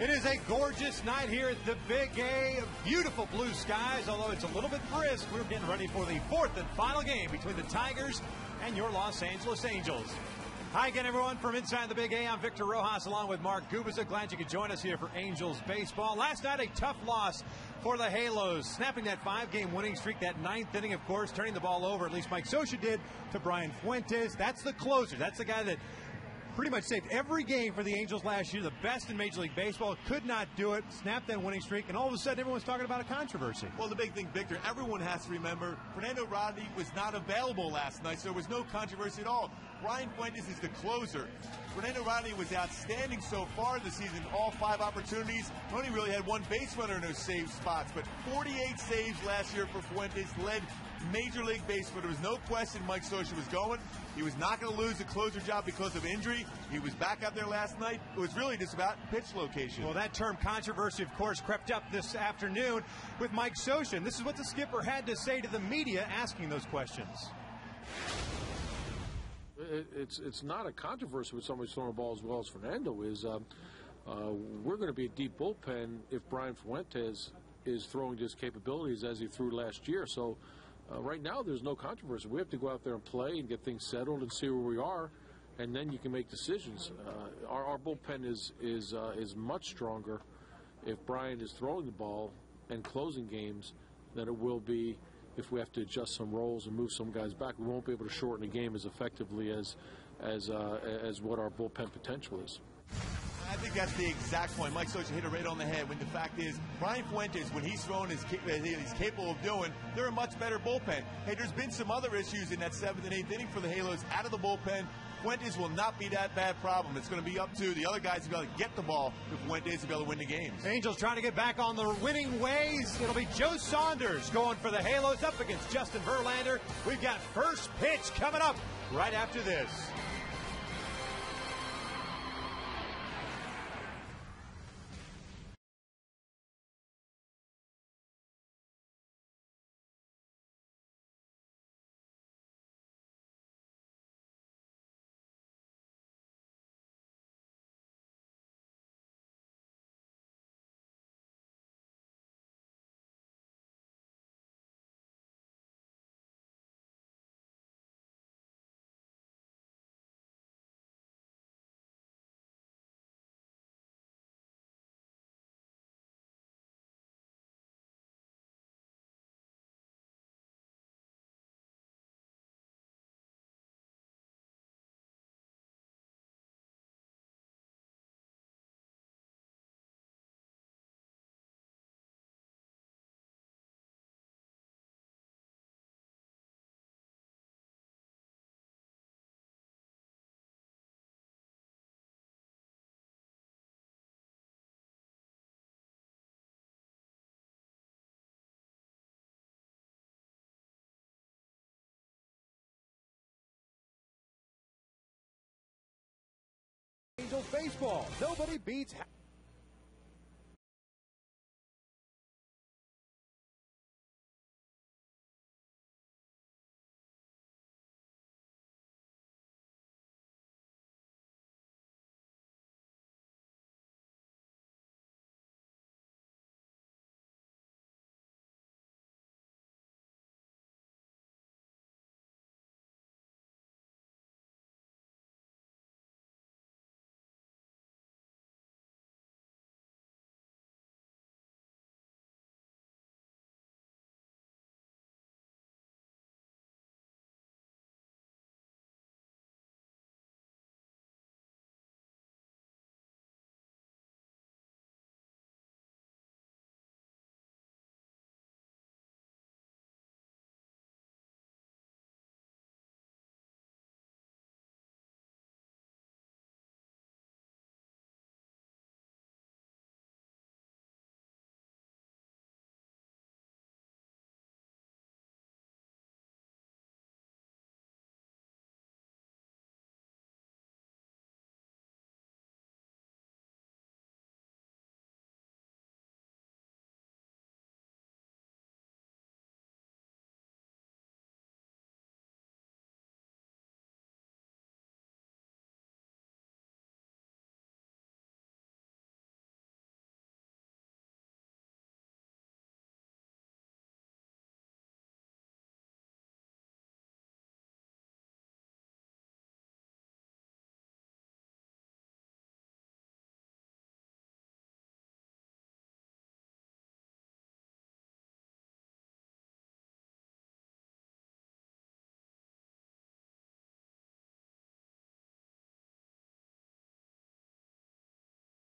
It is a gorgeous night here at the Big A. Beautiful blue skies, although it's a little bit brisk. We're getting ready for the fourth and final game between the Tigers and your Los Angeles Angels. Hi again, everyone, from inside the Big A. I'm Victor Rojas along with Mark Gubiza. Glad you could join us here for Angels baseball. Last night, a tough loss for the Halos, snapping that 5-game winning streak, that 9th inning, of course, turning the ball over, at least Mike Scioscia did, to Brian Fuentes. That's the closer. That's the guy that pretty much saved every game for the Angels last year, the best in Major League Baseball. Could not do it, snapped that winning streak, and all of a sudden everyone's talking about a controversy. Well, the big thing, Victor, everyone has to remember, Fernando Rodney was not available last night, so there was no controversy at all. Brian Fuentes is the closer. Fernando Rodney was outstanding so far this season, all 5 opportunities. Only really had 1 base runner in those save spots, but 48 saves last year for Fuentes, led Major League Baseball. There was no question Mike Scioscia was going. He was not going to lose the closer job because of injury. He was back out there last night. It was really just about pitch location. Well, that term controversy, of course, crept up this afternoon with Mike Scioscia. And this is what the skipper had to say to the media asking those questions. It's not a controversy with somebody throwing the ball as well as Fernando is. We're going to be a deep bullpen if Brian Fuentes is throwing his capabilities as he threw last year. So right now there's no controversy. We have to go out there and play and get things settled and see where we are, and then you can make decisions. Our bullpen is much stronger if Brian is throwing the ball and closing games than it will be if we have to adjust some roles and move some guys back. We won't be able to shorten the game as effectively as what our bullpen potential is. I think that's the exact point. Mike Scioscia hit it right on the head when the fact is Brian Fuentes, when he's throwing he's capable of doing, they're a much better bullpen. Hey, there's been some other issues in that 7th and 8th inning for the Halos out of the bullpen. Fuentes will not be that bad problem. It's going to be up to the other guys to be able to get the ball to Fuentes to be able to win the games. Angels trying to get back on the winning ways. It'll be Joe Saunders going for the Halos up against Justin Verlander. We've got first pitch coming up right after this. Angels baseball. Nobody beats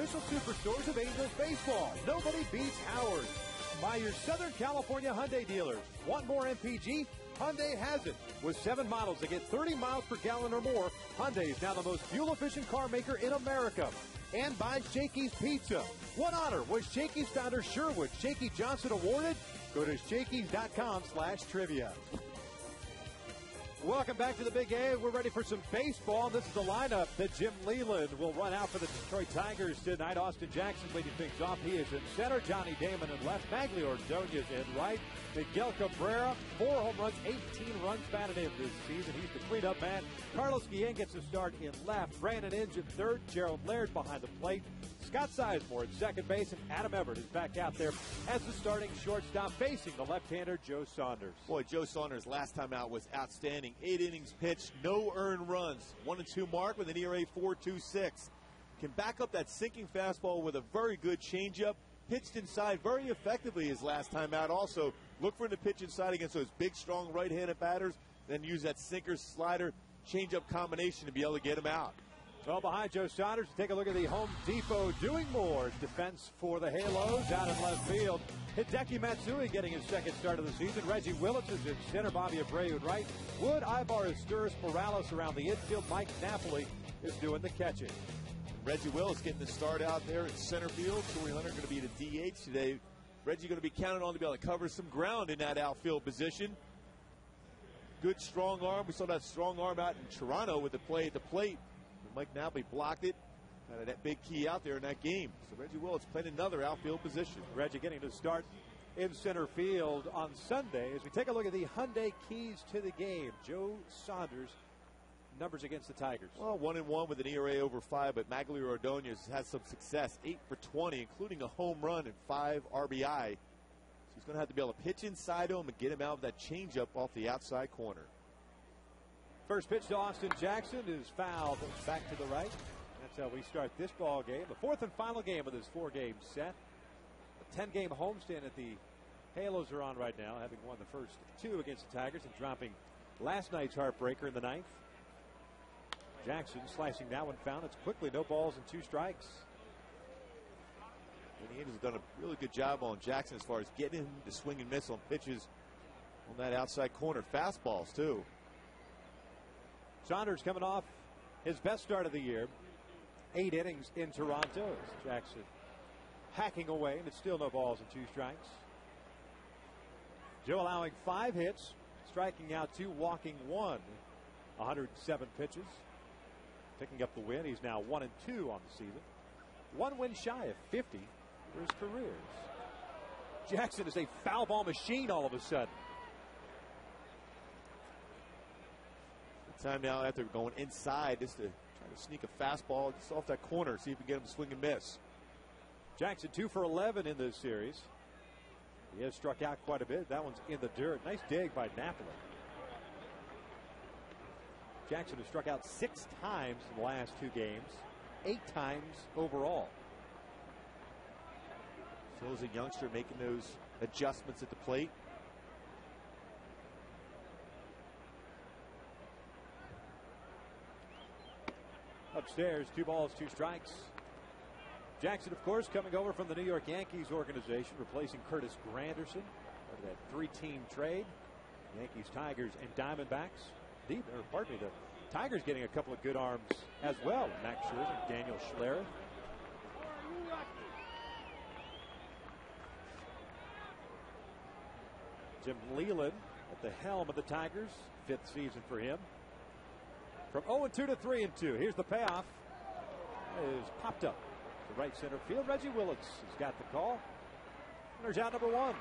Official superstores of Angels baseball. Nobody beats Howard. By your Southern California Hyundai dealers. Want more MPG? Hyundai has it. With 7 models that get 30 miles per gallon or more, Hyundai is now the most fuel-efficient car maker in America. And by Shakey's Pizza. What honor was Shakey's founder Sherwood Shakey Johnson awarded? Go to Shakey's.com/trivia. Welcome back to the Big A. We're ready for some baseball. This is the lineup that Jim Leland will run out for the Detroit Tigers tonight. Austin Jackson leading things off. He is in center. Johnny Damon in left. Magley Ordonez in right. Miguel Cabrera, 4 home runs, 18 runs batted in this season. He's the cleanup man. Carlos Guillen gets a start in left. Brandon Inge in third. Gerald Laird behind the plate. Scott Sizemore at second base, and Adam Everett is back out there as the starting shortstop facing the left-hander Joe Saunders. Boy, Joe Saunders last time out was outstanding. 8 innings pitched, no earned runs. 1-2 mark with an ERA 4.26. Can back up that sinking fastball with a very good changeup. Pitched inside very effectively his last time out. Also, look for him to pitch inside against those big, strong right-handed batters. Then use that sinker, slider, changeup combination to be able to get him out. Well, behind Joe Saunders, take a look at the Home Depot doing more defense for the Halos out in left field. Hideki Matsui getting his second start of the season. Reggie Willits is in center. Bobby Abreu in right. Wood, Ibar, Asturis, Morales around the infield. Mike Napoli is doing the catching. Reggie Willis getting the start out there in center field. Corey Hunter going to be the DH today. Reggie going to be counted on to be able to cover some ground in that outfield position. Good strong arm. We saw that strong arm out in Toronto with the play at the plate. Mike Napoli blocked it. Had that big key out there in that game. So Reggie Willis played another outfield position. Reggie getting to start in center field on Sunday as we take a look at the Hyundai keys to the game. Joe Saunders, numbers against the Tigers. Well, 1-1 with an ERA over 5, but Magley Ordonez has had some success. 8 for 20, including a home run and 5 RBI. So he's going to have to be able to pitch inside him and get him out of that changeup off the outside corner. First pitch to Austin Jackson is fouled back to the right. That's how we start this ball game. The 4th and final game of this 4-game set. A 10-game homestand that the Halos are on right now, having won the first 2 against the Tigers and dropping last night's heartbreaker in the 9th. Jackson slicing that one, found it's quickly, no balls and 2 strikes. And the Angels have done a really good job on Jackson as far as getting him to swing and miss on pitches on that outside corner. Fastballs, too. Saunders coming off his best start of the year. 8 innings in Toronto. Jackson hacking away, and it's still no balls and 2 strikes. Joe allowing 5 hits, striking out 2, walking 1. 107 pitches. Picking up the win. He's now 1-2 on the season. 1 win shy of 50 for his careers. Jackson is a foul ball machine all of a sudden. Time now after going inside just to try to sneak a fastball just off that corner, see if we can get him to swing and miss. Jackson 2 for 11 in this series. He has struck out quite a bit. That one's in the dirt. Nice dig by Napoli. Jackson has struck out 6 times in the last 2 games, 8 times overall. So is a youngster making those adjustments at the plate. Upstairs, 2 balls, 2 strikes. Jackson, of course, coming over from the New York Yankees organization, replacing Curtis Granderson. Part of that 3-team trade. Yankees, Tigers, and Diamondbacks. The Tigers getting a couple of good arms as well. Max Scherzer and Daniel Schlereth. Jim Leland at the helm of the Tigers. 5th season for him. From 0-2 to 3-2. Here's the payoff. It is popped up to right center field. Reggie Willits has got the call. There's out number 1.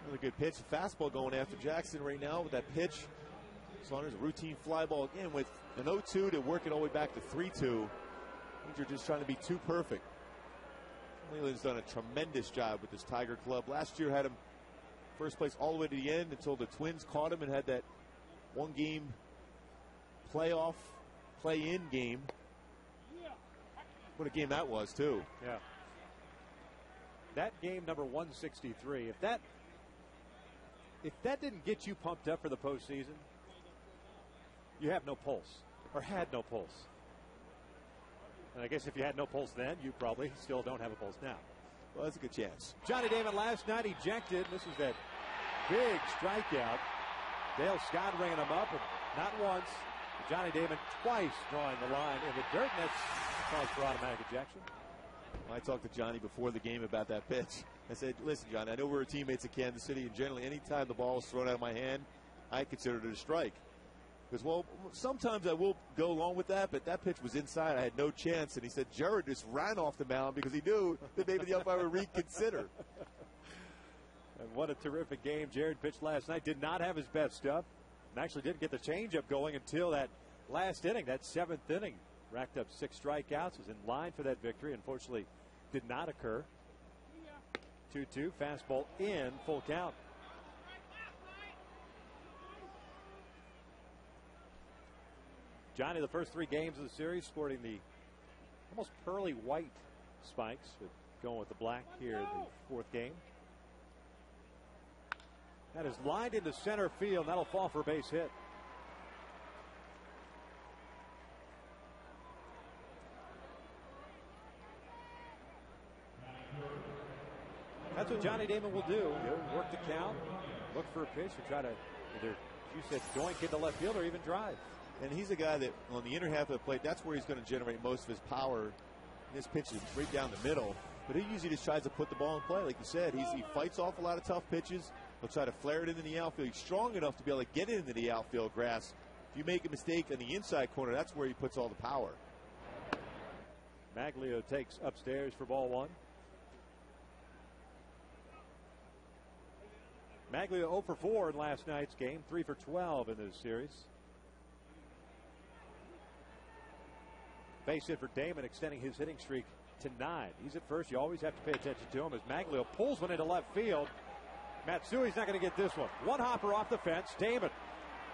Really good pitch. Fastball going after Jackson right now with that pitch. Saunders, a routine fly ball again with an 0-2 to work it all the way back to 3-2. You're just trying to be too perfect. Leland's done a tremendous job with this Tiger club. Last year had him first place all the way to the end until the Twins caught him and had that 1-game playoff play-in game. What a game that was, too. Yeah. That game number 163. If that didn't get you pumped up for the postseason, you have no pulse, or had no pulse. And I guess if you had no pulse then, you probably still don't have a pulse now. Well, that's a good chance. Johnny Damon last night ejected. This is that big strikeout. Dale Scott ringing him up, and not once. Johnny Damon twice drawing the line in the dirt, and that's cause for automatic ejection. I talked to Johnny before the game about that pitch. I said, listen, Johnny, I know we're teammates at Kansas City, and generally any time the ball is thrown out of my hand, I consider it a strike. Because, well, sometimes I will go along with that, but that pitch was inside. I had no chance. And he said Jared just ran off the mound because he knew that maybe the umpire would reconsider. And what a terrific game Jared pitched last night. Did not have his best stuff. And actually didn't get the changeup going until that last inning, that 7th inning. Racked up 6 strikeouts, was in line for that victory. Unfortunately, did not occur. 2-2, fastball in, full count. Johnny, the first 3 games of the series, sporting the almost pearly white spikes, but going with the black here in the 4th game. That is lined into center field. That'll fall for a base hit. That's what Johnny Damon will do. He'll work the count, look for a pitch, and try to either, as you said, doink into left field or even drive. And he's a guy that on the inner half of the plate, that's where he's going to generate most of his power. This pitch is right down the middle, but he usually just tries to put the ball in play. Like you said, he fights off a lot of tough pitches. He'll try to flare it into the outfield. He's strong enough to be able to get it into the outfield grass. If you make a mistake in the inside corner, that's where he puts all the power. Maglio takes upstairs for ball 1. Maglio 0 for 4 in last night's game, 3 for 12 in this series. Base hit for Damon, extending his hitting streak to 9. He's at first. You always have to pay attention to him as Maglio pulls one into left field. Matsui's not going to get this one. One hopper off the fence. Damon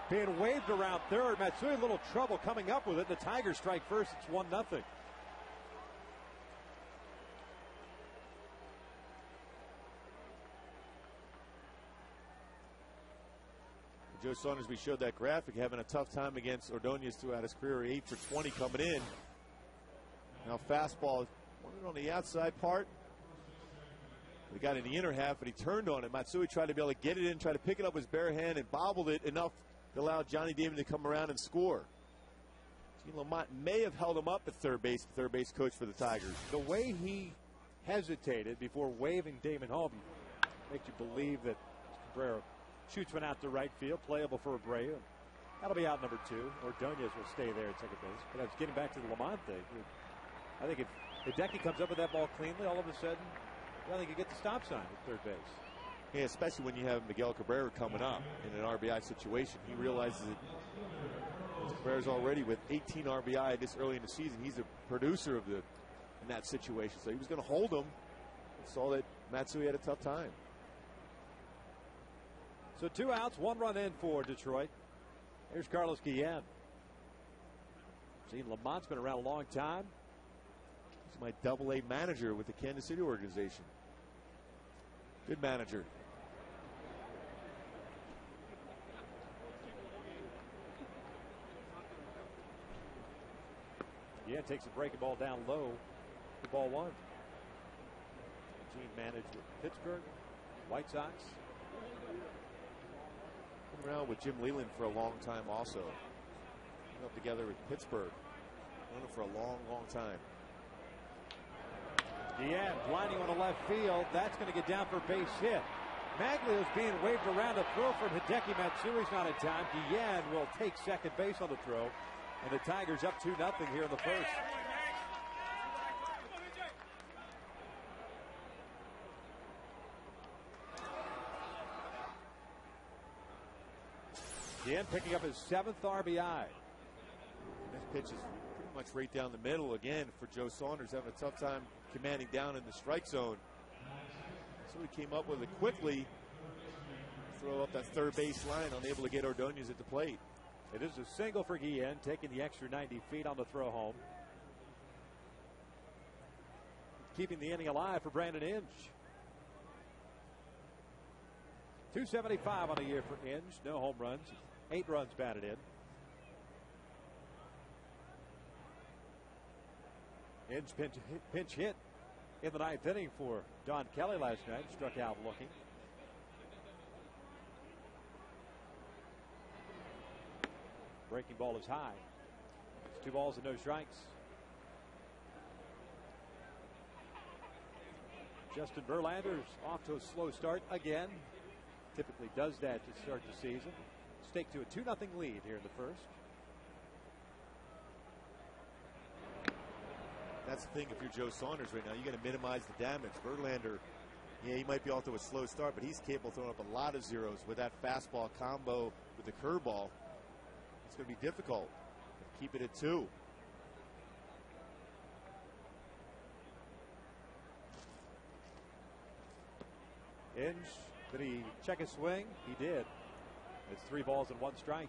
being waved around third. Matsui a little trouble coming up with it. The Tigers strike first. It's 1-0. Joe Saunders, we showed that graphic, having a tough time against Ordonez throughout his career. 8 for 20 coming in. Now fastball on the outside part. He got in the inner half, but he turned on it. Matsui tried to be able to get it in, tried to pick it up with his bare hand, and bobbled it enough to allow Johnny Damon to come around and score. Gene Lamont may have held him up at third base, the third base coach for the Tigers. The way he hesitated before waving Damon home makes you believe that Cabrera shoots one out to right field, playable for Abreu. That'll be out number 2. Ordonez will stay there at second base. But I was getting back to the Lamont thing. I think if Hideki comes up with that ball cleanly, all of a sudden, I think you get the stop sign at third base. Yeah, especially when you have Miguel Cabrera coming up in an RBI situation. He realizes that Cabrera's already with 18 RBI this early in the season. He's a producer of in that situation. So he was going to hold him. Saw that Matsui had a tough time. So 2 outs, 1 run in for Detroit. Here's Carlos Guillen. Gene Lamont's been around a long time. He's my Double-A manager with the Kansas City organization. Good manager. Yeah, takes a breaking ball down low for ball 1. Gene managed with Pittsburgh, White Sox. Been around with Jim Leland for a long time also. Been up together with Pittsburgh. Known him for a long, long time. Yeah, blinding on the left field. That's going to get down for a base hit. Maglio's being waved around. A throw from Hideki. Matsui's not in time. Guillen will take second base on the throw. And the Tigers up 2-0 here in the first. Guillen picking up his 7th RBI. This pitch is pretty much right down the middle again for Joe Saunders, having a tough time commanding down in the strike zone. So he came up with it quickly. Throw up that third base line, unable to get Ordonez at the plate. It is a single for Guillen, taking the extra 90 feet on the throw home. Keeping the inning alive for Brandon Inge. 275 on the year for Inge. No home runs. 8 runs batted in. Inge pinch hit in the ninth inning for Don Kelly last night. Struck out looking. Breaking ball is high. It's 2 balls and no strikes. Justin Verlander's off to a slow start again. Typically does that to start the season. Stake to a 2-0 lead here in the first. That's the thing, if you're Joe Saunders right now, you got to minimize the damage. Verlander, yeah, he might be off to a slow start, but he's capable of throwing up a lot of zeros with that fastball combo with the curveball. It's going to be difficult. Keep it at 2. Inge, did he check his swing? He did. It's 3 balls and 1 strike.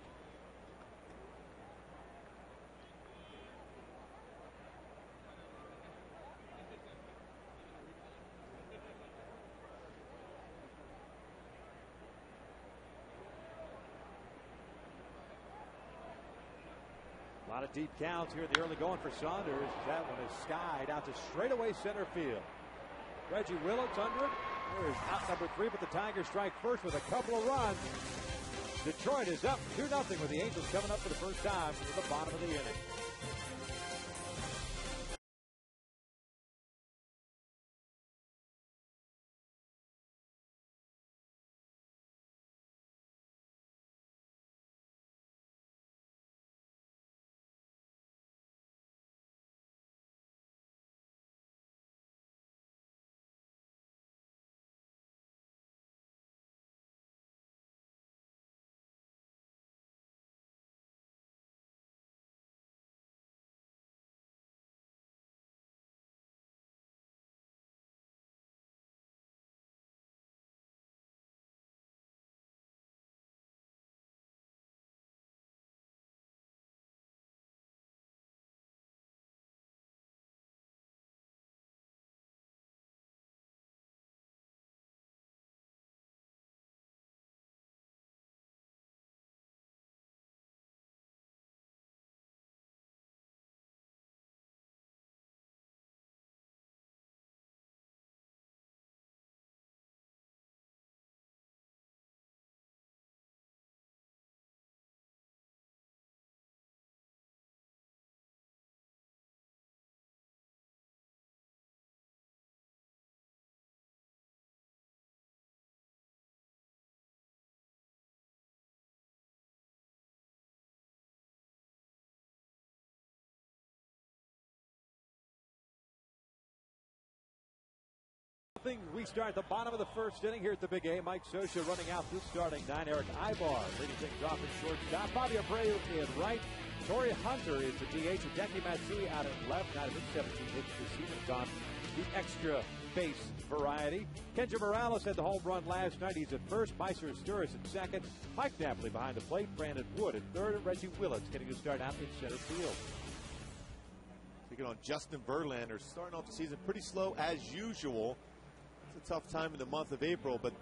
A lot of deep counts here in the early going for Saunders. That one is skied out to straightaway center field. Reggie Willits under it. There's out number 3, but the Tigers strike first with a couple of runs. Detroit is up 2-0 with the Angels coming up for the first time at the bottom of the inning. We start at the bottom of the first inning here at the Big A. Mike Scioscia running out this starting 9. Eric Ibar leading things off at shortstop. Bobby Abreu in right. Torrey Hunter is the DH. Hideki Matsui out at left. Out of his 17 hits this season on the extra base variety. Kenji Morales had the home run last night. He's at first. Meister Asturis at second. Mike Napoli behind the plate. Brandon Wood at third. And Reggie Willits getting to start out in center field. Taking on Justin Verlander, starting off the season pretty slow as usual. It's a tough time in the month of April, but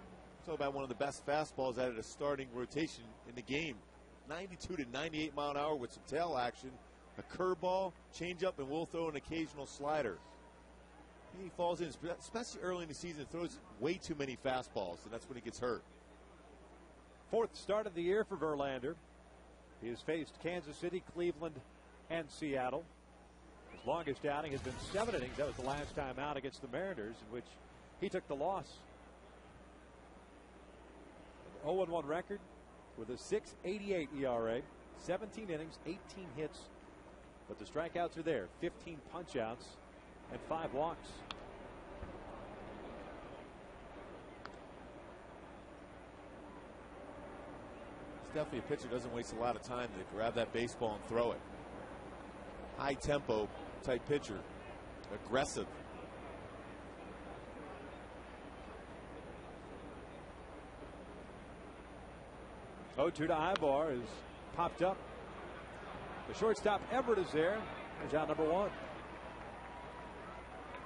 talk about one of the best fastballs out of the starting rotation in the game. 92 to 98 mile an hour with some tail action, a curveball, changeup, and will throw an occasional slider. He falls in, especially early in the season, throws way too many fastballs, and that's when he gets hurt. 4th start of the year for Verlander. He has faced Kansas City, Cleveland, and Seattle. His longest outing has been 7 innings. That was the last time out against the Mariners, in which he took the loss. An 0-1 record with a 6.88 ERA, 17 innings, 18 hits, but the strikeouts are there. 15 punch-outs and 5 walks. It's definitely a pitcher who doesn't waste a lot of time to grab that baseball and throw it. High tempo type pitcher, aggressive. 0-2 to Ibar is popped up. The shortstop Everett is there. There's out number 1.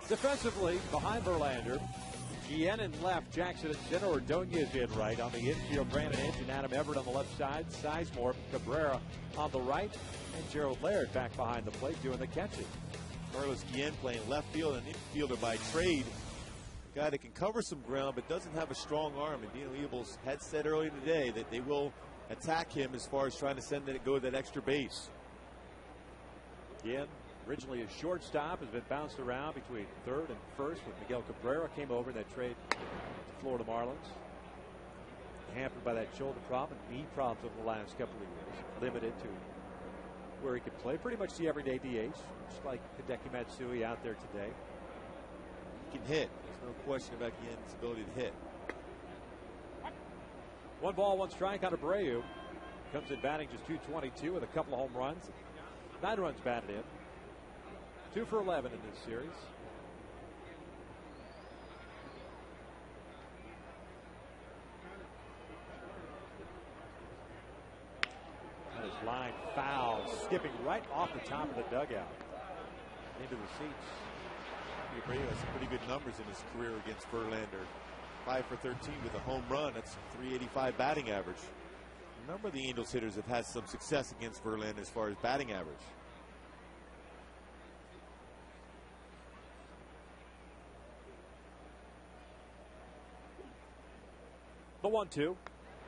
Defensively, behind Verlander, Gien in left, Jackson at center, Ordonez in right. On the infield, Brandon Inge and Adam Everett on the left side, Sizemore, Cabrera on the right, and Gerald Laird back behind the plate doing the catching. Carlos Guillen playing left field, an infielder by trade. A guy that can cover some ground but doesn't have a strong arm. And Dino Ebles had said earlier today that they will attack him as far as trying to send it go to that extra base. Guillen, originally a shortstop, has been bounced around between third and first when Miguel Cabrera came over in that trade to Florida Marlins. Hampered by that shoulder problem and knee problems over the last couple of years. Limited to where he could play. Pretty much the everyday DH, just like Hideki Matsui out there today. He can hit. There's no question about Guillen's ability to hit. 1 ball, 1 strike on Abreu. Comes in batting just .222 with a couple of home runs. 9 runs batted in. 2 for 11 in this series. That is line foul, skipping right off the top of the dugout into the seats. Abreu has some pretty good numbers in his career against Verlander. 5 for 13 with a home run. That's .385 batting average. A number of the Angels hitters have had some success against Verlander as far as batting average. The 1-2.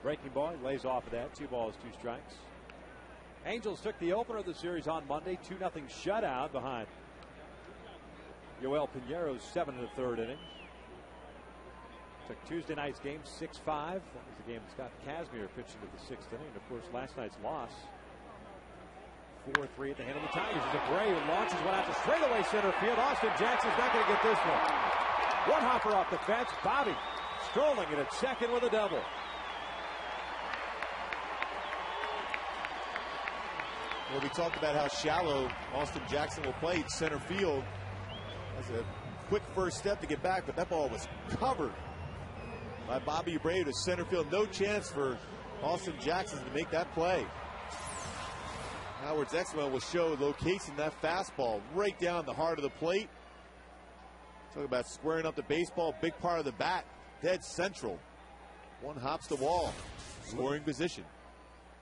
Breaking ball. He lays off of that. 2 balls, 2 strikes. Angels took the opener of the series on Monday. 2-0 shutout behind Yoel Pinero's 7 1/3 inning. Took Tuesday night's game 6-5. That was the game Scott Kazmir pitched into the 6th inning. And of course, last night's loss 4-3 at the hand of the Tigers. As Abreu launches one out to straightaway center field. Austin Jackson's not going to get this one. One hopper off the fence. Bobby strolling it at second with a double. Well, we talked about how shallow Austin Jackson will play at center field. That's a quick first step to get back, but that ball was covered by Bobby Abreu to center field. No chance for Austin Jackson to make that play. Howard's X-Men will show location that fastball right down the heart of the plate. Talk about squaring up the baseball, big part of the bat, dead central. One hops the wall, scoring position.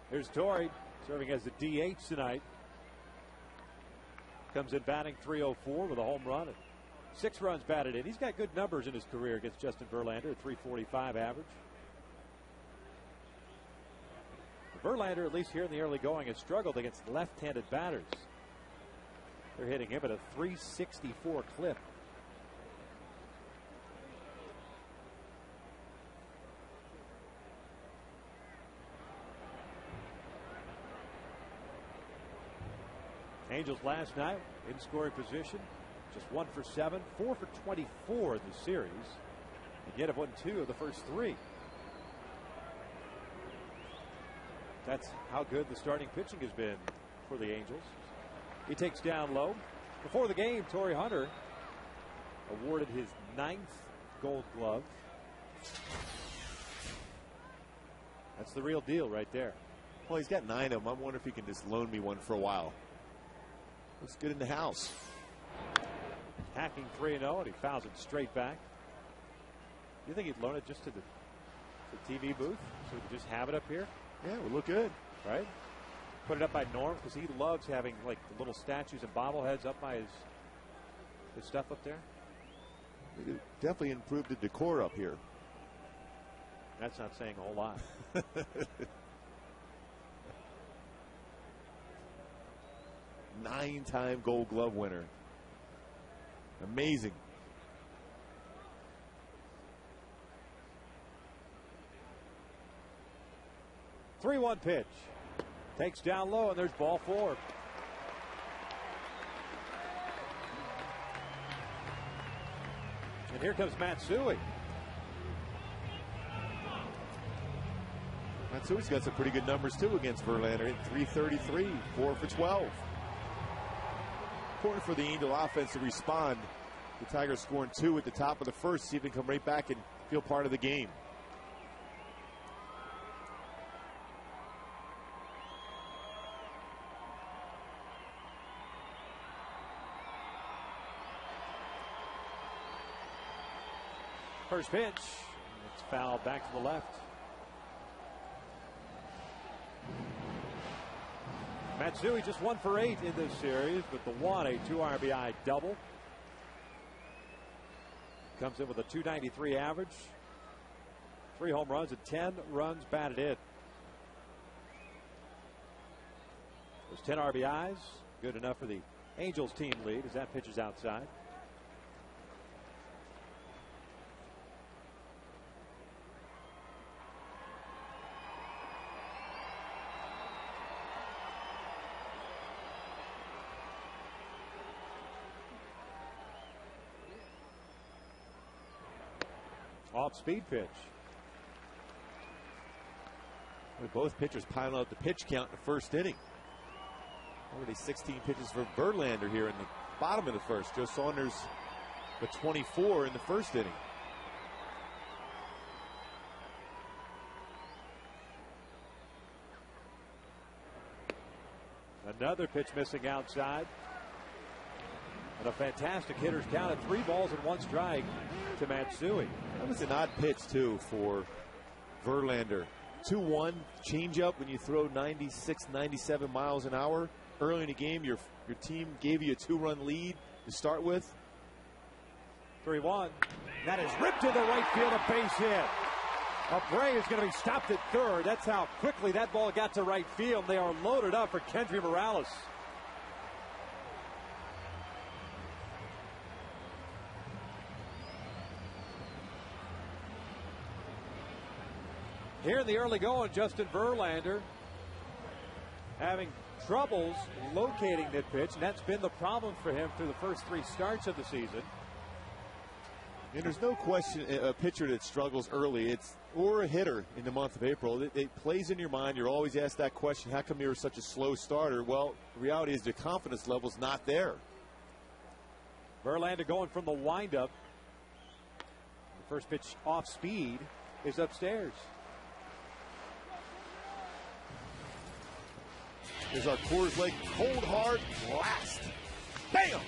Here's Torrey serving as the DH tonight. Comes in batting .304 with a home run and 6 runs batted in. He's got good numbers in his career against Justin Verlander at .345 average. Verlander, at least here in the early going, has struggled against left-handed batters. They're hitting him at a .364 clip. Angels last night in scoring position, just 1 for 7, 4 for 24 in the series, and yet have won 2 of the first 3. That's how good the starting pitching has been for the Angels. He takes down low. Before the game, Torrey Hunter awarded his 9th Gold Glove. That's the real deal right there. Well, he's got 9 of them. I wonder if he can just loan me one for a while. Looks good in the house. Hacking 3-0, and he fouls it straight back. You think he'd loan it just to the TV booth so we could just have it up here? Yeah, it would look good. Right? Put it up by Norm because he loves having like the little statues and bobbleheads up by his stuff up there. They could definitely improve the decor up here. That's not saying a whole lot. 9-time Gold Glove winner. Amazing. Three-one pitch. Takes down low, and there's ball 4. And here comes Matsui. Matsui's got some pretty good numbers too against Verlander. At .333, 4 for 12. Important for the Angel offense to respond. The Tigers scoring 2 at the top of the first. See if they can come right back and feel part of the game. First pitch. It's fouled back to the left. Matsui just 1 for 8 in this series with the 1, a 2 RBI double. Comes in with a 293 average, 3 home runs and 10 runs batted in. Those 10 RBIs, good enough for the Angels team lead as that pitch is outside. Off-speed pitch. With both pitchers piling up the pitch count in the first inning. Already 16 pitches for Verlander here in the bottom of the first. Joe Saunders with 24 in the first inning. Another pitch missing outside. And a fantastic hitter's count at 3 balls and 1 strike to Matsui. That was an odd pitch, too, for Verlander. 2-1 changeup when you throw 96, 97 miles an hour. Early in the game, your team gave you a 2-run lead to start with. 3-1. That is ripped to the right field, a base hit. Bray is going to be stopped at third. That's how quickly that ball got to right field. They are loaded up for Kendry Morales. Here in the early going, Justin Verlander having troubles locating that pitch, and that's been the problem for him through the first 3 starts of the season. And there's no question a pitcher that struggles early, or a hitter in the month of April, it plays in your mind. You're always asked that question, how come you're such a slow starter? Well, the reality is the confidence level's not there. Verlander going from the windup. The first pitch off speed is upstairs. Here's our Coors Light cold hard blast. Bam!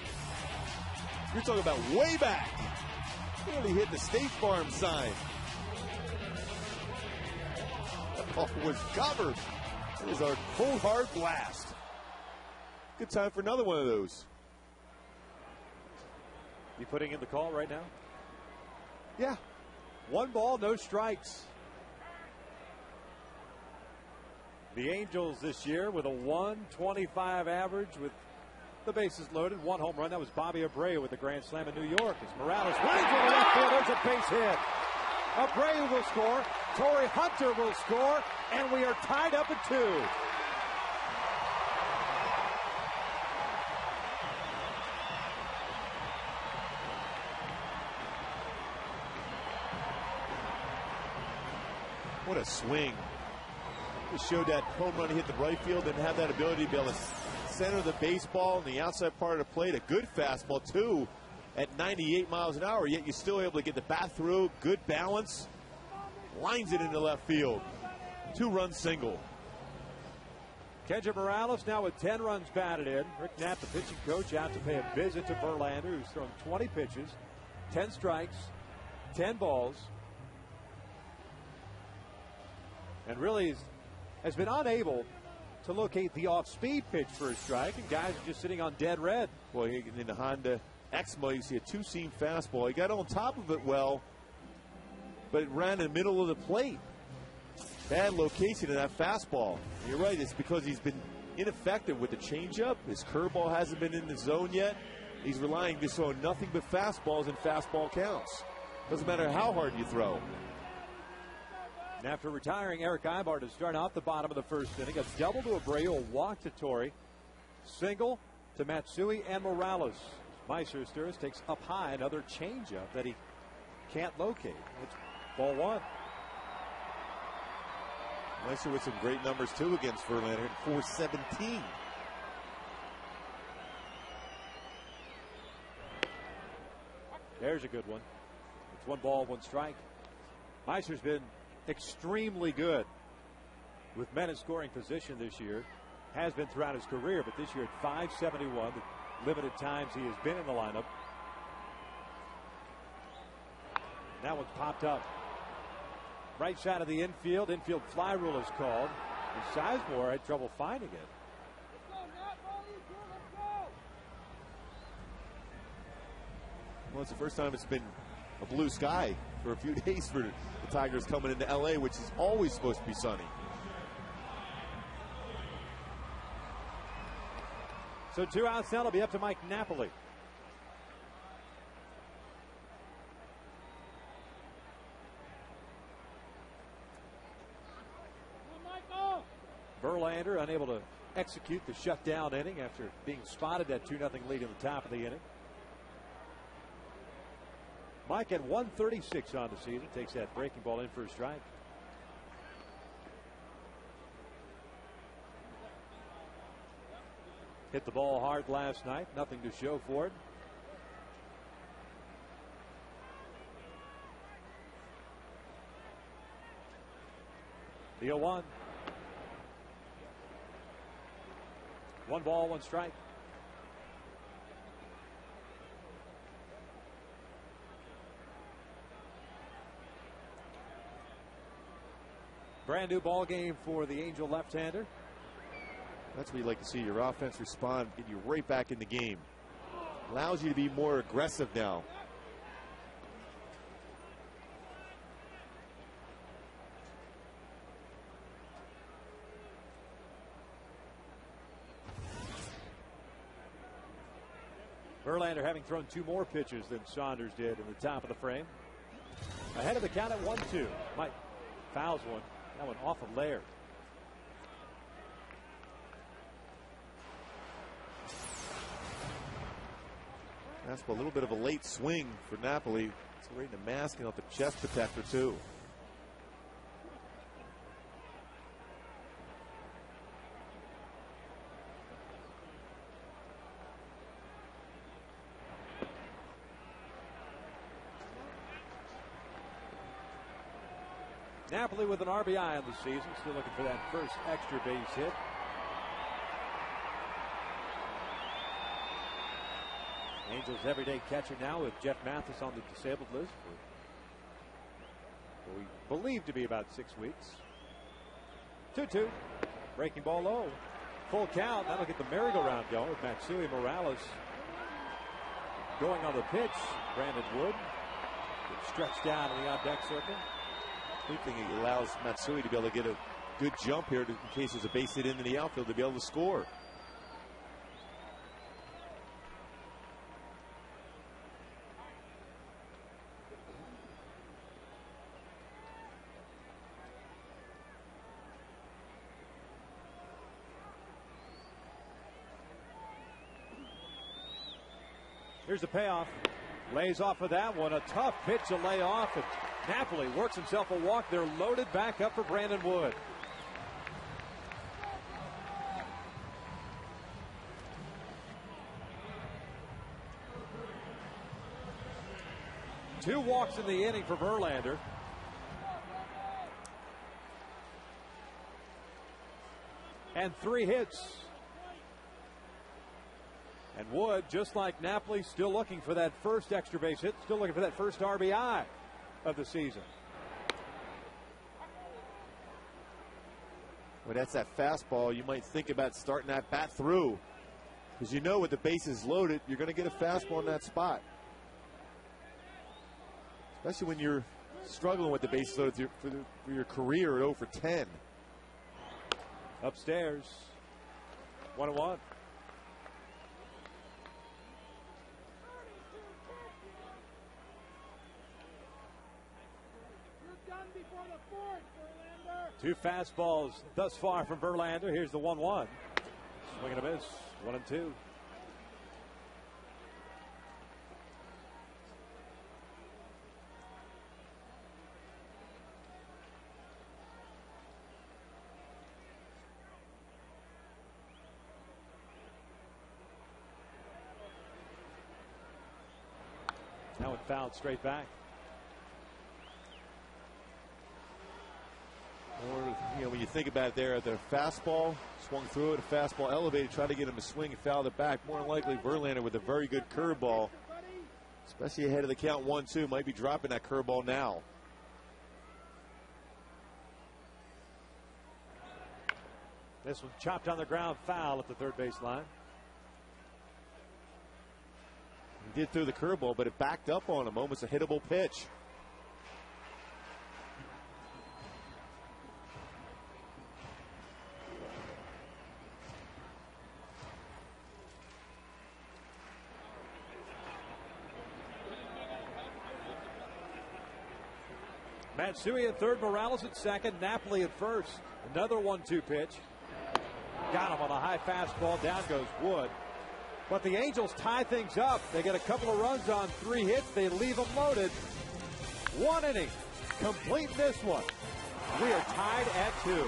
You're talking about way back. Nearly hit the State Farm sign. That ball was covered. It is our cold hard blast. Good time for another one of those. You putting in the call right now? Yeah. 1 ball, no strikes. The Angels this year with a 125 average with the bases loaded. 1 home run. That was Bobby Abreu with the grand slam in New York. As Morales running to the left field. There's a base hit. Abreu will score. Torrey Hunter will score. And we are tied up at 2. What a swing. Just showed that home run hit the right field and have that ability to be able to center the baseball in the outside part of the plate. A good fastball, too, at 98 miles an hour, yet you're still able to get the bat through. Good balance. Lines it into left field. 2-run single. Kendry Morales now with 10 runs batted in. Rick Knapp, the pitching coach, out to pay a visit to Verlander, who's thrown 20 pitches, 10 strikes, 10 balls. And really has been unable to locate the off-speed pitch for a strike, and guys are just sitting on dead red. Well, in the Honda Exmo, you see a 2-seam fastball. He got on top of it well, but it ran in the middle of the plate. Bad location of that fastball. You're right, it's because he's been ineffective with the changeup. His curveball hasn't been in the zone yet. He's relying just on nothing but fastballs and fastball counts. Doesn't matter how hard you throw. And after retiring, Eric Eibart to start out the bottom of the first inning. A double to Abreu, a walk to Torrey, single to Matsui and Morales. Meister takes up high another changeup that he can't locate. It's ball 1. Meister with some great numbers too against Verlander at 417. There's a good one. It's 1 ball, 1 strike. Meister's been extremely good with men in scoring position this year. Has been throughout his career, but this year at 571, the limited times he has been in the lineup. And that one's popped up. Right side of the infield. Infield fly rule is called. And Sizemore had trouble finding it. Well, it's the first time it's been a blue sky for a few days for the Tigers coming into L.A., which is always supposed to be sunny. So 2 outs now. It'll be up to Mike Napoli. Verlander unable to execute the shutdown inning after being spotted at 2-0 lead in the top of the inning. Mike at 136 on the season takes that breaking ball in for a strike. Hit the ball hard last night. Nothing to show for it. The 0-1. 1 ball, 1 strike. Brand new ball game for the Angel left-hander. That's what you like to see, your offense respond, get you right back in the game. Allows you to be more aggressive now. Verlander having thrown 2 more pitches than Saunders did in the top of the frame. Ahead of the count at 1-2. Mike fouls one. That one off of Laird. That's a little bit of a late swing for Napoli. It's right in the mask and out the chest protector too. Napoli with an RBI on the season, still looking for that first extra base hit. Angels everyday catcher now with Jeff Mathis on the disabled list for what we believe to be about 6 weeks. 2-2. Breaking ball low. Full count. That'll get the merry-go-round going with Matsui Morales going on the pitch. Brandon Wood gets stretched out in the on-deck circle. I think it allows Matsui to be able to get a good jump here in case there's a base hit into the outfield to be able to score. Here's the payoff. Lays off of that one. A tough pitch to lay off. And Napoli works himself a walk. They're loaded back up for Brandon Wood. Two walks in the inning for Verlander. And 3 hits. And Wood, just like Napoli, still looking for that first extra base hit, still looking for that first RBI of the season. Well, that's that fastball. You might think about starting that bat through, because you know with the bases loaded, you're going to get a fastball in that spot. Especially when you're struggling with the bases loaded for your career at 0 for 10. Upstairs, 1-1. Two fastballs thus far from Verlander. Here's the 1-1. Swing and a miss. 1-2. Now it fouled straight back. Or, you know, when you think about it there, the fastball swung through it, a fastball elevated, tried to get him to swing and fouled it back. More than likely, Verlander with a very good curveball, especially ahead of the count 1-2, might be dropping that curveball now. This one chopped on the ground, foul at the third base line. did throw the curveball, but it backed up on him. Almost a hittable pitch. Matsui at third, Morales at second, Napoli at first. Another 1-2 pitch. Got him on a high fastball. Down goes Wood. But the Angels tie things up. They get a couple of runs on 3 hits. They leave them loaded. 1 inning. Complete this one. We are tied at 2.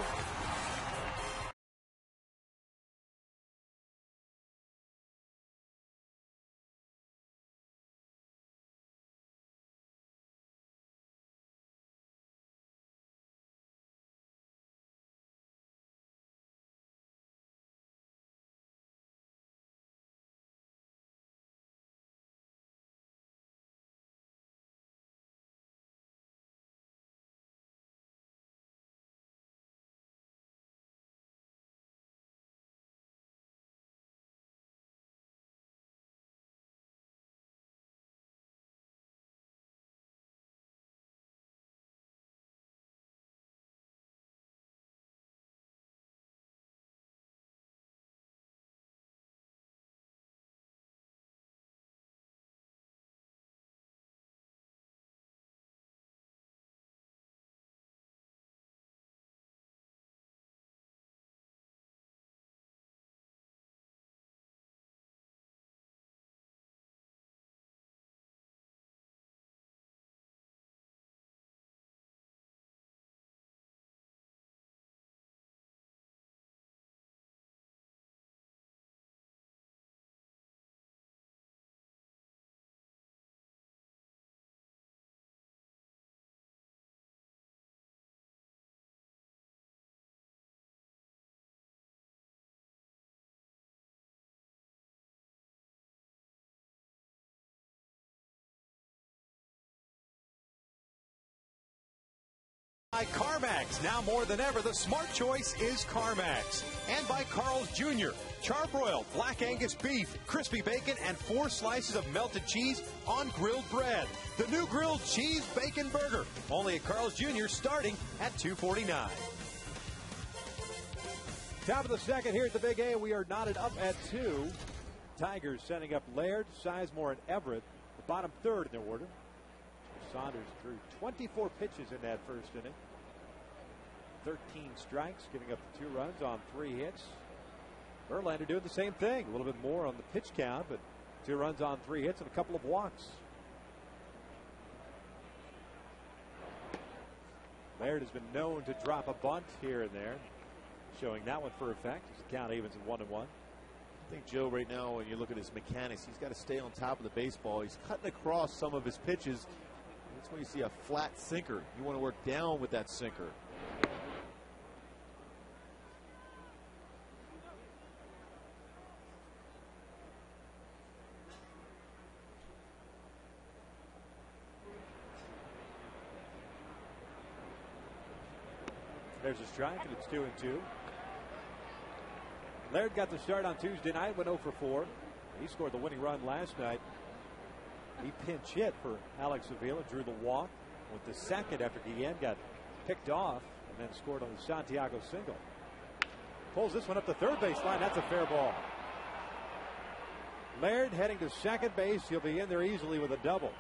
By CarMax. Now more than ever, the smart choice is CarMax. And by Carl's Jr. Charbroiled, Black Angus beef, crispy bacon, and 4 slices of melted cheese on grilled bread. The new grilled cheese bacon burger. Only at Carl's Jr. starting at $2.49. Top of the second here at the Big A. We are knotted up at 2. Tigers sending up Laird, Sizemore, and Everett. The bottom third in their order. Saunders threw 24 pitches in that first inning. 13 strikes, giving up the 2 runs on 3 hits. Verlander doing the same thing. A little bit more on the pitch count, but 2 runs on 3 hits and a couple of walks. Laird has been known to drop a bunt here and there, showing that one for effect as the count evens at 1-1. I think Joe right now, when you look at his mechanics, he's got to stay on top of the baseball. He's cutting across some of his pitches. That's when you see a flat sinker. You want to work down with that sinker. There's a strike, and it's 2-2. Laird got the start on Tuesday night, went 0 for 4. He scored the winning run last night. He pinch hit for Alex Avila, drew the walk, went to second after Guillen got picked off, and then scored on the Santiago single. Pulls this one up the third base line. That's a fair ball. Laird heading to second base. He'll be in there easily with a double.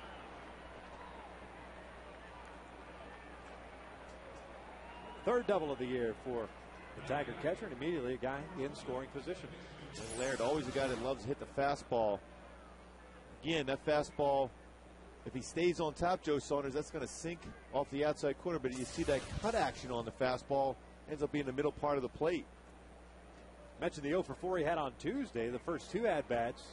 Third double of the year for the Tiger catcher, and immediately a guy in scoring position. And Laird, always a guy that loves to hit the fastball. Again, that fastball, if he stays on top, Joe Saunders, that's going to sink off the outside corner. But you see that cut action on the fastball, ends up being the middle part of the plate. Mentioned the 0 for 4 he had on Tuesday. The first 2 at-bats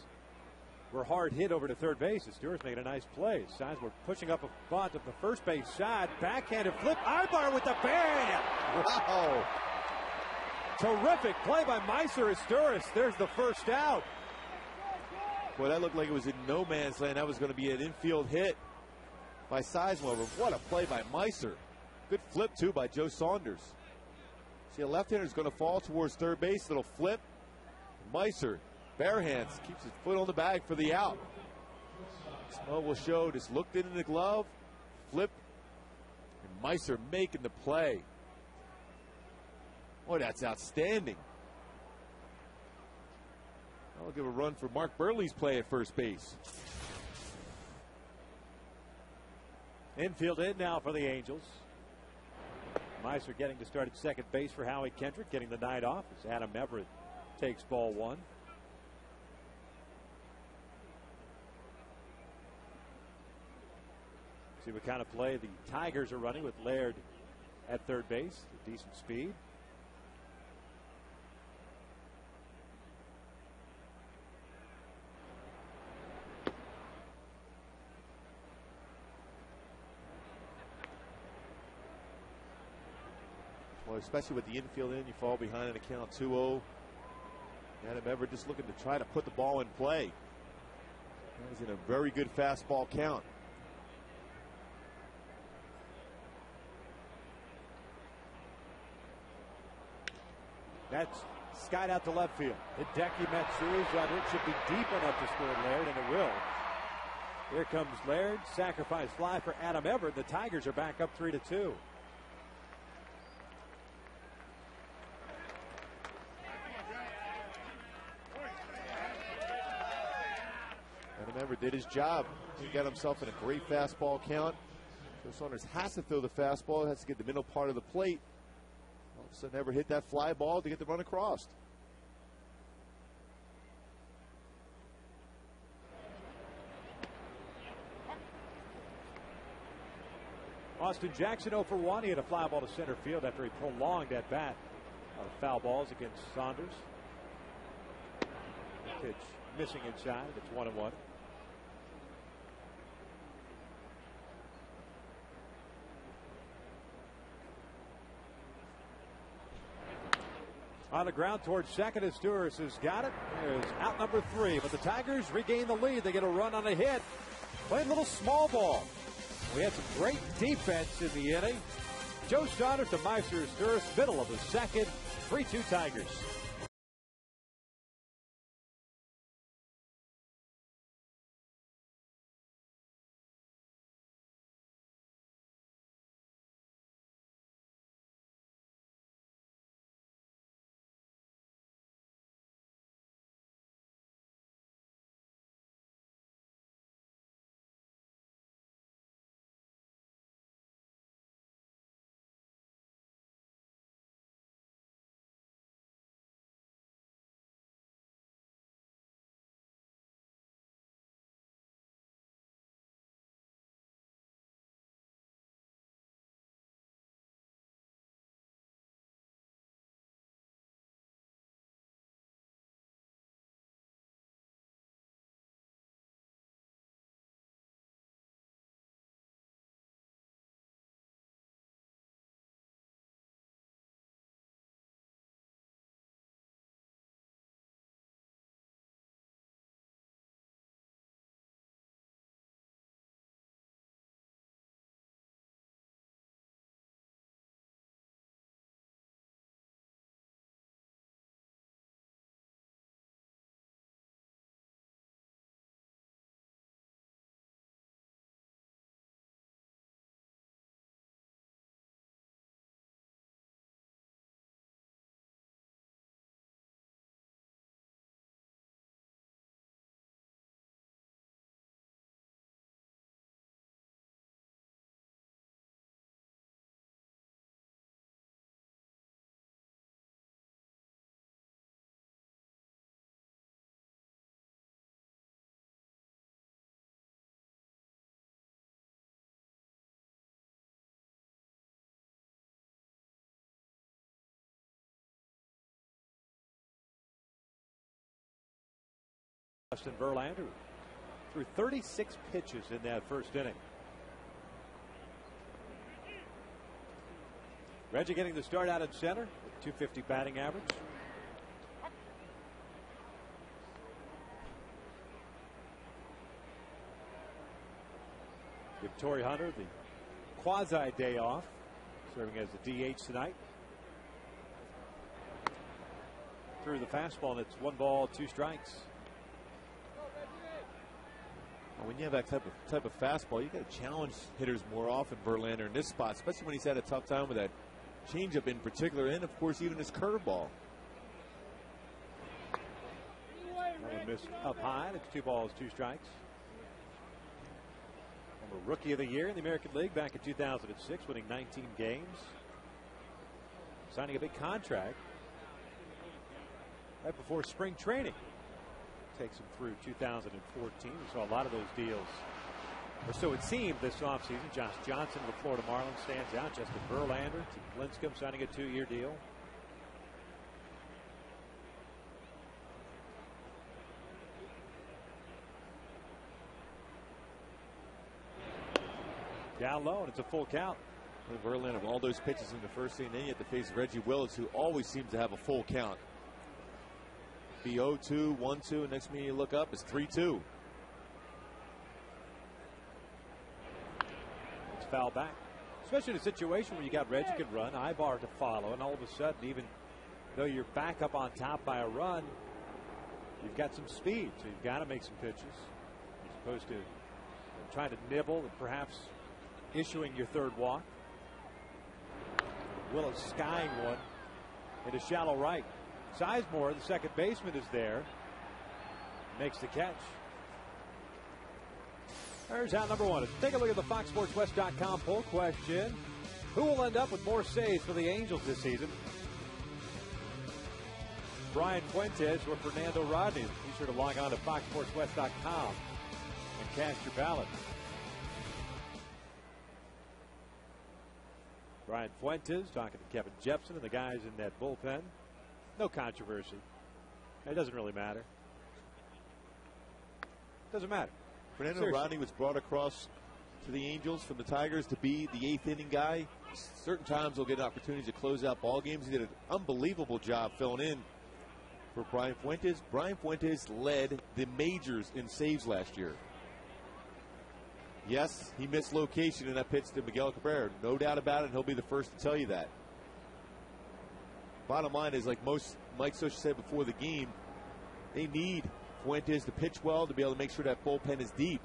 were hard hit over to third base. Stewart's making a nice play. Sizemore pushing up a bunt at the first base side. Backhanded flip. Ibar with the bang. Wow. Terrific play by Meiser Asturias. There's the first out. Boy, that looked like it was in no man's land. That was going to be an infield hit by Sizemore. What a play by Meiser. Good flip, too, by Joe Saunders. See, a left-hander is going to fall towards third base. It'll flip. Meiser, bare hands, keeps his foot on the bag for the out. Slow will show, just looked into the glove, flip, and Meister making the play. Boy, that's outstanding. I'll give a run for Mark Burley's play at first base. Infield in now for the Angels. Meister getting to start at second base for Howie Kendrick, getting the night off as Adam Everett takes ball one. See what kind of play the Tigers are running with Laird at third base. Decent speed. Well, especially with the infield in, you fall behind an account 2-0. Adam Everett just looking to try to put the ball in play. That was in a very good fastball count. That's skied out to left field. Hideki Matsui's run. It should be deep enough to score Laird, and it will. Here comes Laird. Sacrifice fly for Adam Everett. The Tigers are back up 3-2. Adam Everett did his job. He got himself in a great fastball count. Joe Saunders has to throw the fastball, has to get the middle part of the plate. All of a sudden, Everett hit that fly ball to get the run across. Austin Jackson 0 for 1. He had a fly ball to center field after he prolonged at bat. A lot of foul balls against Saunders. Pitch missing inside. It's 1-1. On the ground towards second, as Stewart has got it. There's out number 3, but the Tigers regain the lead. They get a run on a hit. Playing a little small ball. We had some great defense in the inning. Joe Saunders to Meister Stewart, middle of the second. 3-2 Tigers. Justin Verlander threw 36 pitches in that first inning. Reggie getting the start out at center with 250 batting average. Give Torrey Hunter the quasi day off, serving as the DH tonight. Threw the fastball, and it's 1 ball, 2 strikes. When you have that type of fastball, you got to challenge hitters more often, Verlander, in this spot, especially when he's had a tough time with that changeup in particular, and of course even his curveball. That one missed up high. It's 2 balls, 2 strikes. Former Rookie of the Year in the American League back in 2006, winning 19 games, signing a big contract right before spring training. Takes him through 2014. We saw a lot of those deals, or so it seemed, this offseason. Josh Johnson of the Florida Marlins stands out. Justin Verlander, Team Lincecum signing a 2-year deal. Down low, and it's a full count. Verlander, of all those pitches in the first inning, then you have to face Reggie Willis, who always seems to have a full count. Be 0-2, 1-2, next minute you look up, it's 3-2. It's foul back. Especially in a situation where you got Reggie could run, Ibar to follow, and all of a sudden, even though you're back up on top by a run, you've got some speed, so you've got to make some pitches as opposed to trying to nibble and perhaps issuing your third walk. Willis skying one into shallow right. Sizemore, the second baseman, is there. Makes the catch. There's out number 1. Let's take a look at the FoxSportsWest.com poll question. Who will end up with more saves for the Angels this season? Brian Fuentes or Fernando Rodney? Be sure to log on to FoxSportsWest.com and cast your ballot. Brian Fuentes talking to Kevin Jepson and the guys in that bullpen. No controversy. It doesn't really matter. Doesn't matter. Fernando Rodney was brought across to the Angels from the Tigers to be the 8th inning guy. Certain times he'll get opportunities to close out ball games. He did an unbelievable job filling in for Brian Fuentes. Brian Fuentes led the majors in saves last year. Yes, he missed location in that pitch to Miguel Cabrera. No doubt about it, and he'll be the first to tell you that. Bottom line is, like Mike Scioscia said before the game, they need Fuentes to pitch well to be able to make sure that bullpen is deep.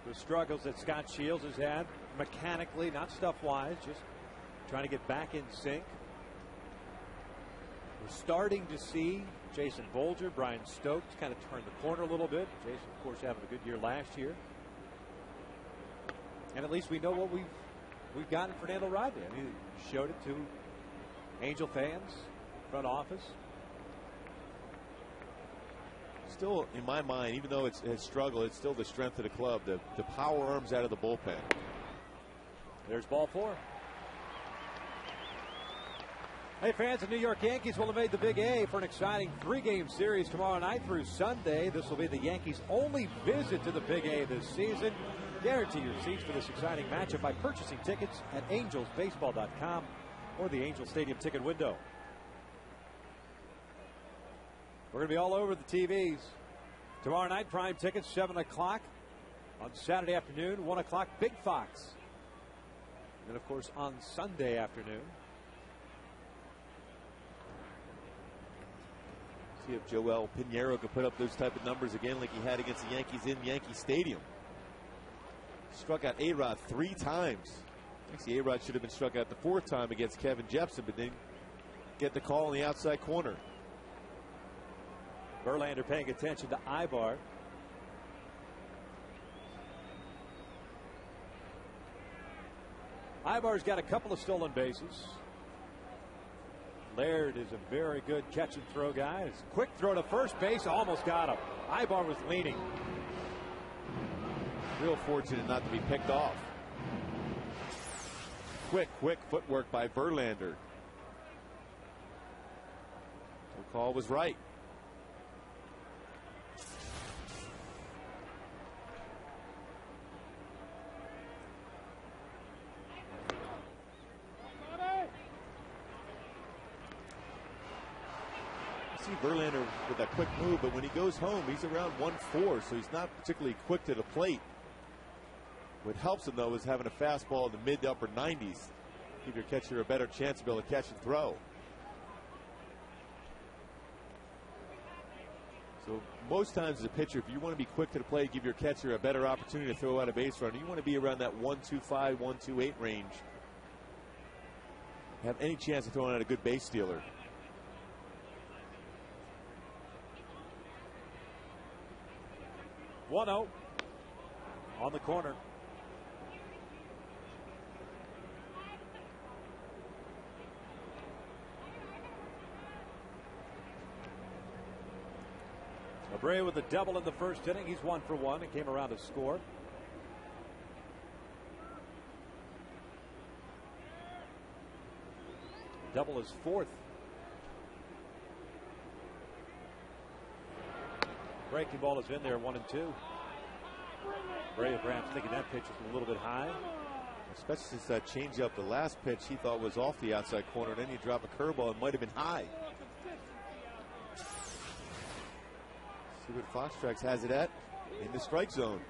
The struggles that Scott Shields has had mechanically, not stuff-wise, just trying to get back in sync. We're starting to see Jason Bolger, Brian Stokes kind of turn the corner a little bit. Jason, of course, having a good year last year. And at least we know what we've gotten Fernando Rodney. I mean, he showed it to Angel fans, front office. Still, in my mind, even though it's struggled, it's still the strength of the club, the power arms out of the bullpen. There's ball 4. Hey, fans, the New York Yankees will have made the Big A for an exciting 3-game series tomorrow night through Sunday. This will be the Yankees' only visit to the Big A this season. Guarantee your seats for this exciting matchup by purchasing tickets at angelsbaseball.com or the Angel Stadium ticket window. We're going to be all over the TVs. Tomorrow night, prime tickets, 7 o'clock. On Saturday afternoon, 1 o'clock, Big Fox. And then, of course, on Sunday afternoon. See if Joel Pinheiro could put up those type of numbers again like he had against the Yankees in Yankee Stadium. Struck out A-Rod 3 times. Actually, A-Rod should have been struck out the 4th time against Kevin Jepson, but didn't get the call in the outside corner. Verlander paying attention to Ibar. Ibar's got a couple of stolen bases. Laird is a very good catch and throw guy. His quick throw to first base almost got him. Ibar was leaning. Real fortunate not to be picked off. Quick footwork by Verlander. The call was right. See Verlander with that quick move, but when he goes home, he's around 1-4, so he's not particularly quick to the plate. What helps him, though, is having a fastball in the mid to upper 90s. Give your catcher a better chance to be able to catch and throw. So most times as a pitcher, if you want to be quick to the plate, give your catcher a better opportunity to throw out a base runner, you want to be around that 1-2-5, 1-2-8 range. Have any chance of throwing out a good base stealer. (1-0) on the corner. Abreu with a double in the first inning. He's 1 for 1 and came around to score. Double is 4th. Breaking ball is in there, 1-2. Abreu perhaps thinking that pitch was a little bit high. Especially since that changeup, the last pitch he thought was off the outside corner. Then he dropped a curveball. It might have been high. See what Foxtracks has it at in the strike zone.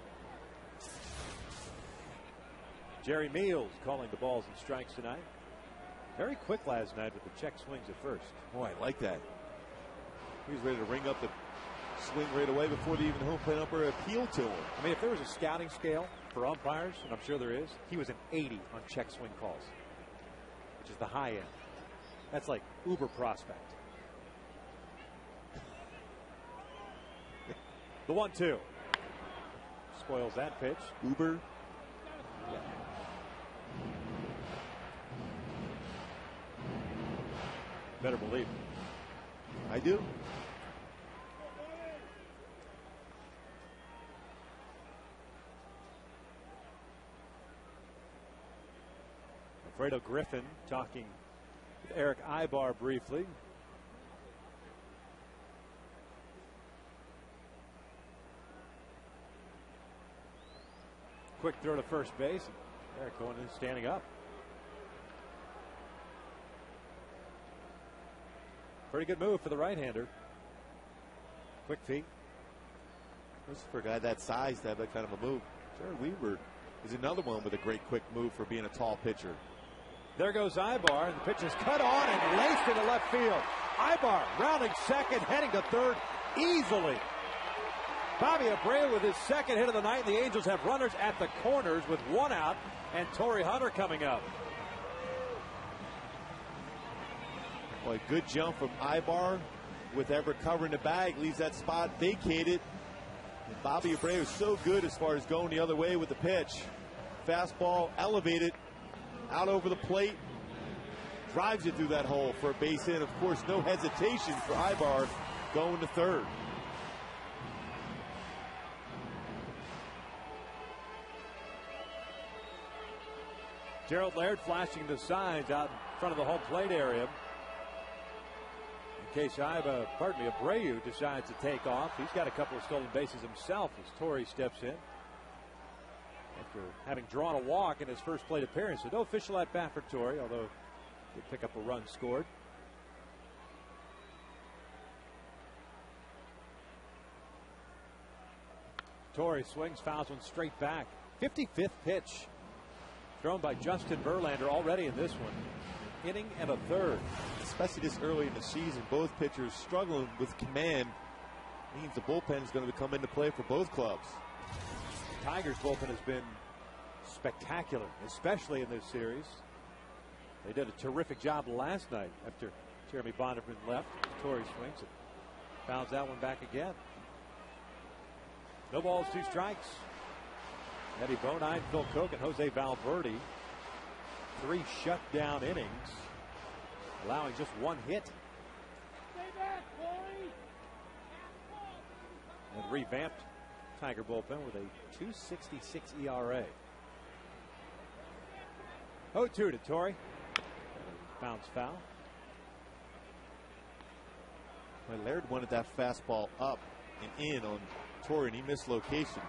Jerry Meals calling the balls and strikes tonight. Very quick last night with the check swings at first. Boy, I like that. He was ready to ring up the swing right away before the even home plate umpire appealed to him. I mean, if there was a scouting scale for umpires, and I'm sure there is, he was an 80 on check swing calls, which is the high end. That's like uber prospect. The 1-2. Spoils that pitch. Uber. Yeah. Better believe it. I do. Fredo Griffin talking with Eric Ibar briefly. Quick throw to first base. Eric going in, standing up. Pretty good move for the right-hander. Quick feet. This for a guy that size to have that kind of a move. Jared Weaver is another one with a great quick move for being a tall pitcher. There goes Ibar, and the pitch is cut on and laced into left field. Ibar rounding second, heading to third easily. Bobby Abreu with his second hit of the night. The Angels have runners at the corners with 1 out, and Torrey Hunter coming up. Boy, good jump from Ibar with Everett covering the bag, leaves that spot vacated. And Bobby Abreu is so good as far as going the other way with the pitch. Fastball elevated out over the plate, drives it through that hole for a base hit. Of course, no hesitation for Ibar going to third. Gerald Laird flashing the signs out in front of the home plate area. In case Abreu decides to take off. He's got a couple of stolen bases himself as Torrey steps in after having drawn a walk in his first plate appearance. So no official at bat for Torrey, although he did pick up a run scored. Torrey swings, fouls one straight back. 55th pitch thrown by Justin Verlander already in this one. An inning and a third. Especially this early in the season, both pitchers struggling with command. Means the bullpen is going to come into play for both clubs. Tigers bullpen has been spectacular, especially in this series. They did a terrific job last night after Jeremy Bonderman left. Torrey swings and fouls that one back again. No balls, 2 strikes. Eddie Bonine, Phil Coke, and Jose Valverde. 3 shutdown innings, allowing just 1 hit. And revamped Tiger bullpen with a 2.66 ERA. 0-2 to Torrey. Bounce foul. Well, Laird wanted that fastball up and in on Torrey, and he missed location.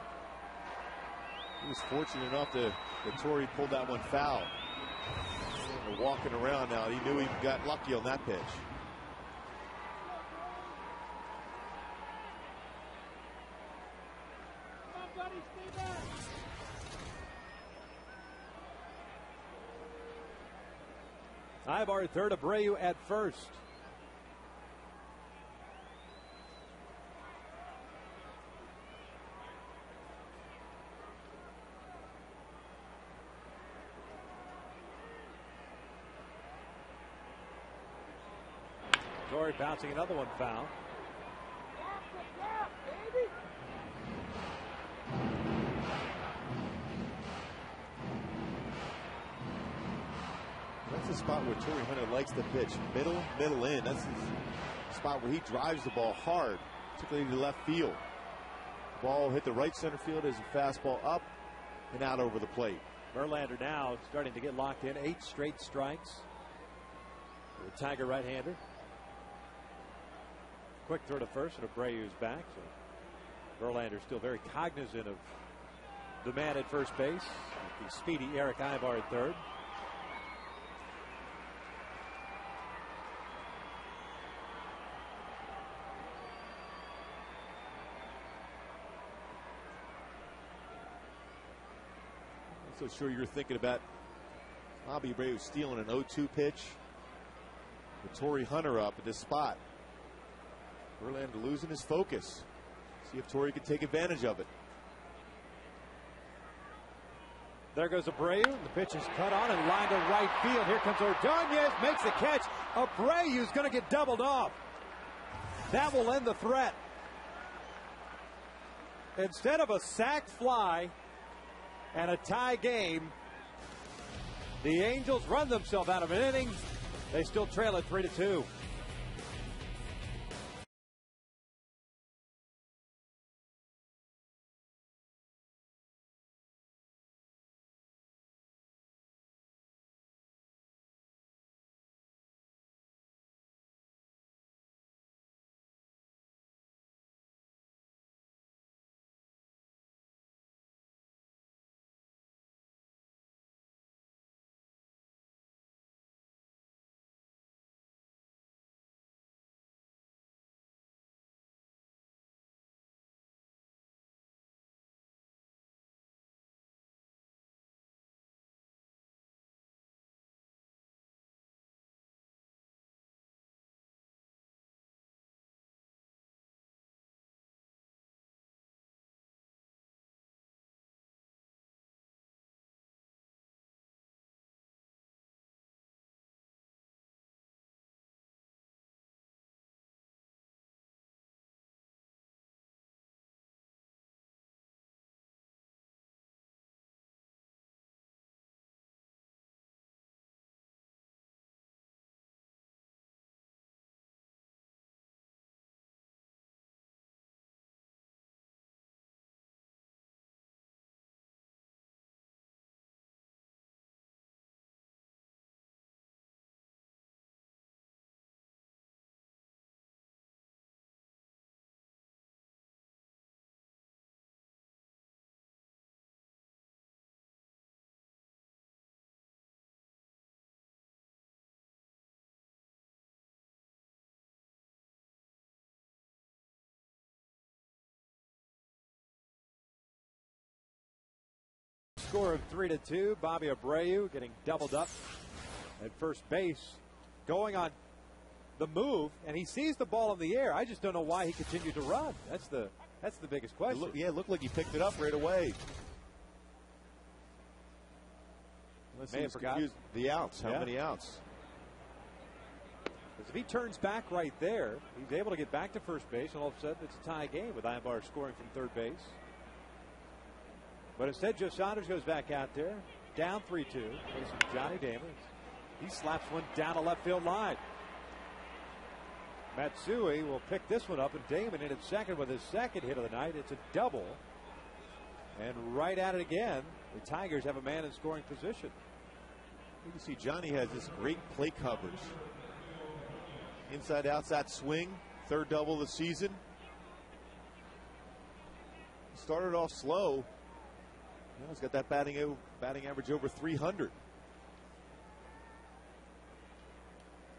He was fortunate enough that Torrey pulled that one foul. They're walking around now. He knew he got lucky on that pitch. Ibar third, Abreu at first. Torrey bouncing another one foul. That's the spot where Torrey Hunter likes to pitch. Middle in. That's the spot where he drives the ball hard, particularly to left field. The ball hit the right center field as a fastball up and out over the plate. Verlander now starting to get locked in. 8 straight strikes for the Tiger right-hander. Quick throw to first, and Abreu's back. So Verlander still very cognizant of the man at first base. The speedy Eric Ivar at third. So sure you're thinking about Bobby Abreu stealing an 0-2 pitch with Torrey Hunter up at this spot. Verlander losing his focus. See if Torrey can take advantage of it. There goes Abreu. The pitch is cut on and lined to right field. Here comes Ordonez, makes the catch. Abreu's going to get doubled off. That will end the threat. Instead of a sac fly and a tie game, the Angels run themselves out of an inning. They still trail it 3-2. Score of 3-2. Bobby Abreu getting doubled up at first base, going on the move, and he sees the ball in the air. I just don't know why he continued to run. That's the biggest question. It looked like he picked it up right away. May have forgotten the outs. How many outs? Because if he turns back right there, he's able to get back to first base, and all of a sudden it's a tie game with Ivar scoring from third base. But instead, Joe Saunders goes back out there, down 3-2. Facing Johnny Damon. He slaps one down a left field line. Matsui will pick this one up, and Damon in at second with his second hit of the night. It's a double. And right at it again, the Tigers have a man in scoring position. You can see Johnny has this great plate coverage. Inside outside swing, third double of the season. Started off slow. Now he's got that batting average over 300.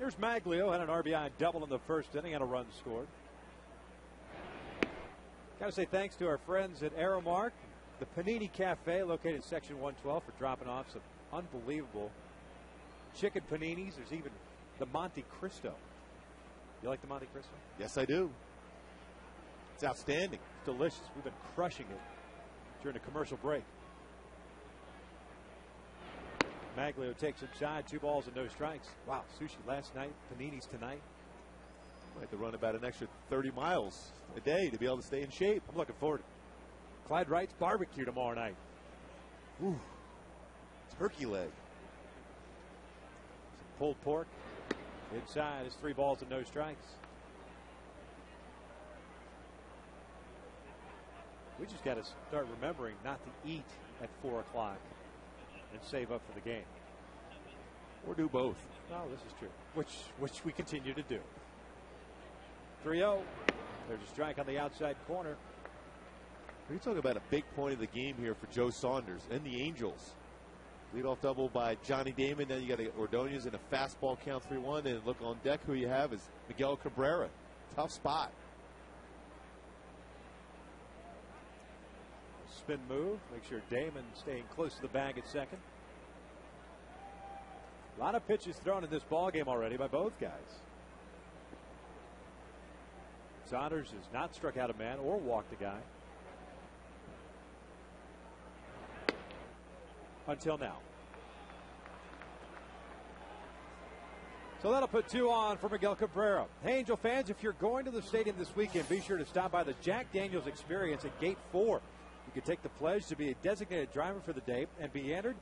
Here's Maglio, had an RBI double in the first inning and a run scored. Got to say thanks to our friends at Aeromark, the Panini Cafe located in section 112 for dropping off some unbelievable chicken paninis. There's even the Monte Cristo. You like the Monte Cristo? Yes, I do. It's outstanding. It's delicious. We've been crushing it during the commercial break. Maglio takes inside, 2 balls and no strikes. Wow, sushi last night, paninis tonight. Might have to run about an extra 30 miles a day to be able to stay in shape. I'm looking forward to Clyde Wright's barbecue tomorrow night. Ooh, turkey leg. Some pulled pork. Inside is 3 balls and no strikes. We just got to start remembering not to eat at 4 o'clock and save up for the game. Or do both. No, this is true. Which we continue to do. 3-0. There's a strike on the outside corner. You're talking about a big point of the game here for Joe Saunders and the Angels. Leadoff double by Johnny Damon. Then you got Ordonez in a fastball count 3-1. And look on deck, who you have is Miguel Cabrera. Tough spot. Spin move. Make sure Damon staying close to the bag at second. A lot of pitches thrown in this ball game already by both guys. Saunders has not struck out a man or walked a guy until now. So that'll put 2 on for Miguel Cabrera. Hey, Angel fans, if you're going to the stadium this weekend, be sure to stop by the Jack Daniels Experience at Gate 4. You can take the pledge to be a designated driver for the day and be entered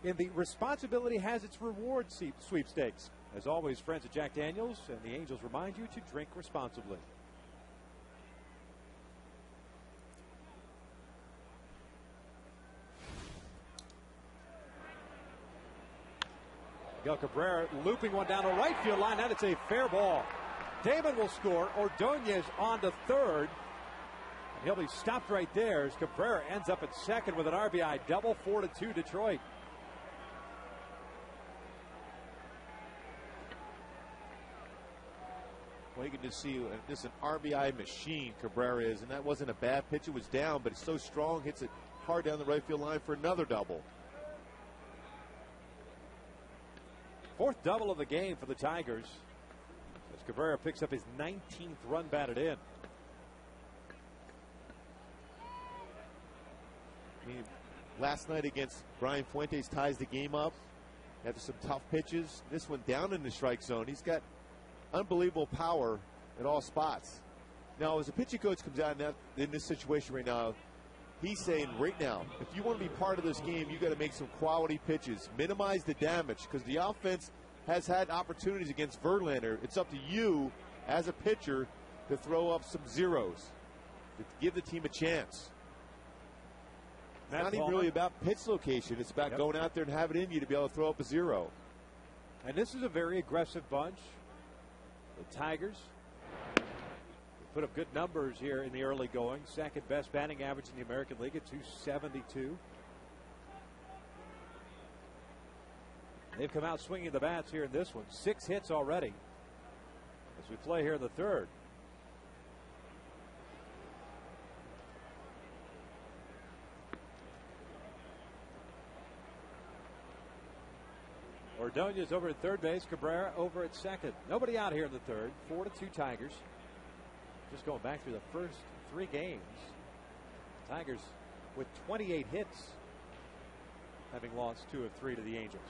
in the Responsibility Has Its Reward sweepstakes. As always, friends at Jack Daniels and the Angels remind you to drink responsibly. Miguel Cabrera looping one down the right field line. That is a fair ball. Damon will score. Ordonez on to third. And he'll be stopped right there as Cabrera ends up at second with an RBI double. 4-2 Detroit. Well, you can just see this is an RBI machine, Cabrera is, and that wasn't a bad pitch. It was down, but it's so strong, hits it hard down the right field line for another double. 4th double of the game for the Tigers as Cabrera picks up his 19th run batted in. I mean, last night against Brian Fuentes ties the game up after some tough pitches. This one down in the strike zone. He's got unbelievable power at all spots. Now, as a pitching coach comes out in this situation right now, he's saying right now, if you want to be part of this game, you got to make some quality pitches, minimize the damage, because the offense has had opportunities against Verlander. It's up to you as a pitcher to throw up some zeros, to give the team a chance. It's not even really about pitch location. It's about going out there and having it in you to be able to throw up a zero. And this is a very aggressive bunch. The Tigers put up good numbers here in the early going. Second best batting average in the American League at 272. They've come out swinging the bats here in this one. 6 hits already as we play here in the 3rd. Ordonez over at third base. Cabrera over at second. Nobody out here in the 3rd. 4-2 Tigers. Just going back through the first 3 games. Tigers with 28 hits, having lost 2 of 3 to the Angels.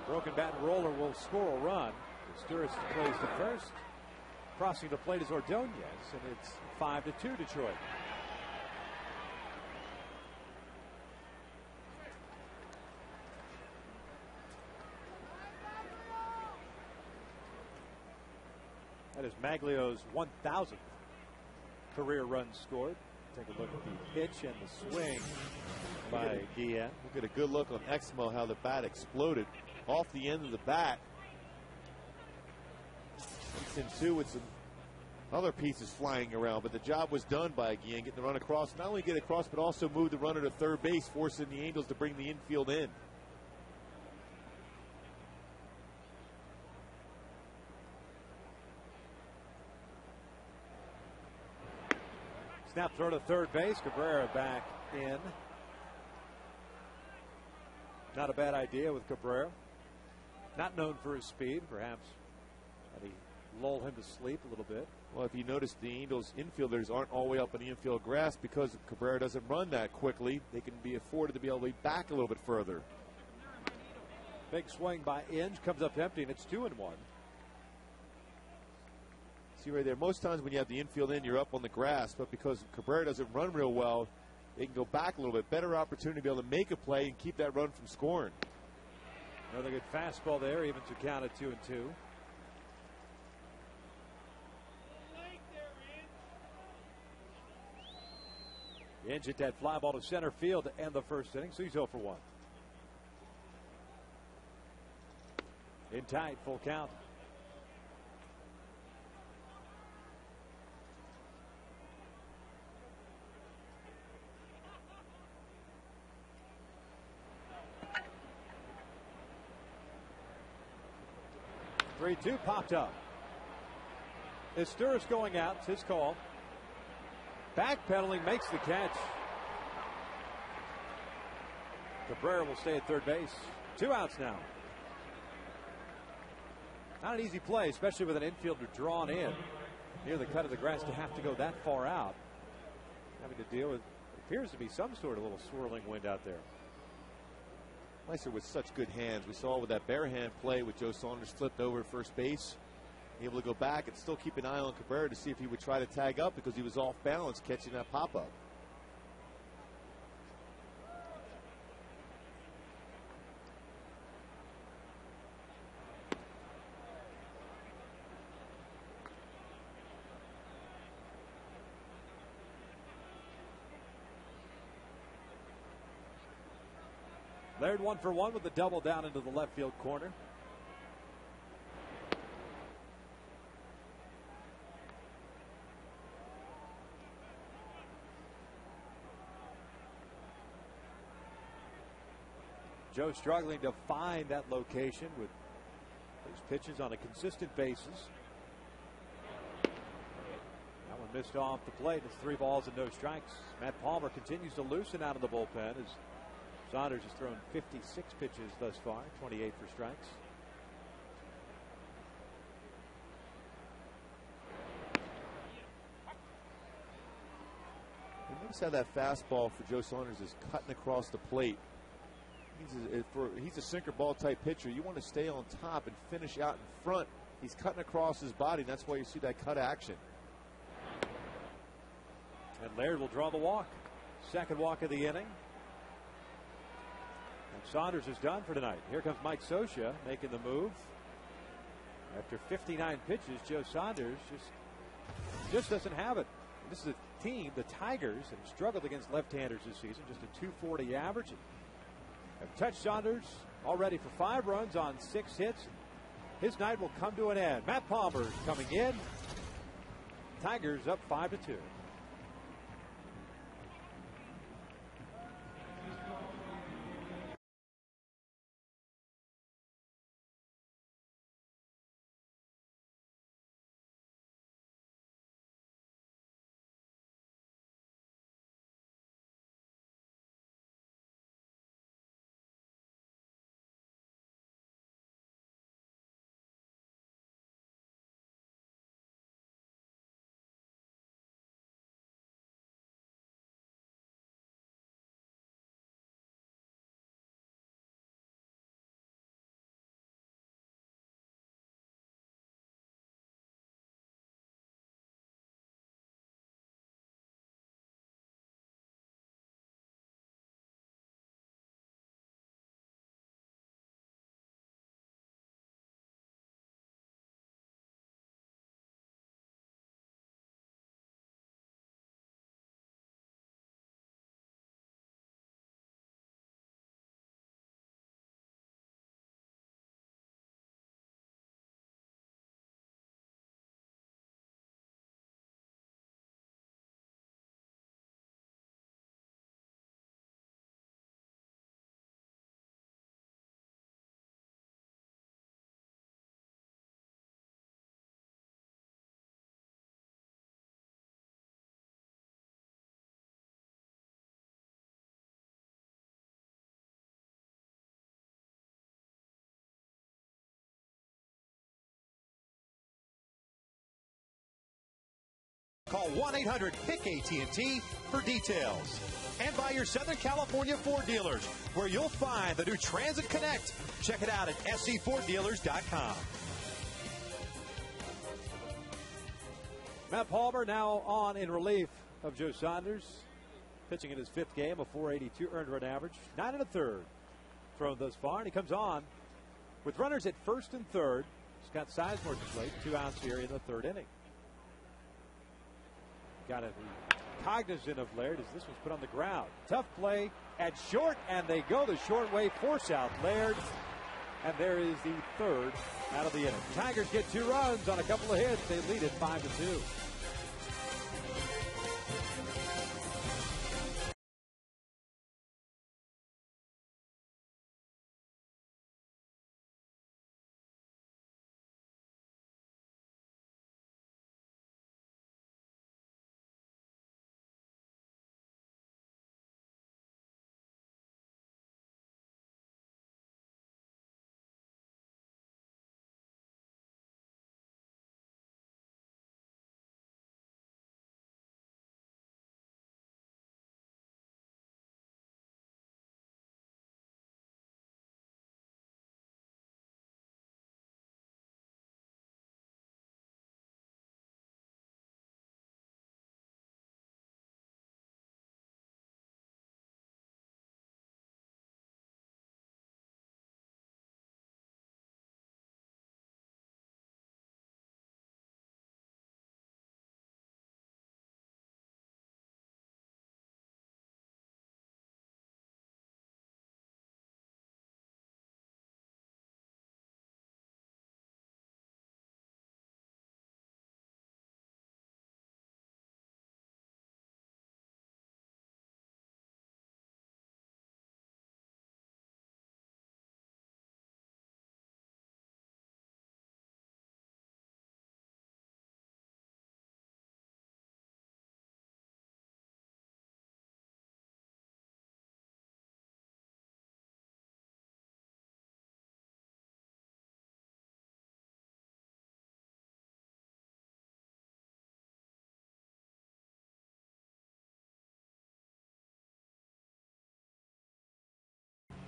Broken bat and roller will score a run. Sturis plays the first. Crossing the plate is Ordonez, and it's 5-2 Detroit. That is Maglio's 1,000th career run scored. Take a look at the pitch and the swing by Guillen. We'll get a good look on Exmo, how the bat exploded off the end of the bat. He's in 2 with some other pieces flying around, but the job was done by Guillen, getting the run across. Not only get across, but also move the runner to third base, forcing the Angels to bring the infield in. Snap throw to third base. Cabrera back in. Not a bad idea with Cabrera. Not known for his speed. Perhaps that he lull him to sleep a little bit. Well, if you notice, the Angels infielders aren't all the way up in the infield grass because Cabrera doesn't run that quickly. They can be afforded to be able to be back a little bit further. Big swing by Inge, comes up empty, and it's 2-1. See right there, most times when you have the infield in, you're up on the grass, but because Cabrera doesn't run real well, they can go back a little bit. Better opportunity to be able to make a play and keep that run from scoring. Another good fastball there, evens the count at 2-2. Inge hit that fly ball to center field to end the first inning, so he's 0 for 1. In tight, full count. Three-two popped up. Esturris going out. It's his call. Backpedaling, makes the catch. Cabrera will stay at third base. 2 outs now. Not an easy play, especially with an infielder drawn in near the cut of the grass to have to go that far out. Having to deal with what appears to be some sort of little swirling wind out there. Meister with such good hands. We saw with that bare hand play with Joe Saunders flipped over first base. Able to go back and still keep an eye on Cabrera to see if he would try to tag up because he was off balance catching that pop-up. Laird 1 for 1 with the double down into the left field corner. Joe struggling to find that location with his pitches on a consistent basis. That one missed off the plate. It's 3 balls and no strikes. Matt Palmer continues to loosen out of the bullpen as Saunders has thrown 56 pitches thus far, 28 for strikes. You notice how that fastball for Joe Saunders is cutting across the plate. He's a sinker ball type pitcher. You want to stay on top and finish out in front. He's cutting across his body, and that's why you see that cut action. And Laird will draw the walk. Second walk of the inning. And Saunders is done for tonight. Here comes Mike Scioscia making the move. After 59 pitches, Joe Saunders just doesn't have it. This is a team, the Tigers, have struggled against left-handers this season. Just a .240 average. Have touched Saunders already for 5 runs on 6 hits. His night will come to an end. Matt Palmer coming in. Tigers up 5-2. Call 1-800-PICK-AT&T for details. And by your Southern California Ford dealers, where you'll find the new Transit Connect Check it out at scforddealers.com. Matt Palmer now on in relief of Joe Saunders, pitching in his 5th game, a 482 earned run average, 9 1/3 thrown thus far, and he comes on with runners at 1st and 3rd. Scott Sizemore to plate, 2 outs here in the 3rd inning. Got to be cognizant of Laird as this was put on the ground. Tough play at short, and they go the short way, force out Laird, and there is the 3rd out of the inning. Tigers get 2 runs on a couple of hits. They lead it 5-2.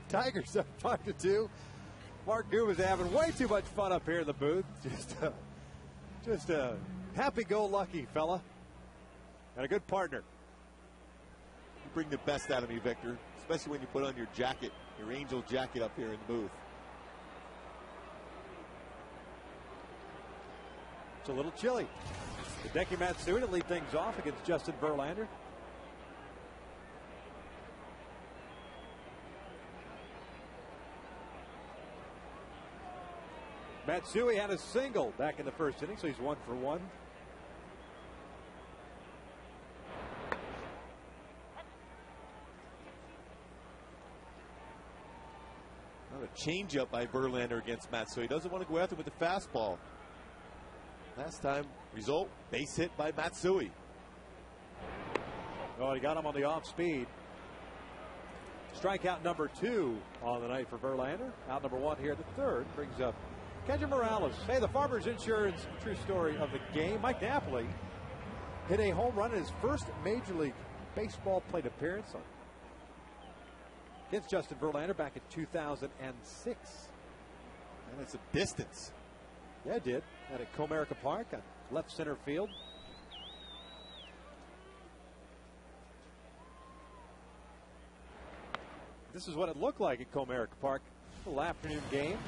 Tigers up 5-2. Mark Gould was having way too much fun up here in the booth. Just a happy-go-lucky fella and a good partner. You bring the best out of me, Victor, especially when you put on your jacket, your Angel jacket up here in the booth. It's a little chilly. Hideki Matsui to lead things off against Justin Verlander. Matsui had a single back in the 1st inning, so he's 1 for 1. Another changeup by Verlander against Matsui. He doesn't want to go after with the fastball. Last time, result, base hit by Matsui. Oh, he got him on the off speed. Strikeout number 2 on the night for Verlander. Out number 1 here, the 3rd, brings up Kendra Morales. Hey, the Farmers Insurance true story of the game. Mike Napoli hit a home run in his first Major League Baseball plate appearance against Justin Verlander back in 2006. And it's a distance. Yeah, it did. At Comerica Park on left center field. This is what it looked like at Comerica Park. Little afternoon game.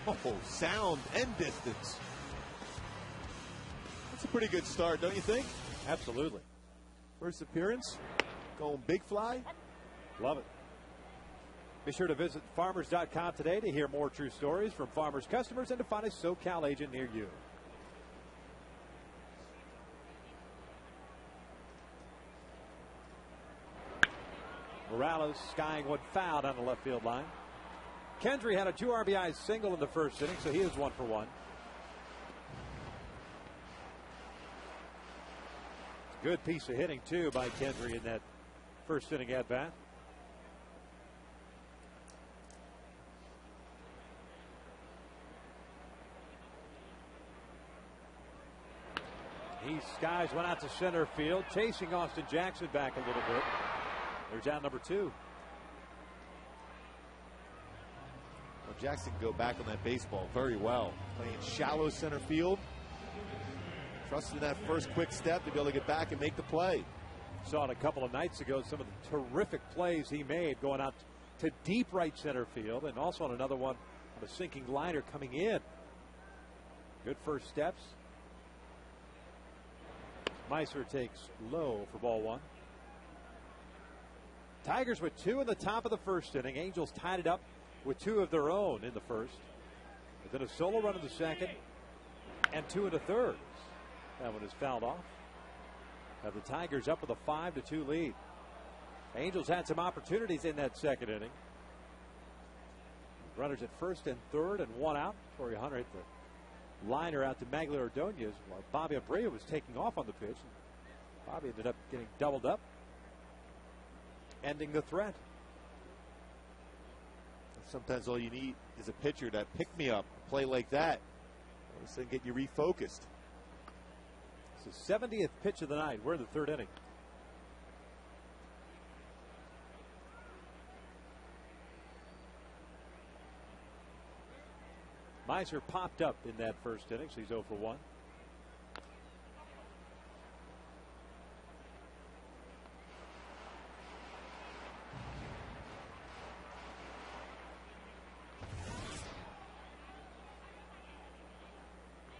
Oh, sound and distance. That's a pretty good start, don't you think? Absolutely. First appearance, going big fly. Love it. Be sure to visit farmers.com today to hear more true stories from Farmers customers and to find a SoCal agent near you. Morales skying one foul down the left field line. Kendry had a 2 RBI single in the 1st inning, so he is 1 for 1. Good piece of hitting, too, by Kendry in that 1st inning at bat. He skies one out to center field, chasing Austin Jackson back a little bit. There's out number 2. Jackson can go back on that baseball very well. Playing shallow center field. Trusting that first quick step to be able to get back and make the play. Saw it a couple of nights ago, some of the terrific plays he made going out to deep right center field, and also on another one on a sinking liner coming in. Good first steps. Meiser takes low for ball one. Tigers with 2 in the top of the first inning. Angels tied it up with 2 of their own in the first. But then a solo run in the second and 2 in the third. That one is fouled off. Now the Tigers up with a 5-2 lead. Angels had some opportunities in that second inning. Runners at first and third and 1 out. Torrey Hunter hit the liner out to Magler Ordonez while Bobby Abreu was taking off on the pitch. Bobby ended up getting doubled up, ending the threat. Sometimes all you need is a pitcher to pick me up, play like that, all of a sudden get you refocused. It's the 70th pitch of the night. We're in the third inning. Meiser popped up in that first inning, so he's 0 for 1.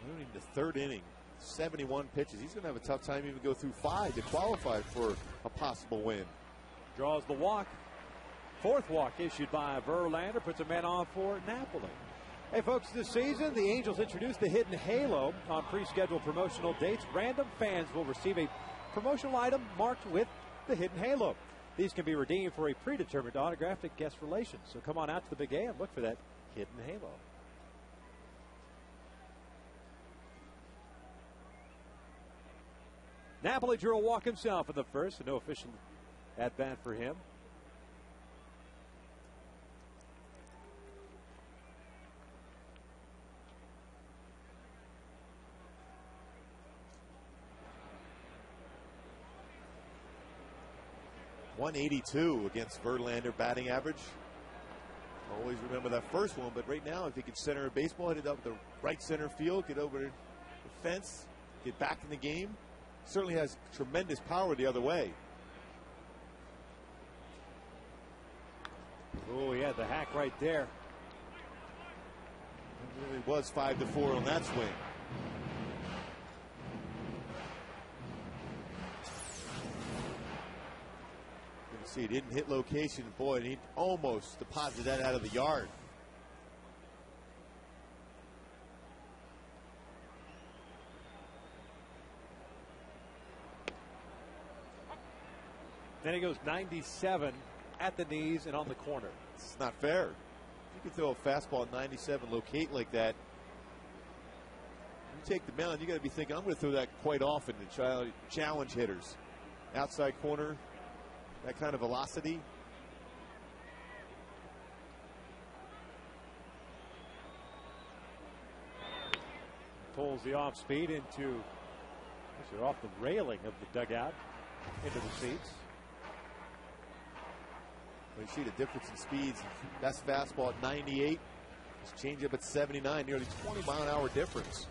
Moving to third inning, 71 pitches. He's going to have a tough time even go through 5 to qualify for a possible win. Draws the walk. Fourth walk issued by Verlander, puts a man on for Napoli. Hey folks, this season the Angels introduced the Hidden Halo on pre-scheduled promotional dates. Random fans will receive a promotional item marked with the Hidden Halo. These can be redeemed for a predetermined autograph at guest relations. So come on out to the Big A and look for that Hidden Halo. Napoli drew a walk himself in the first, so no official at bat for him. .182 against Verlander batting average. Always remember that first one, but right now, if he could center a baseball, hit it up the right center field, get over the fence, get back in the game, certainly has tremendous power the other way. Oh, he had the hack right there. It really was 5-4 on that swing. See, he didn't hit location. Boy, and he almost deposited that out of the yard. Then he goes 97 at the knees and on the corner. It's not fair. If you can throw a fastball at 97, locate like that, you take the mound, you got to be thinking, I'm going to throw that quite often to try to challenge hitters. Outside corner. That kind of velocity. Pulls the off speed into, actually off the railing of the dugout, into the seats. You see the difference in speeds. Best fastball at 98. His changeup at 79. Nearly 20-mile-an-hour difference.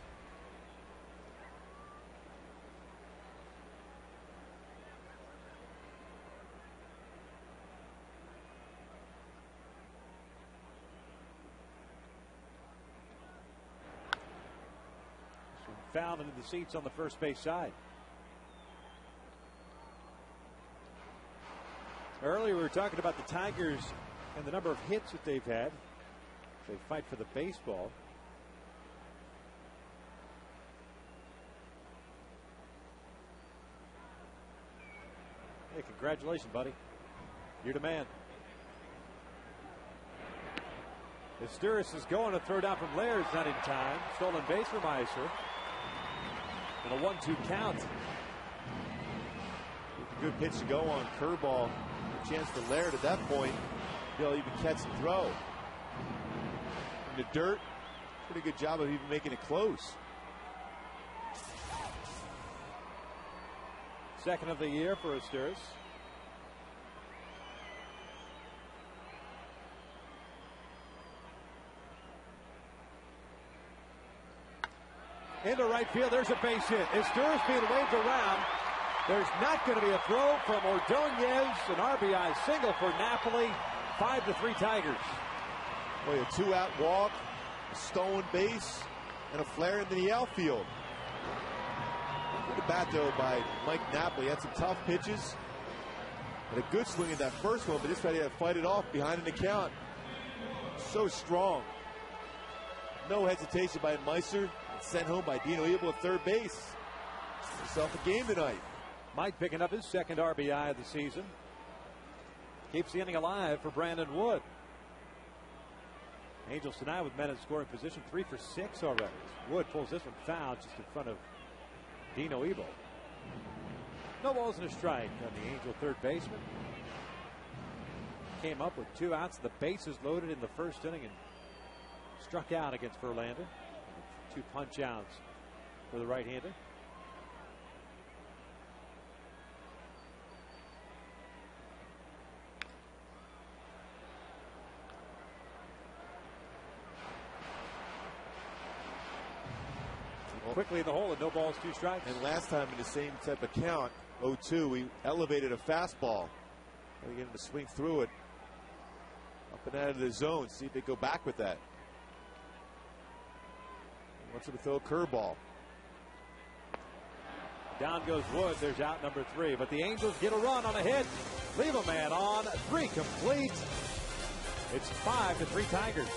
Found into the seats on the first base side. Earlier we were talking about the Tigers and the number of hits that they've had. They fight for the baseball. Hey, congratulations, buddy. You're the man. Asturis is going to throw down from Laird's, not in time. Stolen base for Meiser. And a 1-2 count. Good pitch to go on. Curveball. A chance for Laird at that point. He'll even catch and throw. In the dirt. Pretty good job of even making it close. Second of the year for Asturis. into right field. There's a base hit. Esteuras being waved around. There's not going to be a throw from Ordonez. An RBI single for Napoli. 5-3 Tigers. Boy, a 2-out walk, a stolen base, and a flare into the outfield. Good bat, though, by Mike Napoli. Had some tough pitches. And a good swing at that first one, but this time he had to fight it off behind an account. So strong. No hesitation by Meister. Sent home by Dino Ebel at third base. Himself a game tonight. Mike picking up his second RBI of the season. Keeps the inning alive for Brandon Wood. Angels tonight with men in scoring position, 3 for 6 already. Wood pulls this one foul just in front of Dino Ebel. No balls and a strike on the Angel third baseman. Came up with 2 outs, the bases loaded in the first inning, and struck out against Verlander. 2 punch outs for the right-hander. Quickly in the hole and no balls, 2 strikes. And last time in the same type of count, 0-2, we elevated a fastball. We get him to swing through it. Up and out of the zone. See if they go back with that. Wants him to throw a curveball. Down goes Wood. There's out number 3. But the Angels get a run on a hit. Leave a man on. 3 complete. It's 5-3 Tigers.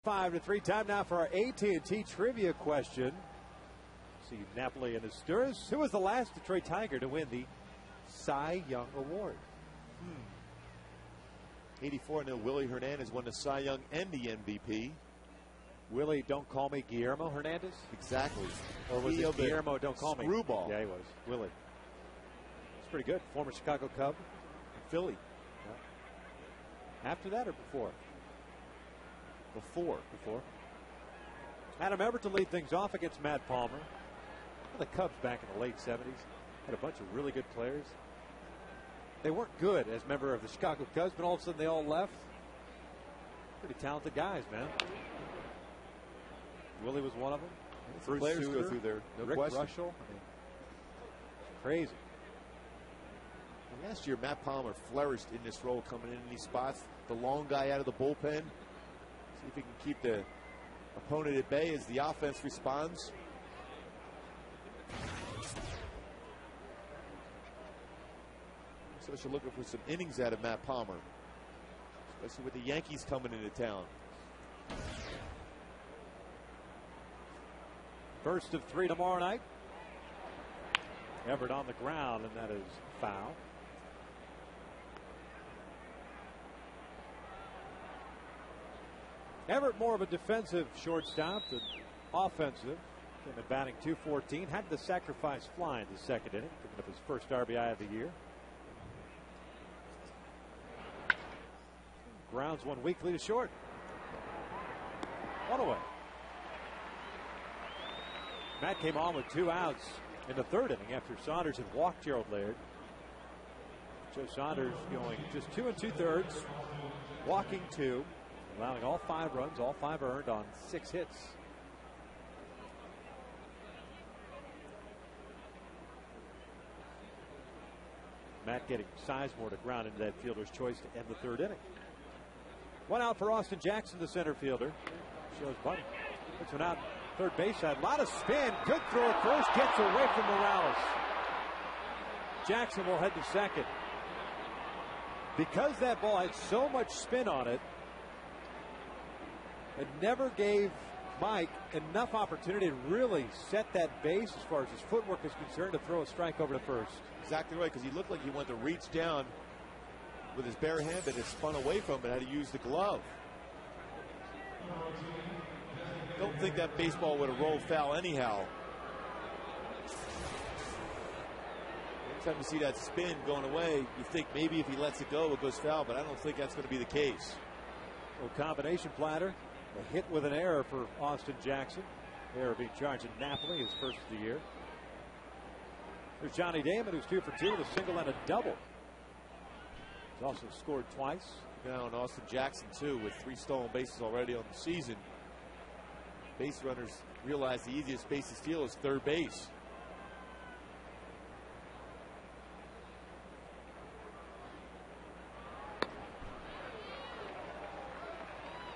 Five to 3. Time now for our AT&T trivia question. See Napoli and Esteuras. Who was the last Detroit Tiger to win the Cy Young Award? 84, no, Willie Hernandez won the Cy Young and the MVP. Willie, don't call me Guillermo Hernandez? Exactly. Or was it Guillermo, don't call me? Screwball. Yeah, he was. Willie. It's pretty good. Former Chicago Cub. Philly. Yeah. After that or before? Before. Adam Everett to lead things off against Matt Palmer. The Cubs back in the late 70s had a bunch of really good players. They weren't good as member of the Chicago Cubs, but all of a sudden they all left. Pretty talented guys, man. Willie was one of them. Bruce players Suter, go through there. No Rick question. Russell. Crazy. And last year, Matt Palmer flourished in this role, coming in these spots. The long guy out of the bullpen. See if he can keep the opponent at bay as the offense responds. So she's looking for some innings out of Matt Palmer, especially with the Yankees coming into town. First of 3 tomorrow night. Everett on the ground, and that is foul. Everett more of a defensive shortstop than offensive. Came in batting .214. Had the sacrifice fly in the second inning, picking up his first RBI of the year. Grounds one weakly to short. One away. Matt came on with 2 outs in the third inning after Saunders had walked Gerald Laird. Joe Saunders going just 2 2/3, walking 2, allowing all 5 runs, all 5 earned on 6 hits. Matt getting Sizemore to ground into that fielder's choice to end the third inning. 1 out for Austin Jackson, the center fielder. Shows bunting. Puts one out third base side. A lot of spin. Good throw at first. Gets away from Morales. Jackson will head to second. Because that ball had so much spin on it, it never gave Mike enough opportunity to really set that base as far as his footwork is concerned to throw a strike over to first. Exactly right, because he looked like he wanted to reach down with his bare hand, but it spun away from him and had to use the glove. Don't think that baseball would have rolled foul anyhow. Anytime you see that spin going away, you think maybe if he lets it go, it goes foul, but I don't think that's going to be the case. Little combination platter. A hit with an error for Austin Jackson. Error being charged in Napoli, his first of the year. There's Johnny Damon, who's 2 for 2 with a single and a double. He's also scored twice. Now, and Austin Jackson, too, with 3 stolen bases already on the season. Base runners realize the easiest base to steal is third base.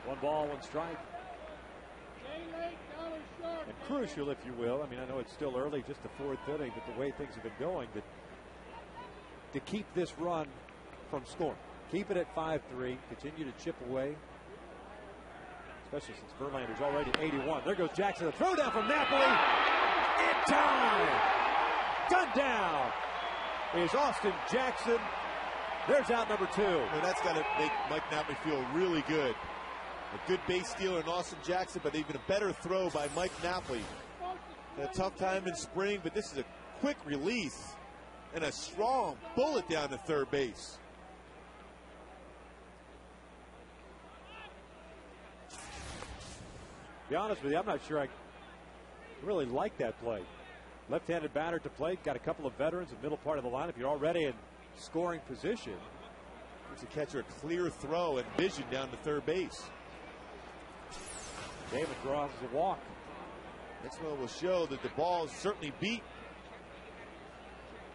One ball, 1 strike. And crucial, if you will. I mean, I know it's still early, just the 4th inning, but the way things have been going, that to keep this run from scoring. Keep it at 5-3. Continue to chip away. Especially since Verlander's already 81. There goes Jackson. The throw down from Napoli. In time. Done down is Austin Jackson. There's out number 2. And that's got to make Mike Napoli feel really good. A good base stealer in Austin Jackson, but even a better throw by Mike Napoli. Had a tough time in spring, but this is a quick release and a strong bullet down to third base. To be honest with you, I'm not sure I really like that play. Left-handed batter to plate, got a couple of veterans in the middle part of the lineup. You're already in scoring position. Gives the catcher a clear throw and vision down to third base. David draws a walk. Next one will show that the ball certainly beat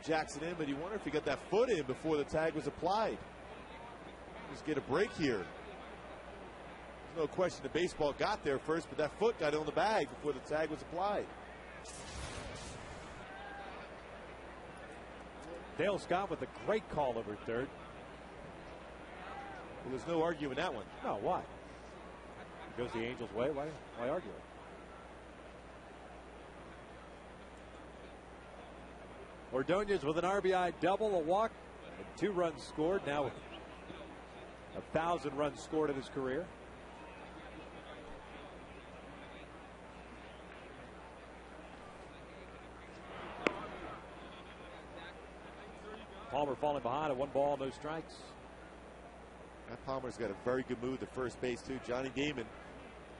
Jackson in, but you wonder if he got that foot in before the tag was applied. Just get a break here. There's no question the baseball got there first, but that foot got on the bag before the tag was applied. Dale Scott with a great call over third. Well, there's no arguing that one. No, why? It goes the Angels' way. Why argue it? Ordonez with an RBI double, a walk, and 2 runs scored. Now with 1,000 runs scored in his career. Palmer falling behind at 1 ball, no strikes. Matt Palmer's got a very good move to first base, too. Johnny Damon,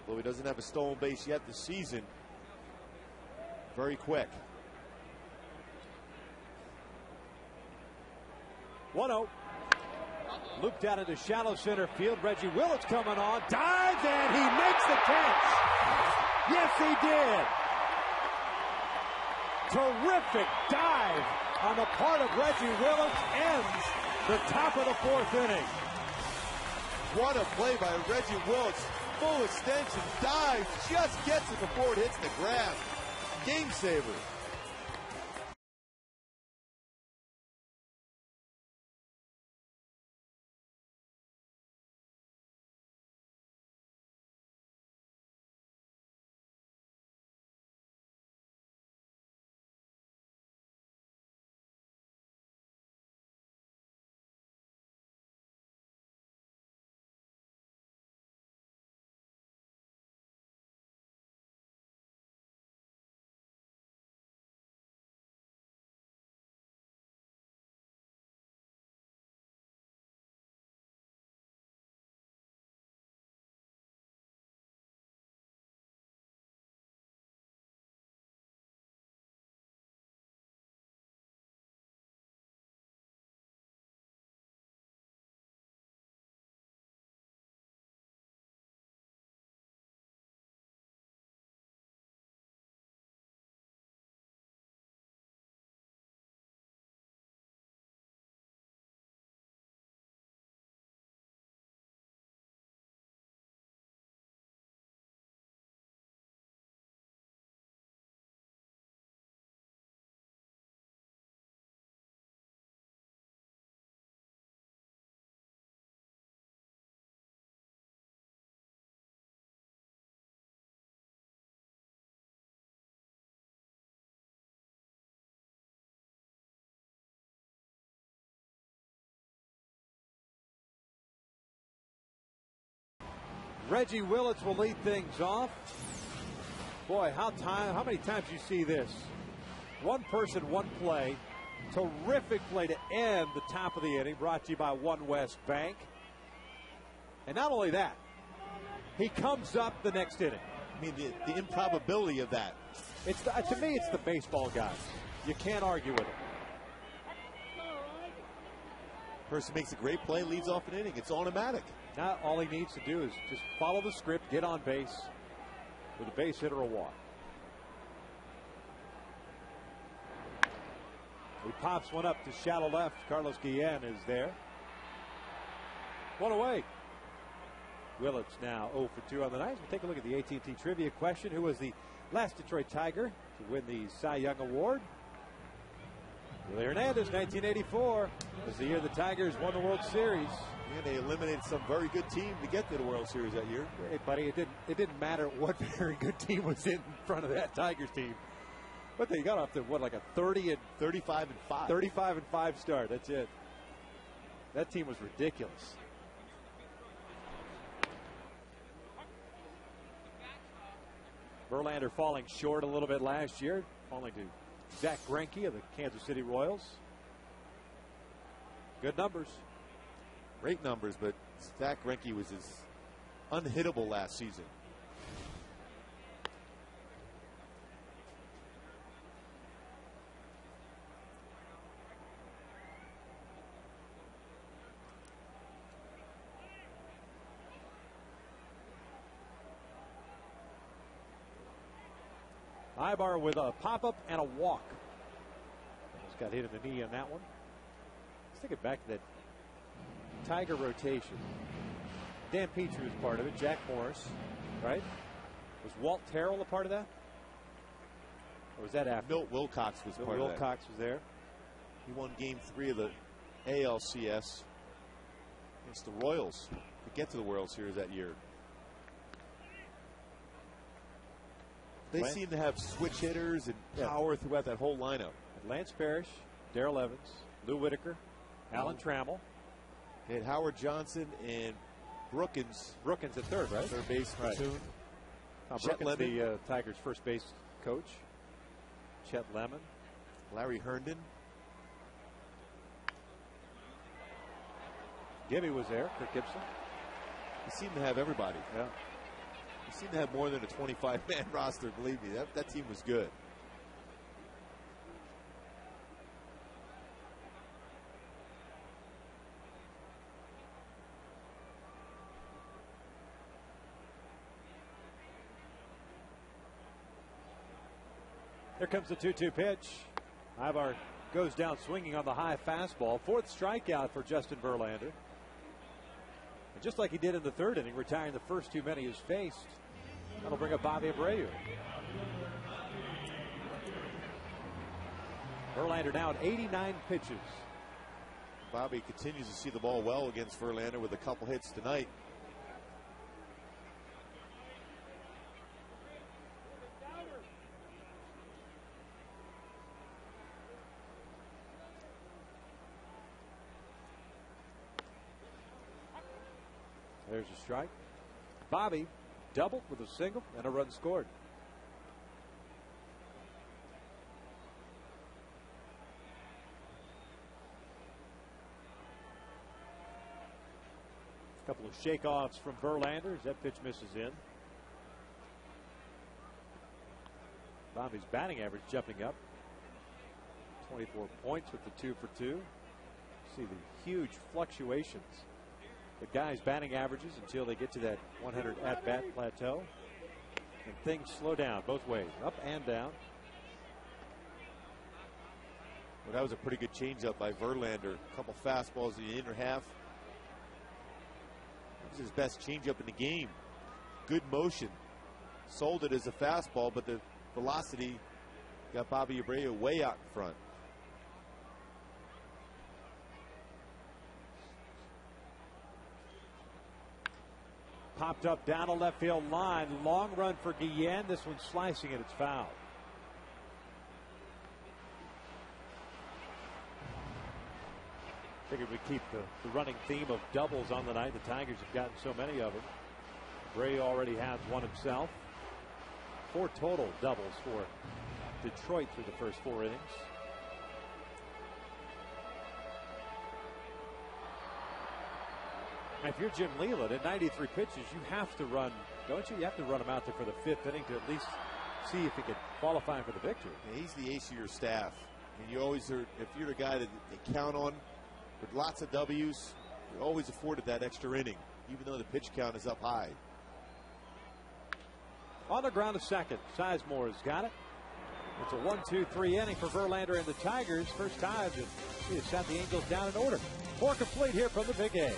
though he doesn't have a stolen base yet this season, very quick. 1-0. Looped out into shallow center field. Reggie Willits coming on. Dives, and he makes the catch. Yes, he did. Terrific dive on the part of Reggie Willits. Ends the top of the 4th inning. What a play by Reggie Willits. Full extension, dive, just gets it before it hits the ground. Game saver. Reggie Willits will lead things off. Boy, how many times you see this? One person, one play. Terrific play to end the top of the inning, brought to you by One West Bank. And not only that, he comes up the next inning. I mean, the improbability of that. To me, it's the baseball guys. You can't argue with it. Person makes a great play, leads off an inning. It's automatic. Now all he needs to do is just follow the script, get on base with a base hit or a walk. He pops one up to shallow left. Carlos Guillen is there. One away. Willits now 0 for 2 on the night. We'll take a look at the AT&T trivia question. Who was the last Detroit Tiger to win the Cy Young Award? Willie Hernandez, 1984, was the year the Tigers won the World Series. Yeah, they eliminated some very good team to get to the World Series that year. Hey, buddy, it didn't matter what very good team was in front of that Tigers team. But they got off to what, like a 35 and 5. 35 and 5 start. That's it. That team was ridiculous. Verlander falling short a little bit last year, falling to Zach Greinke of the Kansas City Royals. Good numbers. Great numbers, but Zach Greinke was as unhittable last season. Ibar with a pop-up and a walk. Just got hit in the knee on that one. Let's take it back to that Tiger rotation. Dan Petrie was part of it. Jack Morris, right? Was Walt Terrell a part of that? Or was that after? Milt Wilcox was part of that. Wilcox was there. He won Game 3 of the ALCS against the Royals to get to the World Series that year. They seem to have switch hitters and power throughout that whole lineup. Lance Parrish, Darrell Evans, Lou Whitaker, Alan Trammell. They had Howard Johnson and Brookins. Brookins at third, right? Third base platoon. Chet Brookins, the Tigers' first base coach. Chet Lemon. Larry Herndon. Gibby was there. Kirk Gibson. They seem to have everybody. Yeah. They seem to have more than a 25-man roster, believe me. That team was good. Here comes the 2-2 pitch. Ibar goes down swinging on the high fastball. Fourth strikeout for Justin Verlander. And just like he did in the third inning, retiring the first too many he's faced. That'll bring up Bobby Abreu. Verlander now at 89 pitches. Bobby continues to see the ball well against Verlander with a couple hits tonight. There's a strike. Bobby doubled with a single and a run scored. A couple of shakeoffs from Verlander as that pitch misses in. Bobby's batting average jumping up. 24 points with the 2 for 2. See the huge fluctuations. The guys' batting averages until they get to that 100 at-bat plateau. And things slow down both ways, up and down. Well, that was a pretty good changeup by Verlander. A couple fastballs in the inner half. That was his best changeup in the game. Good motion. Sold it as a fastball, but the velocity got Bobby Abreu way out in front. Popped up down a left field line. Long run for Guillen. This one's slicing it. It's foul. Figured we'd keep the running theme of doubles on the night. The Tigers have gotten so many of them. Bray already has one himself. 4 total doubles for Detroit through the first 4 innings. Now, if you're Jim Leland at 93 pitches, you have to run, don't you? You have to run him out there for the 5th inning to at least see if he can qualify for the victory. Yeah, he's the ace of your staff. And you always are, if you're a guy that they count on with lots of W's, you're always afforded that extra inning, even though the pitch count is up high. On the ground to second. Sizemore has got it. It's a 1-2-3 inning for Verlander and the Tigers. First time that he has sat the Angels down in order. 4 complete here from the Big A.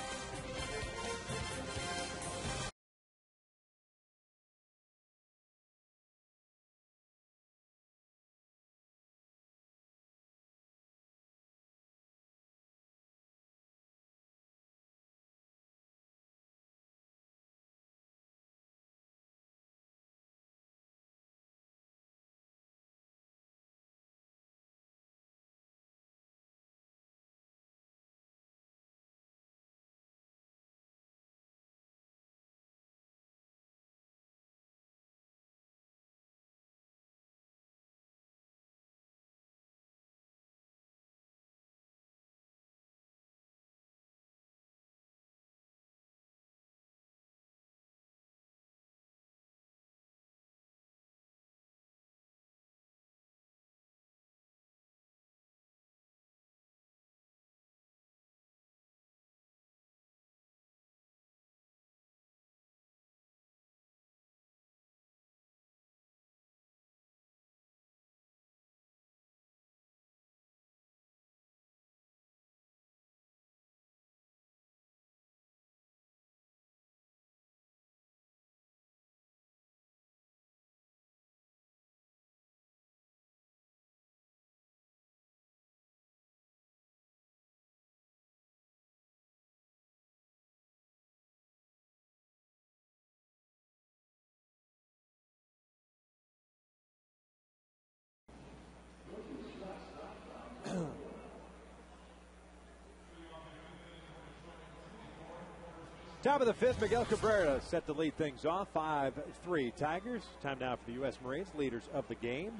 Top of the 5th, Miguel Cabrera set to lead things off. 5-3 Tigers. Time now for the U.S. Marines, leaders of the game.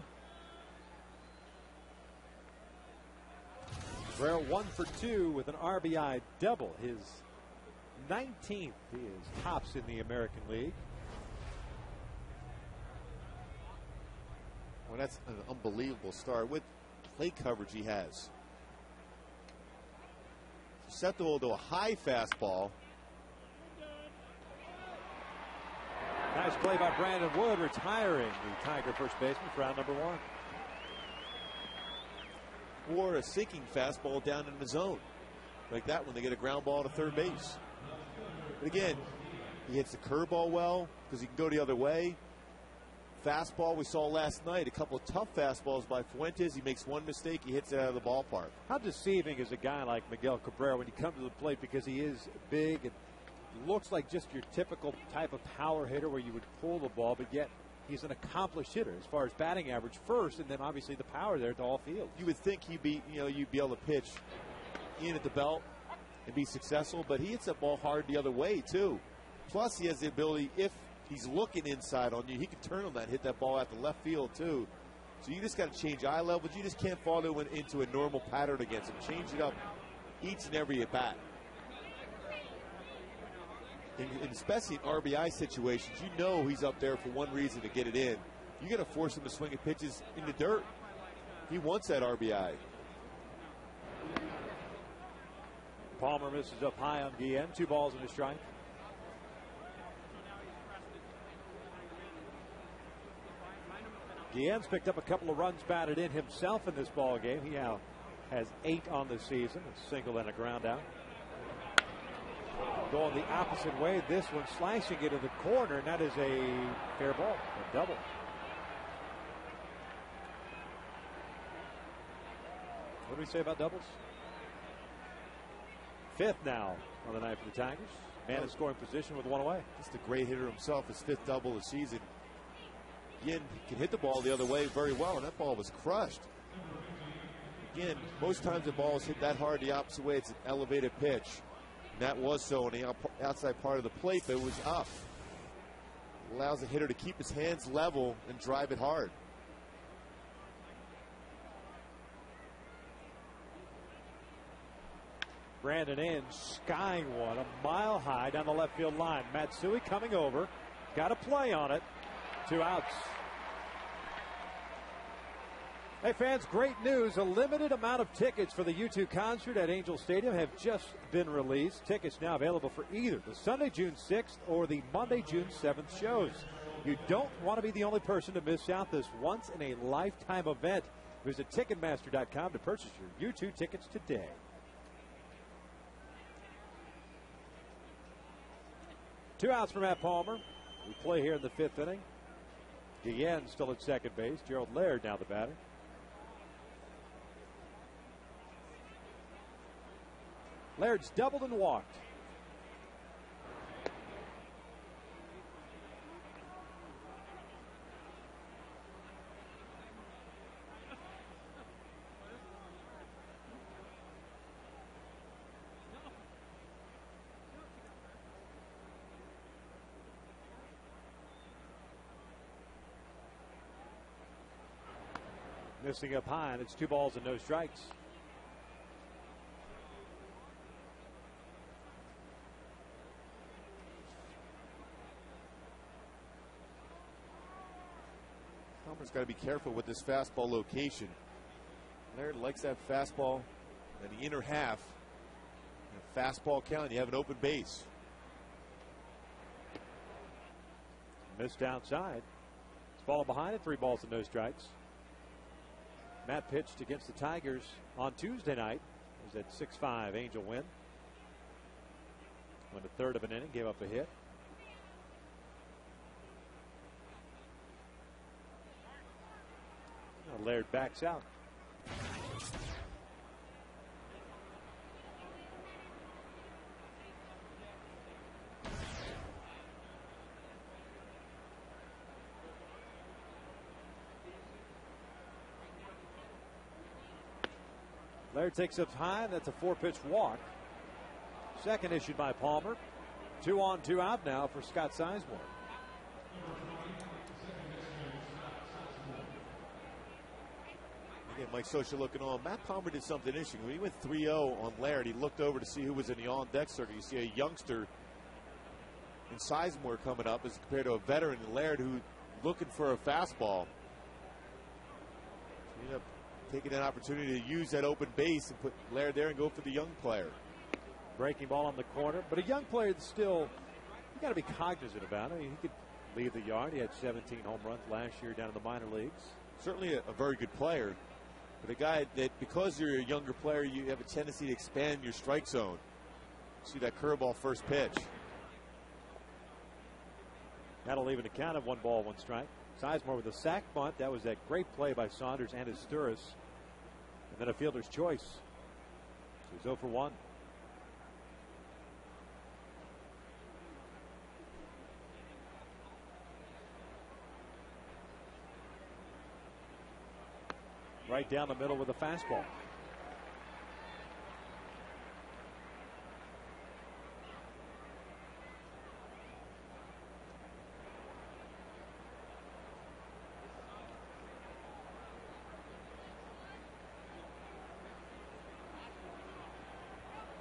Cabrera 1 for 2 with an RBI double. His 19th. He is tops in the American League. Well, that's an unbelievable start with plate coverage he has. Susceptible to a high fastball. Nice play by Brandon Wood, retiring the Tiger first baseman for round number 1. Or a sinking fastball down in the zone. Like that when they get a ground ball to third base. But again, he hits the curveball well because he can go the other way. Fastball we saw last night, a couple of tough fastballs by Fuentes. He makes one mistake, he hits it out of the ballpark. How deceiving is a guy like Miguel Cabrera when you come to the plate, because he is big and looks like just your typical type of power hitter where you would pull the ball, but yet he's an accomplished hitter as far as batting average first, and then obviously the power there to all field. You would think you'd be able to pitch in at the belt and be successful, but he hits that ball hard the other way too. Plus he has the ability, if he's looking inside on you, he can turn on that, hit that ball out the left field too. So you just got to change eye levels. You just can't fall into a normal pattern against him. Change it up each and every at bat. And especially in RBI situations, you know he's up there for one reason, to get it in. You're going to force him to swing at pitches in the dirt. He wants that RBI. Palmer misses up high on Guillen. 2 balls and a strike. Guillen's picked up a couple of runs batted in himself in this ball game. He now has 8 on the season, a single and a ground out. Going the opposite way, this one slashing it in the corner, and that is a fair ball, a double. What do we say about doubles? 5th now on the night for the Tigers. Man in scoring position with 1 away. Just a great hitter himself, his 5th double of the season. Again, he can hit the ball the other way very well, and that ball was crushed. Again, most times the ball is hit that hard the opposite way, it's an elevated pitch. And that was so on the outside part of the plate, but it was up. allows the hitter to keep his hands level and drive it hard. Brandon in, skying one, a mile high down the left field line. Matsui coming over, got a play on it. 2 outs. Hey fans, great news. A limited amount of tickets for the U2 concert at Angel Stadium have just been released. Tickets now available for either the Sunday, June 6th or the Monday, June 7th shows. You don't want to be the only person to miss out this once-in-a-lifetime event. Visit Ticketmaster.com to purchase your U2 tickets today. Two outs for Matt Palmer. We play here in the 5th inning. Guillen still at second base. Gerald Laird now the batter. Laird's doubled and walked. Missing up high, and it's 2 balls and no strikes. Palmer's got to be careful with this fastball location. Laird likes that fastball in the inner half. A fastball count, you have an open base. Missed outside. It's falling behind at 3 balls and no strikes. Matt pitched against the Tigers on Tuesday night. It was at 6-5 Angel win. Went a third of an inning, gave up a hit. Now Laird backs out. Laird takes up high, and that's a 4-pitch walk. Second issued by Palmer. 2 on, 2 out now for Scott Sizemore. Again, Mike Scioscia looking on. Matt Palmer did something interesting. When he went 3-0 on Laird, he looked over to see who was in the on-deck circuit. You see a youngster in Sizemore coming up as compared to a veteran in Laird who looking for a fastball. He ended up taking an opportunity to use that open base and put Laird there and go for the young player. Breaking ball on the corner, but a young player that's still, you got to be cognizant about it. I mean, he could leave the yard. He had 17 home runs last year down in the minor leagues. Certainly a very good player, but a guy that, because you're a younger player, you have a tendency to expand your strike zone. See that curveball first pitch. That'll leave an account of 1 ball, 1 strike. Sizemore with a sac bunt. That was that great play by Saunders and Asturis. And then a fielder's choice. So he's 0 for 1. Right down the middle with a fastball.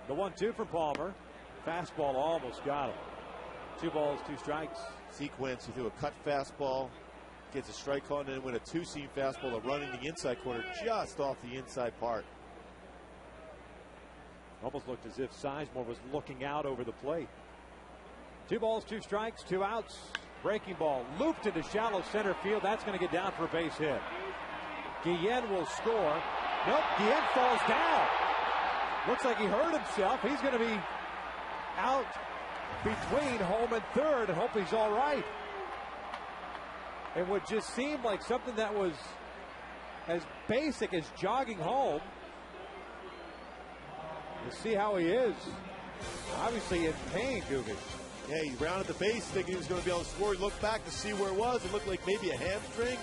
The 1-2 from Palmer. Fastball almost got him. 2 balls, 2 strikes. Sequence, he threw a cut fastball, gets a strike on, and then with a 2-seam fastball, a run in the inside corner just off the inside part. Almost looked as if Sizemore was looking out over the plate. 2 balls, 2 strikes, 2 outs. Breaking ball looped into shallow center field. That's going to get down for a base hit. Guillen will score. Nope, Guillen falls down. Looks like he hurt himself. He's going to be out between home and third, and hope he's all right. It would just seem like something that was as basic as jogging home. We'll see how he is. Obviously in pain, Gubish. Yeah, he rounded the base thinking he was going to be able to score. He looked back to see where it was. It looked like maybe a hamstring.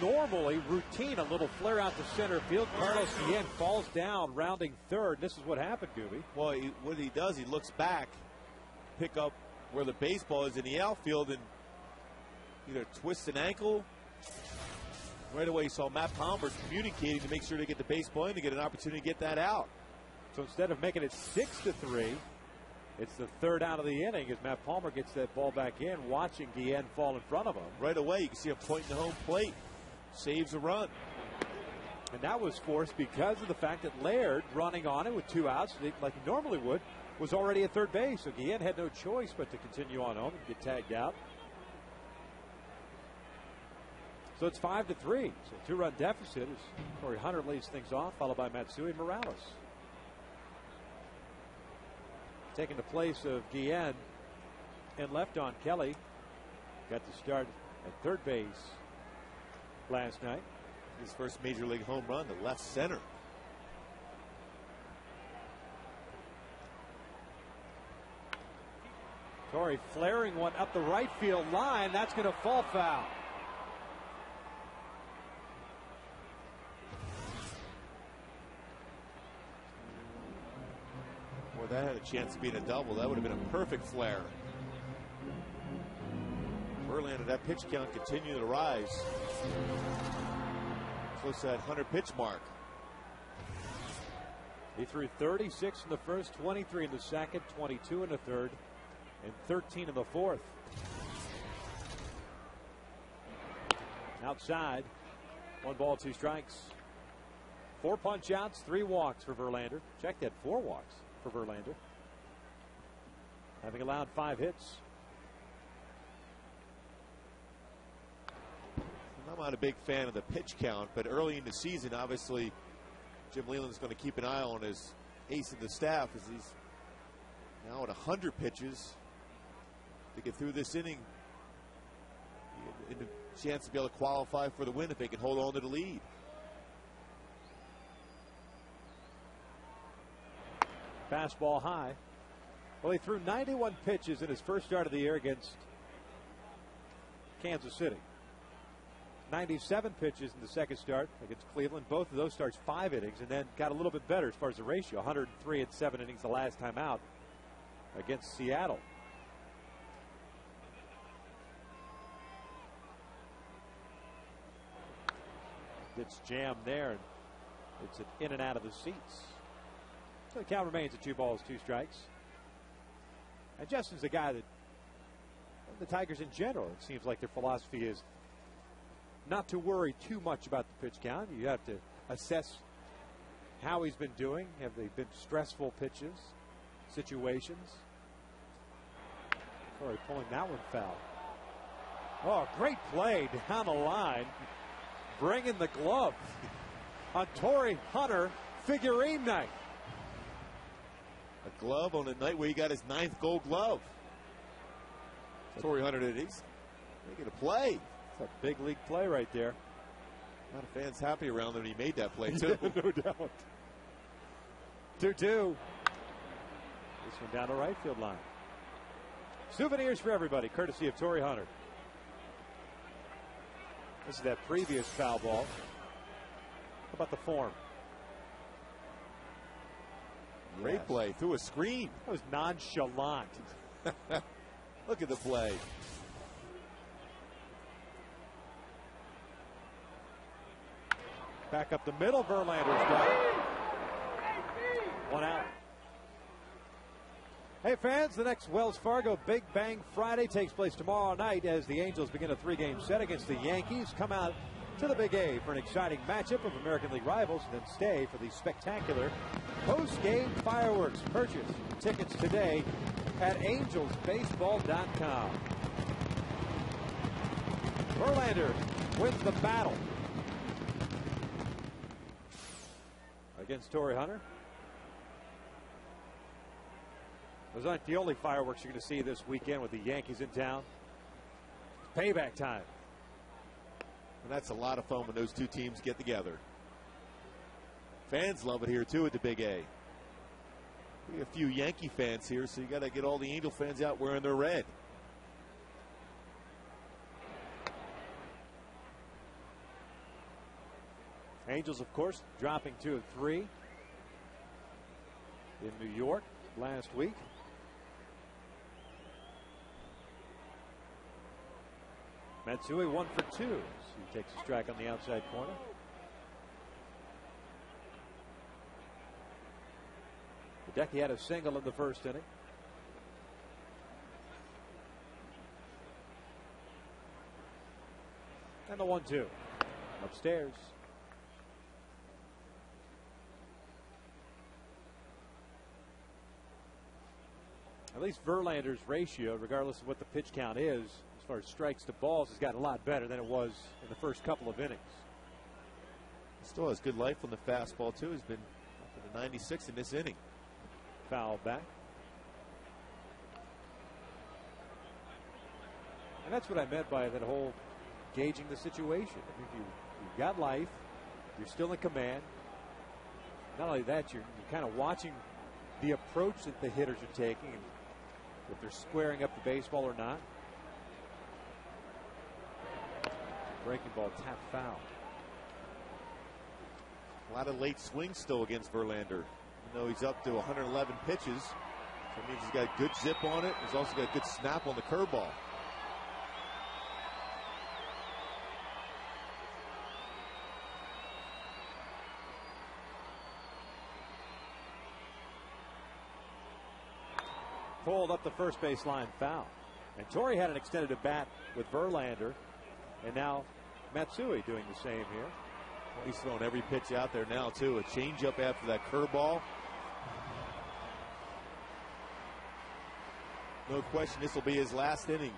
normally routine, a little flare out to center field. Carlos Guillen falls down, rounding third. This is what happened, Gooby. Well, what he does, he looks back, pick up where the baseball is in the outfield, and either twists an ankle. Right away, you saw Matt Palmer communicating to make sure to get the baseball in to get an opportunity to get that out. So instead of making it 6-3, it's the third out of the inning as Matt Palmer gets that ball back in, watching Guillen fall in front of him. Right away, you can see him pointing the home plate. Saves a run. And that was forced because of the fact that Laird, running on it with 2 outs, like he normally would, was already at third base. So Guillen had no choice but to continue on home and get tagged out. So it's 5-3. So 2-run deficit as Torrey Hunter leads things off, followed by Matsui and Morales. Taking the place of Guillen and left on Kelly. Got to start at third base last night. His first major league home run to left center. Torrey flaring one up the right field line. That's going to fall foul. Boy, that had a chance of being a double. That would have been a perfect flare. Verlander, that pitch count continuing to rise. Close to that 100 pitch mark. He threw 36 in the first, 23 in the second, 22 in the third, and 13 in the fourth. Outside, 1 ball, 2 strikes. 4 punch outs, 3 walks for Verlander. Check that, 4 walks for Verlander, having allowed 5 hits. I'm not a big fan of the pitch count, but early in the season, obviously, Jim Leyland's going to keep an eye on his ace of the staff as he's now at 100 pitches to get through this inning. And a chance to be able to qualify for the win if they can hold on to the lead. Fastball high. Well, he threw 91 pitches in his first start of the year against Kansas City. 97 pitches in the second start against Cleveland. Both of those starts 5 innings, and then got a little bit better as far as the ratio. 103 and 7 innings the last time out against Seattle. Gets jammed there, and it's an in and out of the seats. So the count remains at 2 balls, 2 strikes. And Justin's the guy that the Tigers in general, it seems like their philosophy is not to worry too much about the pitch count. You have to assess how he's been doing. Have they been stressful pitches, situations? Sorry, pulling that one foul. Oh, great play down the line. Bringing the glove on Torrey Hunter, figurine night. A glove on a night where he got his 9th gold glove. Torrey Hunter did. He's making a play. It's a big league play right there. A lot of fans happy around him when he made that play, too. No doubt. 2-2. This one down the right field line. Souvenirs for everybody, courtesy of Torrey Hunter. This is that previous foul ball. How about the form? Great play through a screen. That was nonchalant. Look at the play. Back up the middle, Verlander's got it. 1 out. Hey fans, the next Wells Fargo Big Bang Friday takes place tomorrow night as the Angels begin a 3-game set against the Yankees. Come out to the Big A for an exciting matchup of American League rivals, and then stay for the spectacular post-game fireworks. Purchase tickets today at angelsbaseball.com. Verlander wins the battle against Torrey Hunter. Those aren't the only fireworks you're going to see this weekend with the Yankees in town. Payback time. And that's a lot of fun when those two teams get together. Fans love it here, too, at the Big A. We have a few Yankee fans here, so you got to get all the Angel fans out wearing their red. Angels, of course, dropping 2 of 3 in New York last week. Matsui 1 for 2. So he takes a strike on the outside corner. Hideki had a single in the first inning. And the 1-2 upstairs. At least Verlander's ratio, regardless of what the pitch count is, as far as strikes to balls, has gotten a lot better than it was in the first couple of innings. Still has good life on the fastball, too. He's been up to the 96 in this inning. Foul back. And that's what I meant by that whole gauging the situation. I mean, you've got life. You're still in command. Not only that, you're kind of watching the approach that the hitters are taking and if they're squaring up the baseball or not. Breaking ball tapped foul. A lot of late swings still against Verlander. Even though he's up to 111 pitches, that means he's got good zip on it. He's also got good snap on the curveball. Pulled up the first base line, foul. And Torrey had an extended at bat with Verlander, and now Matsui doing the same here. Well, he's throwing every pitch out there now, too. A changeup after that curveball. No question this will be his last inning.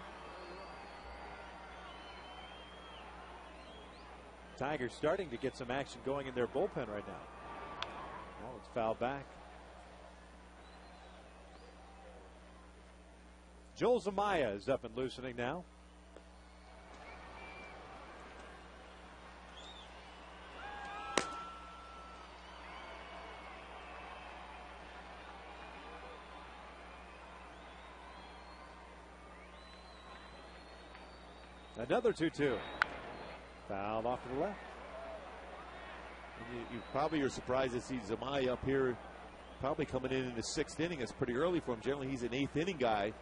Tigers starting to get some action going in their bullpen right now. Well, it's fouled back. Joel Zumaya is up and loosening now. Another 2-2. Fouled off to the left. You probably are surprised to see Zumaya up here, probably coming in the 6th inning. It's pretty early for him. Generally, he's an 8th inning guy.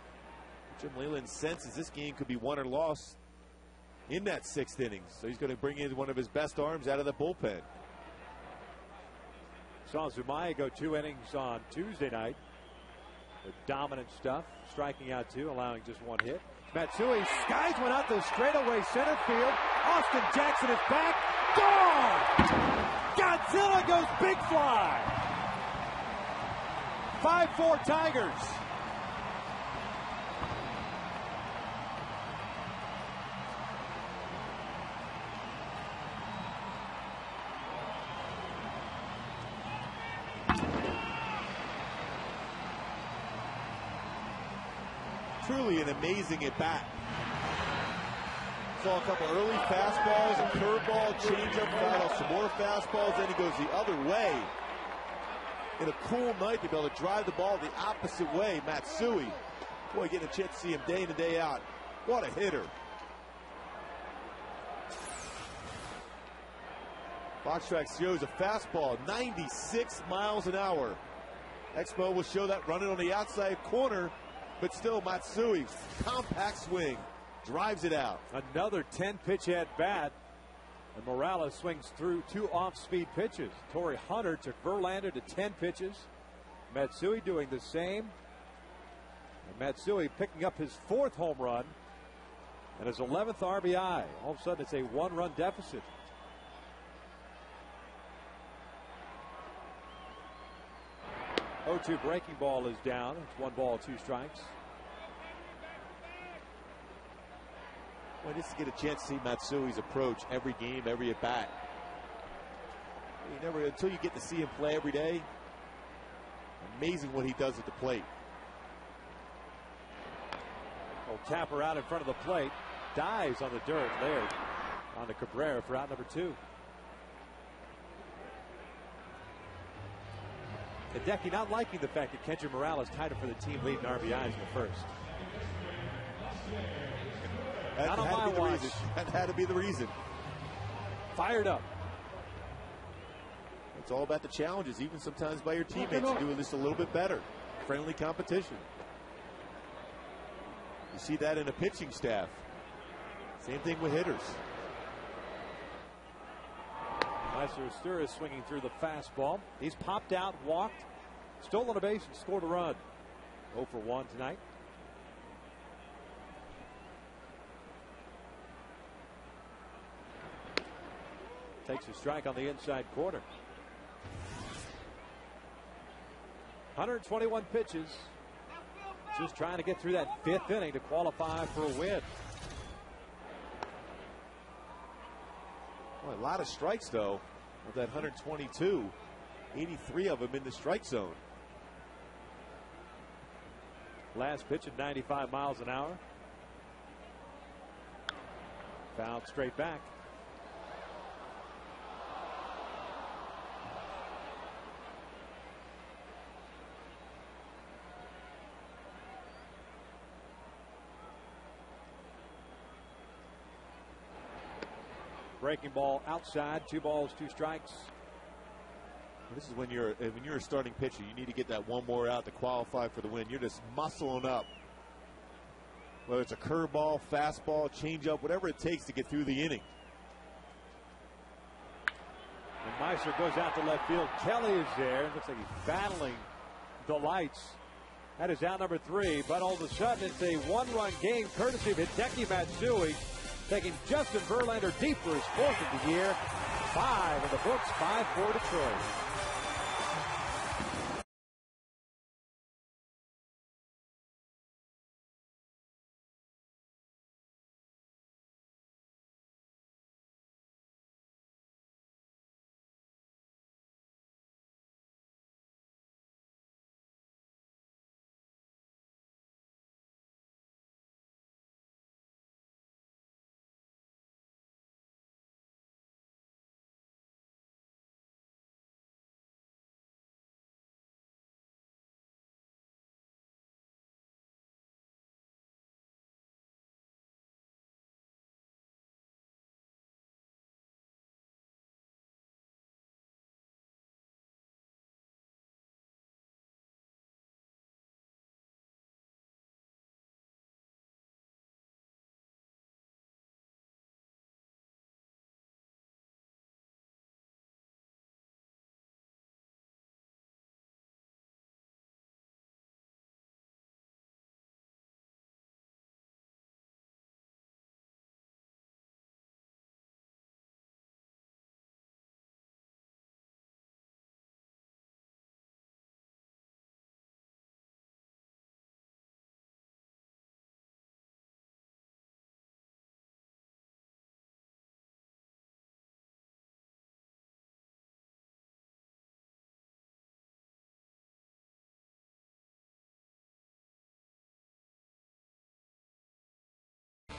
Jim Leyland senses this game could be won or lost in that 6th inning. So he's going to bring in one of his best arms out of the bullpen. Saw Zumaya go 2 innings on Tuesday night. The dominant stuff, striking out 2, allowing just 1 hit. Matsui skies one out the straightaway center field. Austin Jackson is back. Gone! Godzilla goes big fly. 5-4 Tigers. Truly an amazing at bat. Saw a couple early fastballs, a curveball, changeup, fouled off some more fastballs, then he goes the other way. In a cool night to be able to drive the ball the opposite way. Matsui, boy, getting a chance to see him day in and day out. What a hitter. Box track shows a fastball, 96 miles an hour. Expo will show that running on the outside corner. But still, Matsui, compact swing, drives it out. Another 10-pitch at bat. And Morales swings through 2 off-speed pitches. Torrey Hunter took Verlander to 10 pitches. Matsui doing the same. And Matsui picking up his 4th home run and his 11th RBI. All of a sudden, it's a 1-run deficit. Oh, 2 breaking ball is down. It's 1 ball, 2 strikes. Well, just to get a chance to see Matsui's approach every game, every at bat. You never, until you get to see him play every day. Amazing what he does at the plate. Oh, tapper out in front of the plate. Dives on the dirt there on the Cabrera for out number 2. Hideki not liking the fact that Kendrick Morales tied him for the team lead in RBIs in the first. That had to be the reason. Fired up. It's all about the challenges, even sometimes by your teammates. You do this a little bit better. Friendly competition. You see that in a pitching staff. Same thing with hitters. Meister is swinging through the fastball. He's popped out, walked, stolen a base, and scored a run. 0 for 1 tonight. Takes a strike on the inside corner. 121 pitches. Just trying to get through that 5th inning to qualify for a win. Well, a lot of strikes, though, of that 122. 83 of them in the strike zone. Last pitch at 95 miles an hour. Fouled straight back. Breaking ball outside. 2 balls, 2 strikes. This is when you're a starting pitcher. You need to get that one more out to qualify for the win. You're just muscling up. Whether it's a curveball, fastball, changeup, whatever it takes to get through the inning. And Meister goes out to left field. Kelly is there. Looks like he's battling the lights. That is out number 3. But all of a sudden, it's a 1-run game courtesy of Hideki Matsui, taking Justin Verlander deep for his 4th of the year. 5 in the books, 5-4 Detroit.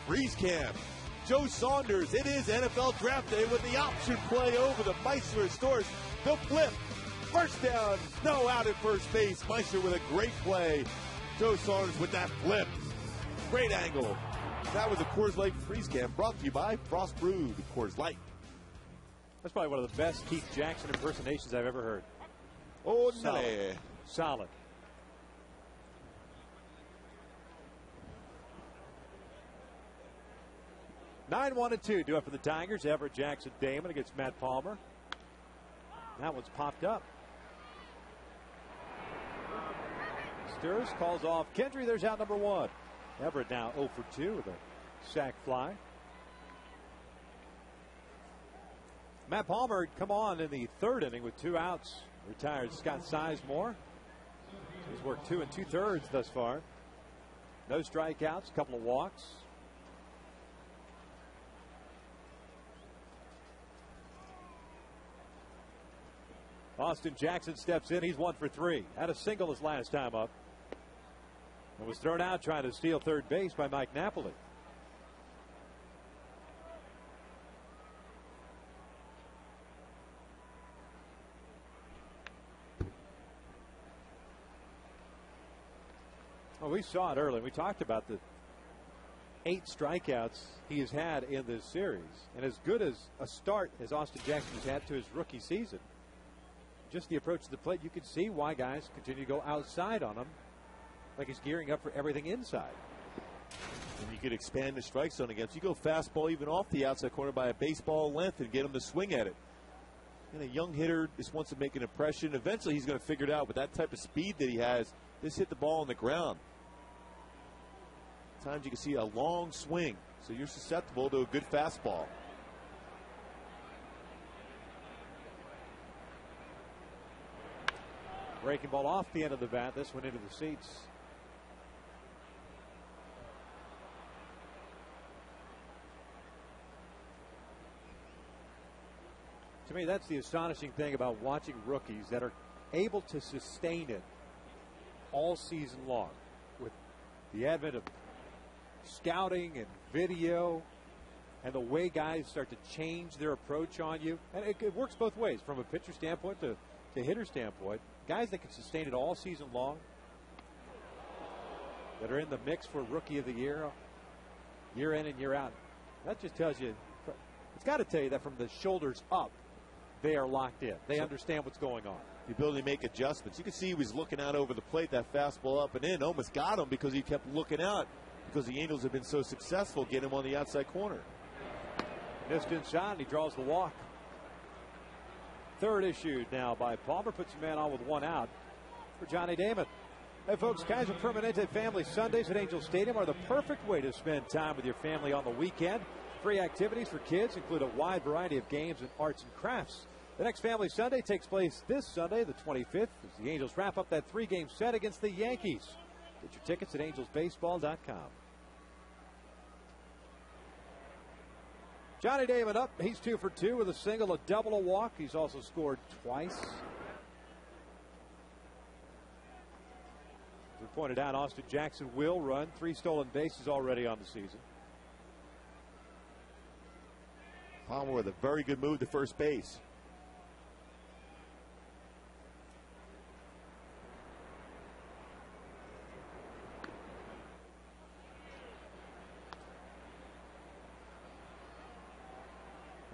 Freeze cam. Joe Saunders. It is NFL Draft Day with the option play over the Meister Stores. The flip. First down. No out at first base. Meister with a great play. Joe Saunders with that flip. Great angle. That was a Coors Light freeze cam brought to you by Frost Brewed Coors Light. That's probably one of the best Keith Jackson impersonations I've ever heard. Oh, solid. Solid. 9-1-2 due up for the Tigers. Everett Jackson Damon against Matt Palmer. That one's popped up. Sturz calls off Kendry. There's out number 1. Everett now 0 for 2 with a sac fly. Matt Palmer come on in the 3rd inning with 2 outs. Retired Scott Sizemore. He's worked 2 2/3 thus far. No strikeouts, a couple of walks. Austin Jackson steps in. He's 1 for 3. Had a single his last time up. And was thrown out trying to steal third base by Mike Napoli. Well, we saw it early. We talked about the 8 strikeouts he has had in this series. And as good as a start as Austin Jackson has had to his rookie season, just the approach to the plate, you can see why guys continue to go outside on him, like he's gearing up for everything inside. And you could expand the strike zone against. You go fastball even off the outside corner by a baseball length and get him to swing at it. And a young hitter just wants to make an impression. Eventually he's going to figure it out. With that type of speed that he has, just hit the ball on the ground. Sometimes you can see a long swing, so you're susceptible to a good fastball. Breaking ball off the end of the bat. This one into the seats. To me, that's the astonishing thing about watching rookies that are able to sustain it all season long. With the advent of scouting and video and the way guys start to change their approach on you. And it works both ways, from a pitcher standpoint to hitter standpoint. Guys that can sustain it all season long, that are in the mix for Rookie of the Year, year in and year out. That just tells you, it's got to tell you that from the shoulders up, they are locked in. They understand what's going on. The ability to make adjustments. You can see he was looking out over the plate. That fastball up and in almost got him because he kept looking out, because the Angels have been so successful getting him on the outside corner. Missed inside, and he draws the walk. Third issued now by Palmer. Puts a man on with one out for Johnny Damon. Hey folks, Kaiser Permanente Family Sundays at Angel Stadium are the perfect way to spend time with your family on the weekend. Free activities for kids include a wide variety of games and arts and crafts. The next Family Sunday takes place this Sunday, the 25th, as the Angels wrap up that 3-game set against the Yankees. Get your tickets at angelsbaseball.com. Johnny Damon up. He's 2 for 2 with a single, a double, a walk. He's also scored twice. As we pointed out, Austin Jackson will run. 3 stolen bases already on the season. Palmer with a very good move to first base.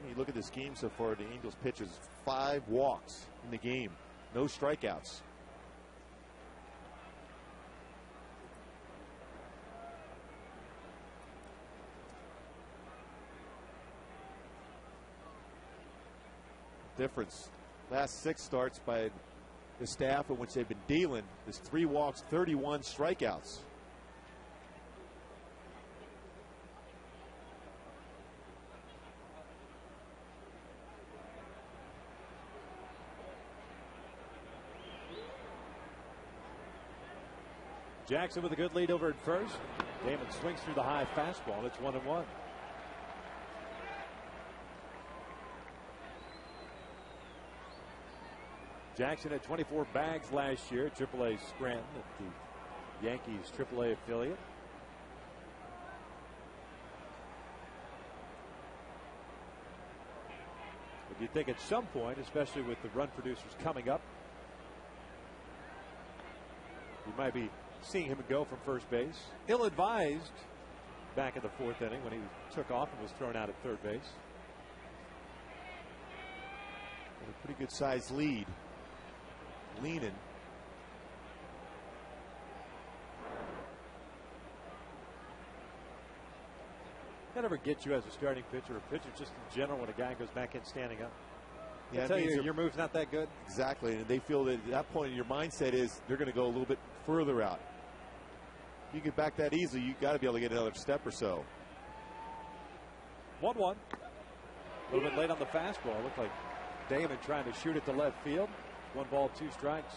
You look at this game so far, the Angels pitchers 5 walks in the game, no strikeouts. Difference. Last 6 starts by the staff in which they've been dealing is 3 walks, 31 strikeouts. Jackson with a good lead over at first. Damon swings through the high fastball. It's 1-1. Jackson had 24 bags last year at AAA Scranton at the Yankees AAA affiliate. But you'd think at some point, especially with the run producers coming up, you might be seeing him go from first base. Ill-advised back in the 4th inning when he took off and was thrown out at third base. And a pretty good sized lead. Leaning. That ever get you as a starting pitcher or pitcher just in general when a guy goes back in standing up? Yeah, I tell you, your move's not that good. Exactly, and they feel that at that point your mindset is they're going to go a little bit further out. If you get back that easily, you got to be able to get another step or so. 1-1. A little bit late on the fastball. Looked like Damon trying to shoot it to left field. 1 ball, 2 strikes.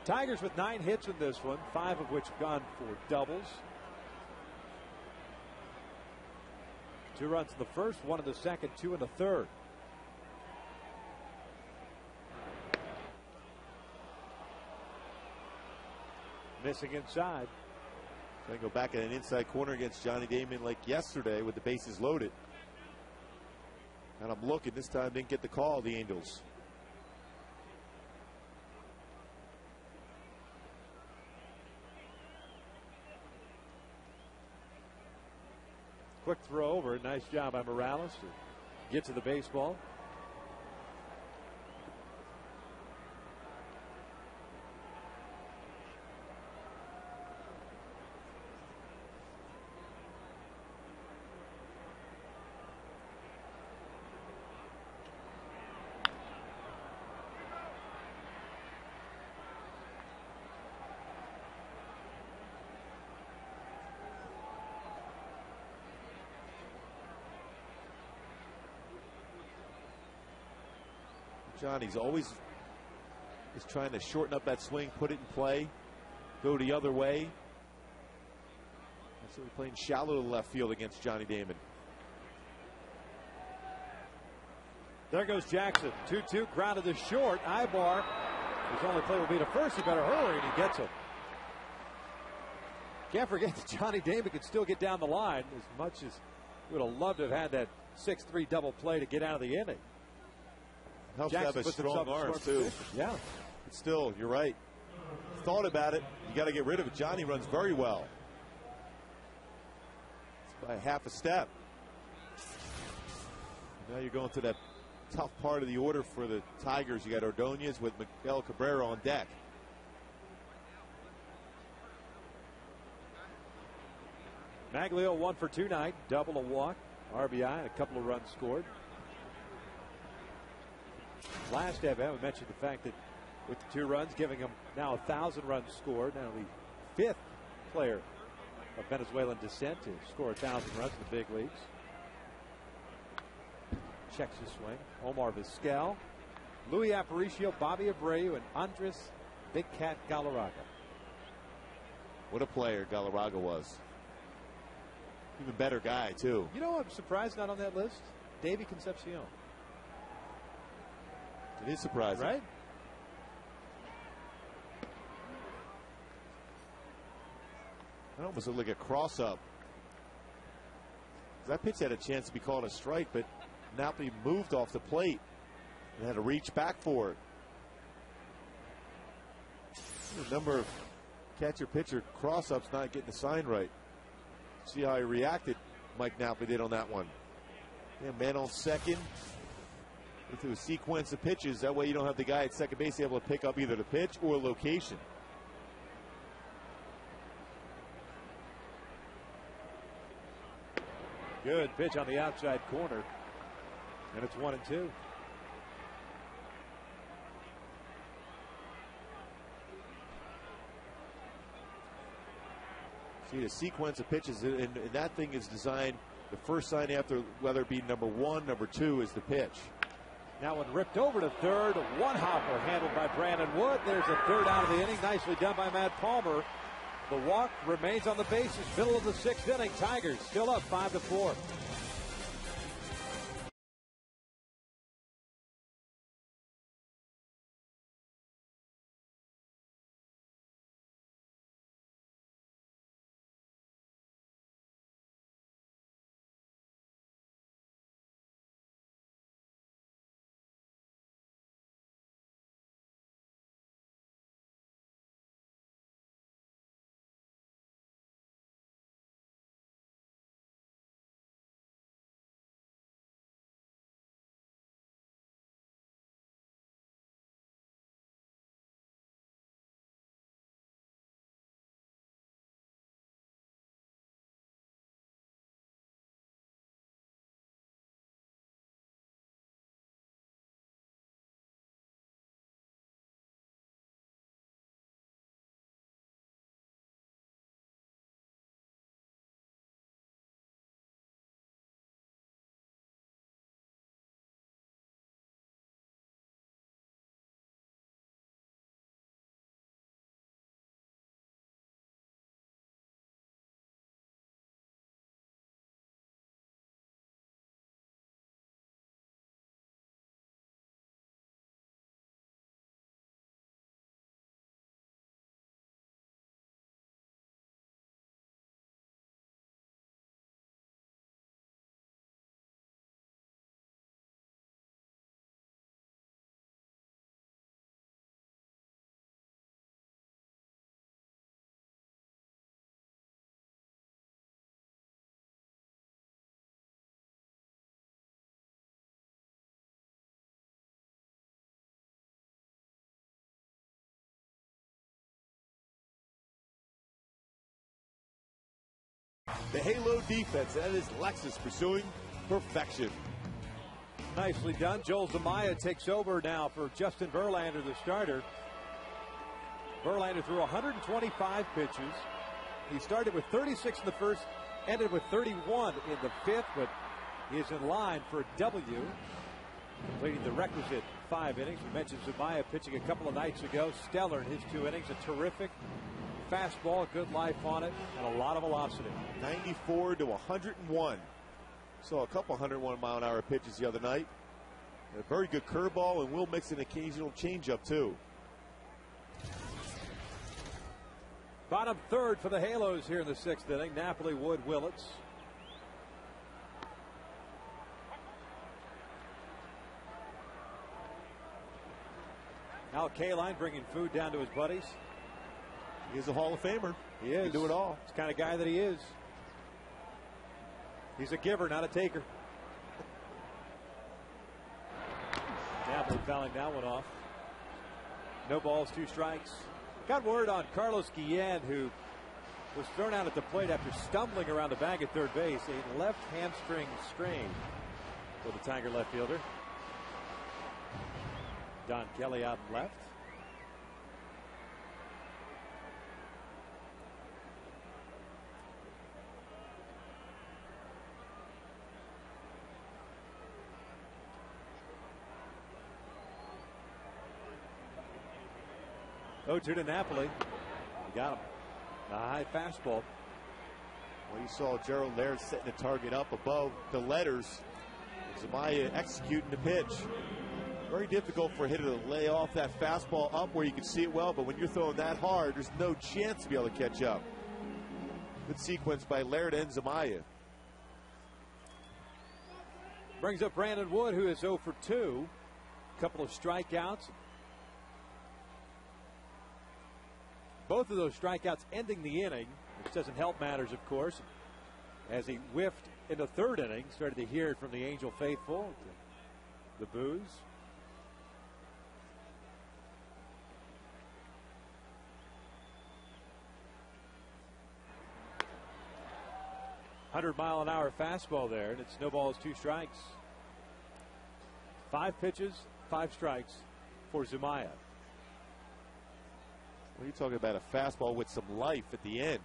Tigers with 9 hits in this one, 5 of which have gone for doubles. 2 runs in the first, 1 in the second, 2 in the third. Missing inside. Going to go back in an inside corner against Johnny Damon like yesterday with the bases loaded. And I'm looking, this time didn't get the call, the Angels. Quick throw over. Nice job by Morales to get to the baseball. Johnny's always is trying to shorten up that swing, put it in play, go the other way. So we're playing shallow to left field against Johnny Damon. There goes Jackson. 2-2, grounded to short. Ibar, his only play will be to first. He better hurry, and he gets him. Can't forget that Johnny Damon could still get down the line as much as we would have loved to have had that 6-3 double play to get out of the inning. Helps to have a strong arm, too. Yeah. But still, you're right. Thought about it. You got to get rid of it. Johnny runs very well. It's by half a step. Now you're going to that tough part of the order for the Tigers. You got Ordonez with Miguel Cabrera on deck. Maglio 1 for 2 tonight. Double, a walk, RBI, and a couple of runs scored. Last at bat, we mentioned the fact that with the 2 runs, giving him now 1,000 runs scored. Now the 5th player of Venezuelan descent to score 1,000 runs in the big leagues. Checks his swing. Omar Vizquel, Louis Aparicio, Bobby Abreu, and Andres Big Cat Galarraga. What a player Galarraga was. Even better guy, too. You know, I'm surprised not on that list. Davey Concepcion. It is surprising. Right? That almost looked like a cross-up. That pitch had a chance to be called a strike, but Napoli moved off the plate and had to reach back for it. A number of catcher-pitcher cross-ups not getting the sign right. See how he reacted, Mike Napoli did on that one. Yeah, man on second. Through a sequence of pitches. That way you don't have the guy at second base able to pick up either the pitch or location. Good pitch on the outside corner. And it's 1-2. See the sequence of pitches, and that thing is designed. The first sign after, whether it be number 1, number 2, is the pitch. Now one ripped over to third. One hopper handled by Brandon Wood. There's a third out of the inning. Nicely done by Matt Palmer. The walk remains on the bases. Middle of the 6th inning. Tigers still up 5-4. The Halo defense, that is Lexus pursuing perfection. Nicely done. Joel Zumaya takes over now for Justin Verlander, the starter. Verlander threw 125 pitches. He started with 36 in the first, ended with 31 in the fifth, but he is in line for a W, completing the requisite 5 innings. We mentioned Zumaya pitching a couple of nights ago. Stellar in his 2 innings. A terrific fastball, good life on it, and a lot of velocity. 94 to 101. Saw a couple 101-mile-an-hour pitches the other night. A very good curveball, and will mix an occasional changeup, too. Bottom third for the Halos here in the 6th inning. Napoli, Wood, Willits. Al Kaline bringing food down to his buddies. He's a Hall of Famer. He is. He can do it all. It's the kind of guy that he is. He's a giver, not a taker. Napoli fouling that one off. No balls, 2 strikes. Got word on Carlos Guillen, who was thrown out at the plate after stumbling around the bag at third base. A left hamstring strain for the Tiger left fielder. Don Kelly out and left. Oh, 2 to Napoli. He got him. A high fastball. Well, you saw Gerald Laird setting the target up above the letters. Zumaya executing the pitch. Very difficult for a hitter to lay off that fastball up where you can see it well, but when you're throwing that hard, there's no chance to be able to catch up. Good sequence by Laird and Zumaya. Brings up Brandon Wood, who is 0 for 2. Couple of strikeouts. Both of those strikeouts ending the inning, which doesn't help matters, of course. As he whiffed in the 3rd inning, started to hear it from the Angel faithful. The boos. "100-mile-an-hour fastball there, and it's no balls, 2 strikes. 5 pitches, 5 strikes for Zumaya. Well, you're talking about a fastball with some life at the end.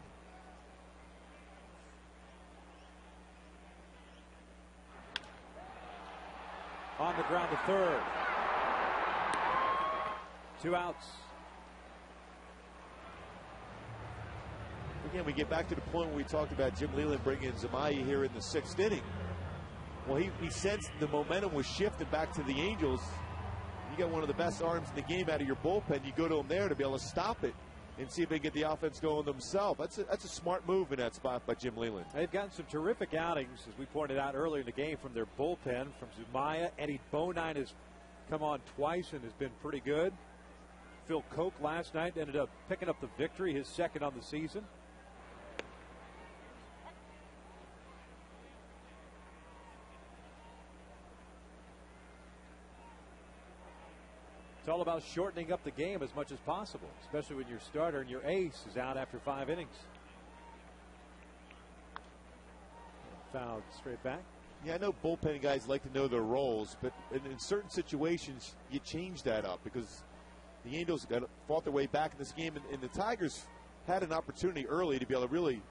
On the ground to third. 2 outs. Again, we get back to the point where we talked about Jim Leyland bringing in Zumaya here in the 6th inning. Well, he sensed the momentum was shifting back to the Angels. You got one of the best arms in the game out of your bullpen. You go to him there to be able to stop it and see if they get the offense going themselves. That's a smart move in that spot by Jim Leyland. They've gotten some terrific outings, as we pointed out earlier in the game, from their bullpen. From Zumaya, Eddie Bonine has come on twice and has been pretty good. Phil Koch last night ended up picking up the victory, his 2nd on the season. It's all about shortening up the game as much as possible, especially when your starter and your ace is out after 5 innings. Fouled straight back. Yeah, I know bullpen guys like to know their roles, but in certain situations, you change that up because the Angels fought their way back in this game, and the Tigers had an opportunity early to be able to really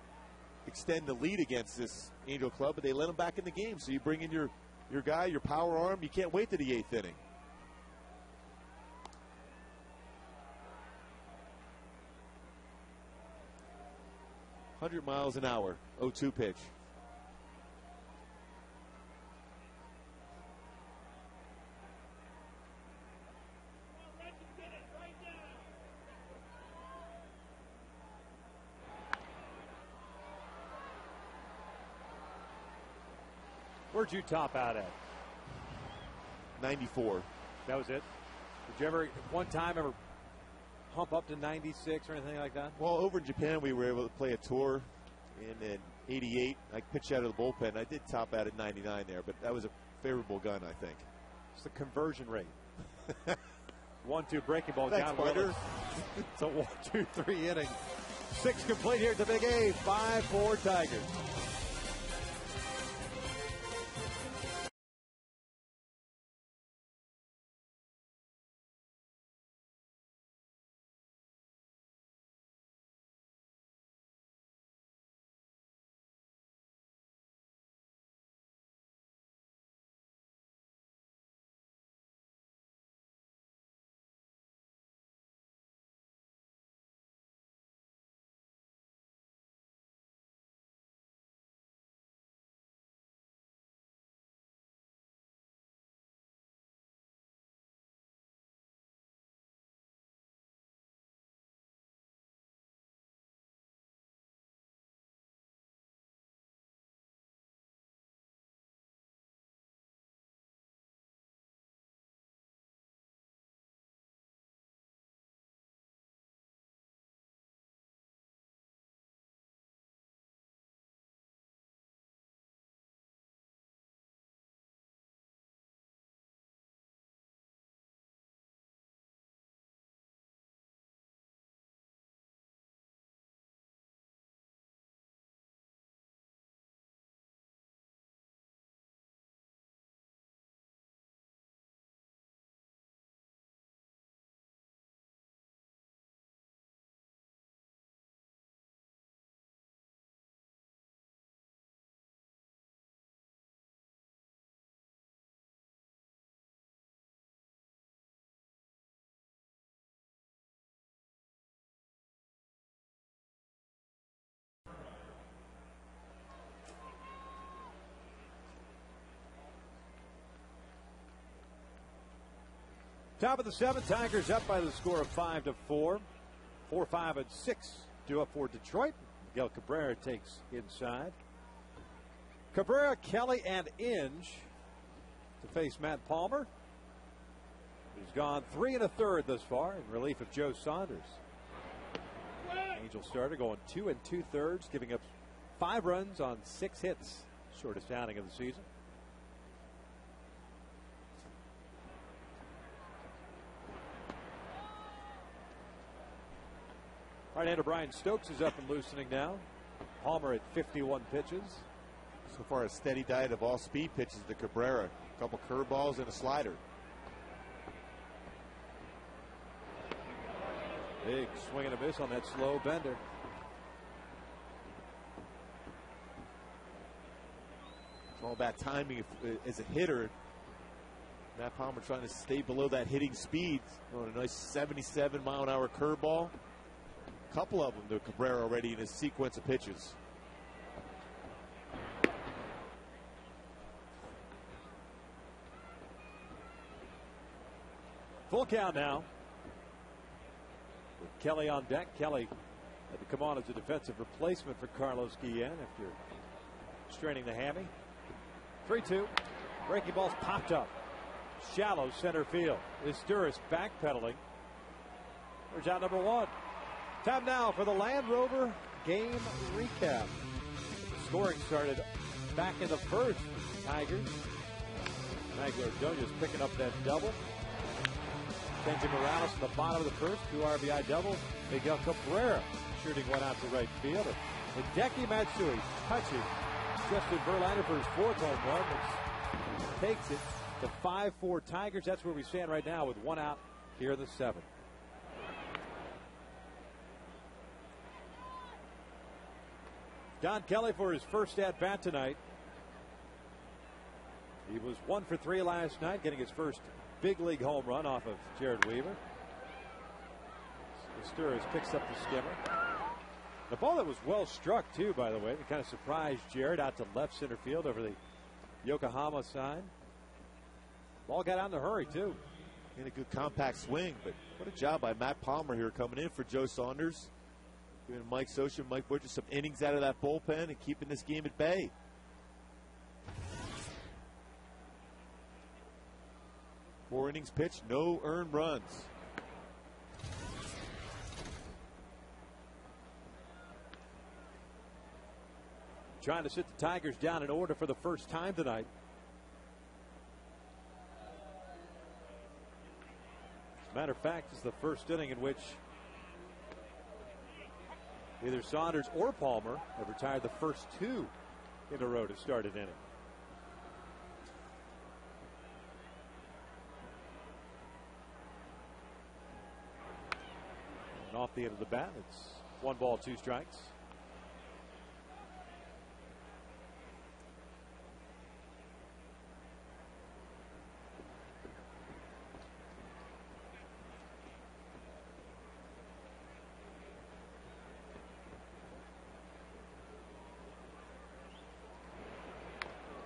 extend the lead against this Angel club, but they let them back in the game. So you bring in your guy, your power arm. You can't wait to the 8th inning. "100 miles an hour, 0-2 pitch. Where'd you top out at? 94. That was it? Did you ever, one time, ever hump up to 96 or anything like that? Well, over in Japan, we were able to play a tour in '88. I pitched out of the bullpen. I did top out at 99 there, but that was a favorable gun, I think. It's the conversion rate. 1-2 breaking ball. Thanks, down partner. It's a 1-2-3 inning. 6 complete here at the Big A. 5-4 Tigers. Top of the 7th, Tigers up by the score of 5-4. 4, 5, and 6 due up for Detroit. Miguel Cabrera takes inside. Cabrera, Kelly, and Inge to face Matt Palmer, who's gone 3 1/3 thus far in relief of Joe Saunders. Angel starter going 2 2/3, giving up 5 runs on 6 hits, shortest outing of the season. Right-hander Brian Stokes is up and loosening now. Palmer at 51 pitches. So far, a steady diet of all speed pitches to Cabrera. A couple curveballs and a slider. Big swing and a miss on that slow bender. It's all about timing as a hitter. Matt Palmer trying to stay below that hitting speed. On a nice 77-mile-an-hour curveball. A couple of them to Cabrera already in his sequence of pitches. Full count now. With Kelly on deck. Kelly had to come on as a defensive replacement for Carlos Guillen after straining the hammy. 3-2. Breaking ball's popped up. Shallow center field. Isturis backpedaling. There's out number 1. Time now for the Land Rover game recap. The scoring started back in the first. Tigers. Magler Ordonez picking up that double. Benji Morales at the bottom of the first. 2 RBI double. Miguel Cabrera shooting one out to right field. Hideki Matsui touching Justin Verlander for his 4th home run, which takes it to 5-4 Tigers. That's where we stand right now with 1 out here in the 7th. Don Kelly for his first at-bat tonight. He was 1 for 3 last night, getting his first big league home run off of Jared Weaver. Isturis picks up the skimmer. The ball that was well struck, too, by the way. It kind of surprised Jared out to left center field over the Yokohama side. Ball got out in a hurry, too. In a good compact swing, but what a job by Matt Palmer here coming in for Joe Saunders. Giving Mike Scioscia and Mike Butcher some innings out of that bullpen and keeping this game at bay. Four innings pitched, no earned runs. Trying to sit the Tigers down in order for the first time tonight. As a matter of fact, it's the first inning in which either Saunders or Palmer have retired the first 2 in a row to start an inning. And off the end of the bat, it's 1 ball, 2 strikes.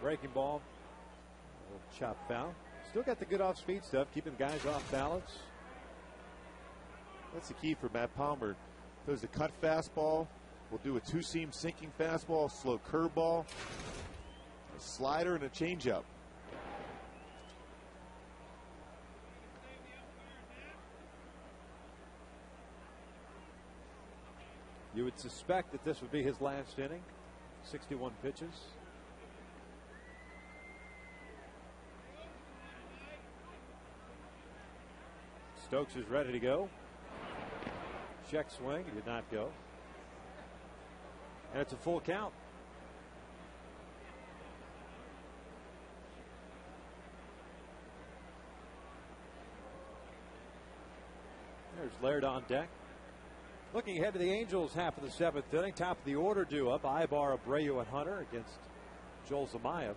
Breaking ball. A little chop foul. Still got the good off-speed stuff, keeping guys off balance. That's the key for Matt Palmer. Throws a cut fastball. We'll do a 2-seam sinking fastball, slow curveball, a slider, and a changeup. You would suspect that this would be his last inning. 61 pitches. Stokes is ready to go. Check swing. He did not go. And it's a full count. There's Laird on deck. Looking ahead to the Angels half of the 7th inning. Top of the order due up. Ibar, Abreu, and Hunter against Joel Zamayev.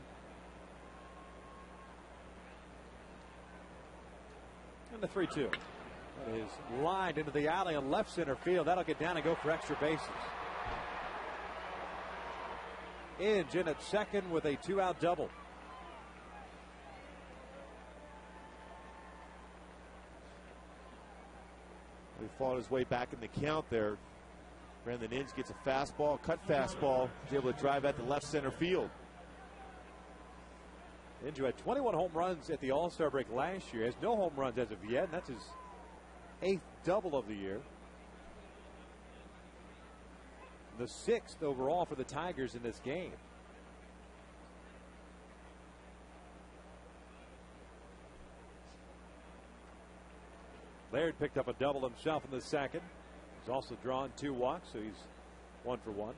And the 3-2. That is lined into the alley on left center field. That'll get down and go for extra bases. Inge in at second with a 2-out double. He fought his way back in the count there. Brandon Inge gets a fastball, cut fastball. He's able to drive at the left center field. Inge had 21 home runs at the All-Star break last year. Has no home runs as of yet, and that's his 8th double of the year. The 6th overall for the Tigers in this game. Laird picked up a double himself in the second. He's also drawn 2 walks, so he's 1 for 1.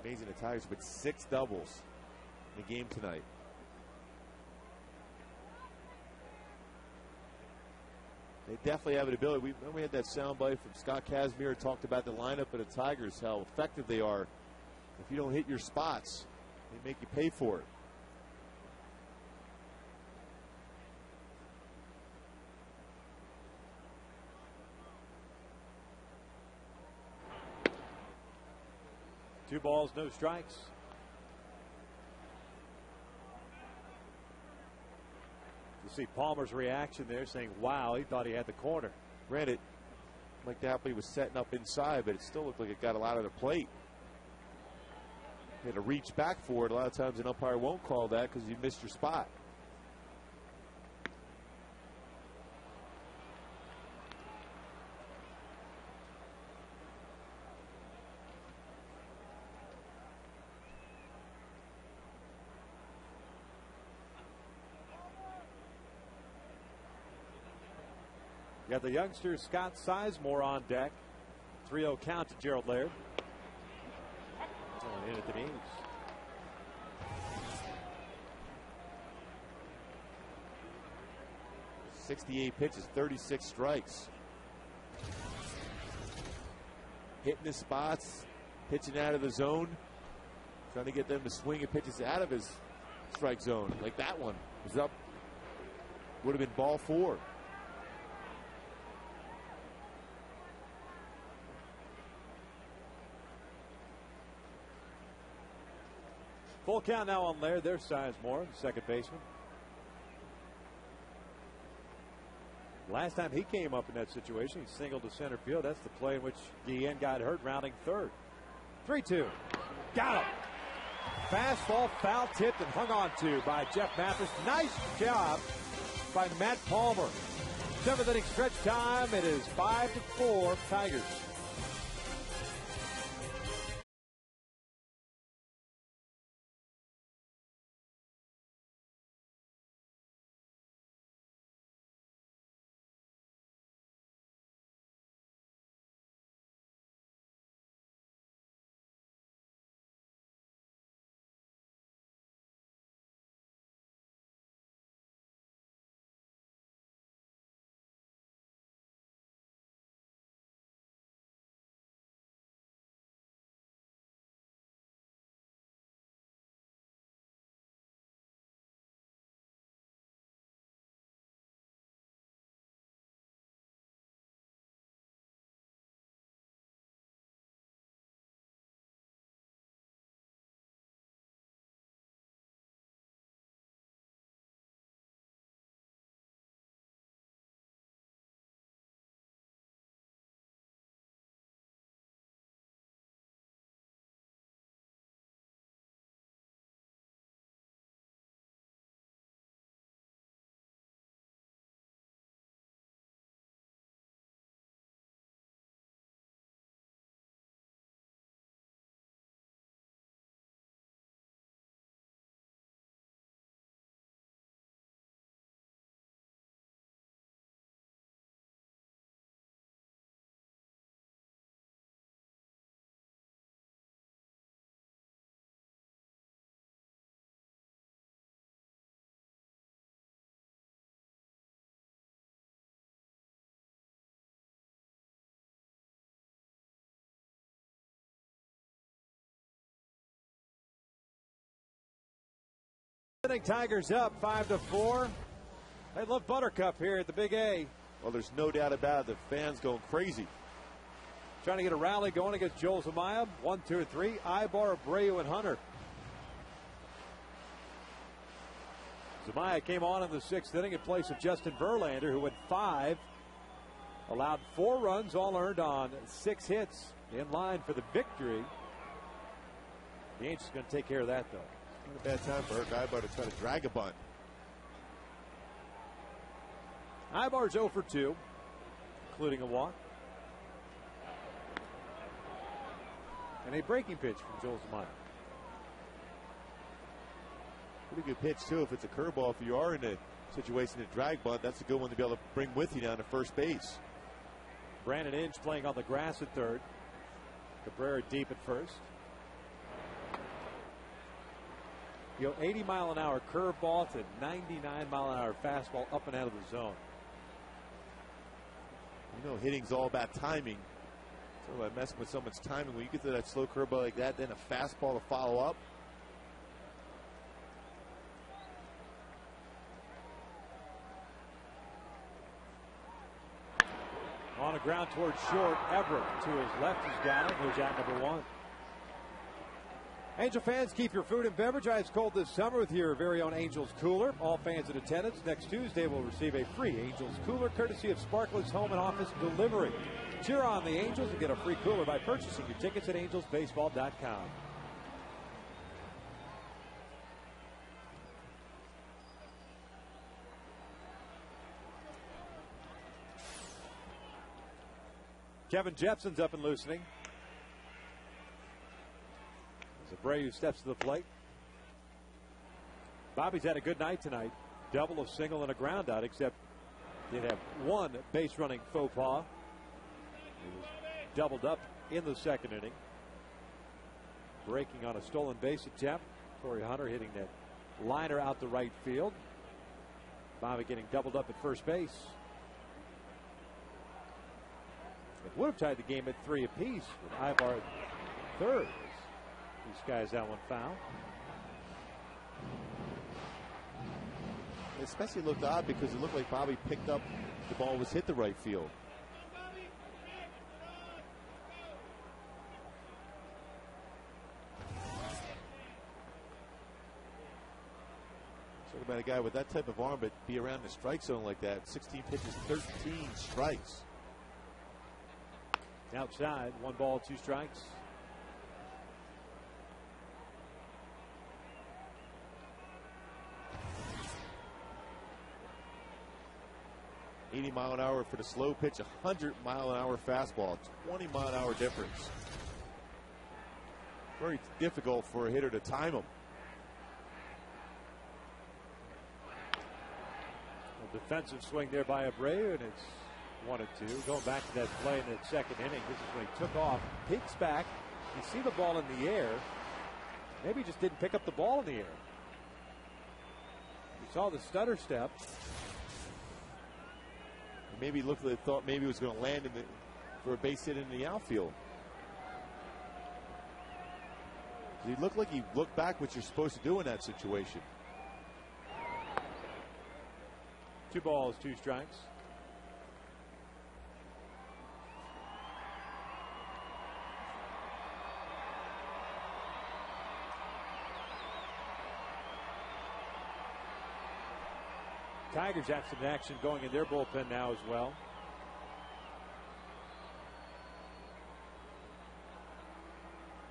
Amazing, the Tigers with 6 doubles in the game tonight. They definitely have an ability. We had that soundbite from Scott Kazmir, talked about the lineup of the Tigers, how effective they are. If you don't hit your spots, they make you pay for it. Two balls, no strikes. You see Palmer's reaction there, saying, wow, he thought he had the corner. Granted, Mike Napoli was setting up inside, but it still looked like it got a lot of the plate. You had to reach back for it. A lot of times an umpire won't call that because you missed your spot. You got the youngster Scott Sizemore on deck. 3-0 count to Gerald Laird. In at the knees. .68 pitches, 36 strikes. Hitting his spots, pitching out of the zone, trying to get them to swing and pitches out of his strike zone. Like that one was up, would have been ball 4. Full count now on Laird. There's Sizemore, the second baseman. Last time he came up in that situation, he singled to center field. That's the play in which Guillen got hurt, rounding third. 3-2. Got him. Fastball, foul tipped and hung on to by Jeff Mathis. Nice job by Matt Palmer. 7th inning stretch time. It is 5-4 Tigers. Tigers up 5-4. They love Buttercup here at the Big A. Well, there's no doubt about it. The fans going crazy. trying to get a rally going against Joel Zamaya. 1, 2, 3. Ibar, Abreu, and Hunter. Zamaya came on in the 6th inning in place of Justin Verlander, who went 5. Allowed 4 runs, all earned on 6 hits, in line for the victory. The Angels going to take care of that, though. Not a bad time for Herc Ibar to try to drag a bunt. Ibar's 0 for 2, including a walk. And a breaking pitch from Joel Zamaya. Pretty good pitch, too, if it's a curveball. If you are in a situation to drag bunt, that's a good one to be able to bring with you down to first base. Brandon Inge playing on the grass at third. Cabrera deep at first. You know, 80-mile-an-hour curveball to 99-mile-an-hour fastball up and out of the zone. You know, hitting's all about timing. It's all about messing with someone's timing. When you get to that slow curveball like that, then a fastball to follow up. On a ground towards short, Everett to his left has got it. Here's at number 1. Angel fans, keep your food and beverage ice cold this summer with your very own Angels cooler. All fans in attendance next Tuesday will receive a free Angels cooler courtesy of Sparklet's Home and Office Delivery. Cheer on the Angels and get a free cooler by purchasing your tickets at angelsbaseball.com. Kevin Jepson's up and loosening. As Abreu steps to the plate. Bobby's had a good night tonight. Double, a single, and a ground out, except did have 1 base running faux pas. He was doubled up in the 2nd inning. Breaking on a stolen base attempt. Corey Hunter hitting that liner out to right field. Bobby getting doubled up at first base. It would have tied the game at 3 apiece with Ibar at third. He skies that one foul. It especially looked odd because it looked like Bobby picked up the ball was hit the right field. Talk about a guy with that type of arm, but be around the strike zone like that. 16 pitches, 13 strikes. Outside, 1 ball, 2 strikes. $80-mile-an-hour for the slow pitch, 100-mile-an-hour fastball, 20-mile-an-hour difference. Very difficult for a hitter to time him. A defensive swing there by Abreu, and it's 1-2. Going back to that play in the 2nd inning. This is when he took off, peeks back. You see the ball in the air. Maybe he just didn't pick up the ball in the air. You saw the stutter step. Maybe he thought maybe he was going to land for a base hit in the outfield. He looked like he looked back, what you're supposed to do in that situation. 2 balls, 2 strikes. Tigers have some action going in their bullpen now as well.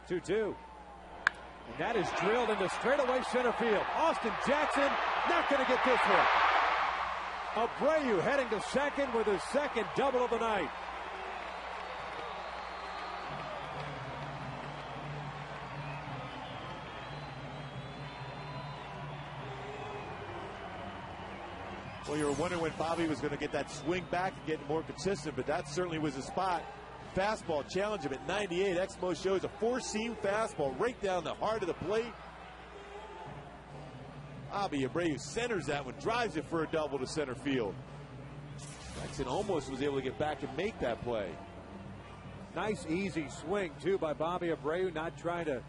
Two. And that is drilled into straightaway center field. Austin Jackson not going to get this one. Abreu heading to second with his 2nd double of the night. Well, you were wondering when Bobby was going to get that swing back and get more consistent, but that certainly was a spot. Fastball challenge him at 98. Exmo shows a 4-seam fastball right down the heart of the plate. Bobby Abreu centers that one, drives it for a double to center field. Jackson almost was able to get back and make that play. Nice easy swing too by Bobby Abreu, not trying to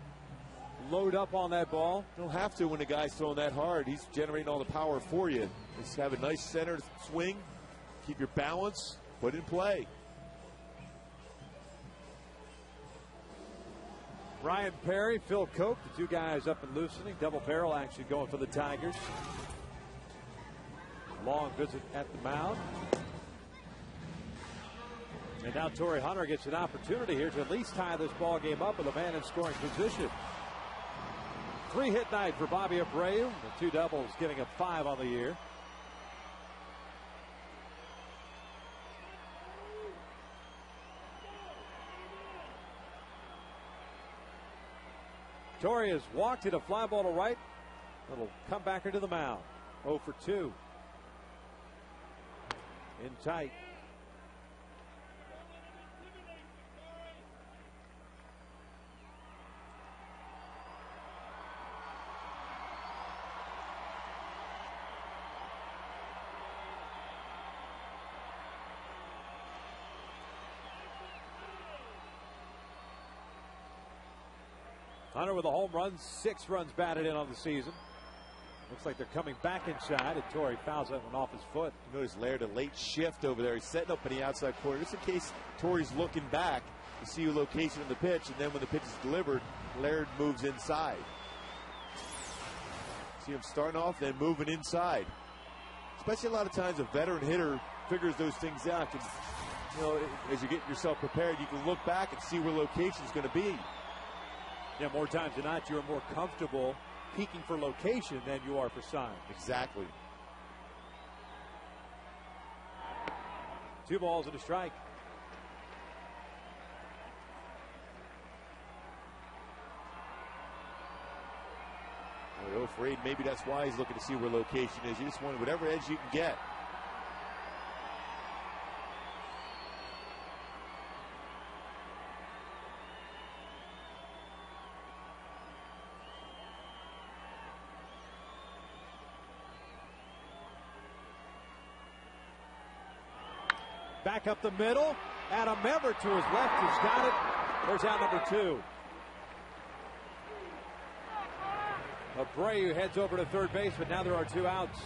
load up on that ball. You don't have to when the guy's throwing that hard. He's generating all the power for you. Just have a nice center swing, keep your balance, put in play. Ryan Perry, Phil Cope, the two guys up and loosening. Double barrel action going for the Tigers. Long visit at the mound. And now Torrey Hunter gets an opportunity here to at least tie this ball game up with a man in scoring position. 3-hit night for Bobby Abreu. The 2 doubles giving up 5 on the year. Torrey has walked it, a fly ball to right. Little comebacker to the mound. 0 for 2. In tight. Hunter with a home run, 6 runs batted in on the season. Looks like they're coming back inside, and Torrey fouls that one off his foot. You notice Laird a late shift over there. He's setting up in the outside corner just in case Torrey's looking back to see the location of the pitch, and then when the pitch is delivered, Laird moves inside. See him starting off, then moving inside. Especially a lot of times a veteran hitter figures those things out. And, you know, as you get yourself prepared, you can look back and see where location is going to be. Yeah, more times than not, you're more comfortable peeking for location than you are for sign. Exactly. 2 balls and a strike. Well, 0 for 8. Maybe that's why he's looking to see where location is. You just want whatever edge you can get. Back up the middle. Adam Everett to his left has got it. There's out number 2. Abreu heads over to third base, but now there are 2 outs.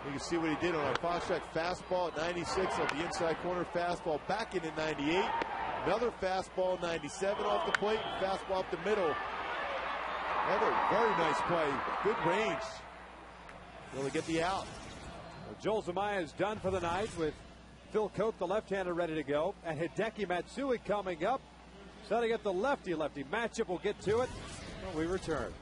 You can see what he did on a foul strike fastball at 96 off the inside corner, fastball back in at 98. Another fastball 97 off the plate, fastball up the middle. Another very nice play, good range. Will he get the out? Well, Joel Zumaya is done for the night with Phil Cope, the left-hander, ready to go. And Hideki Matsui coming up. Setting up the lefty-lefty matchup. We'll get to it when we return.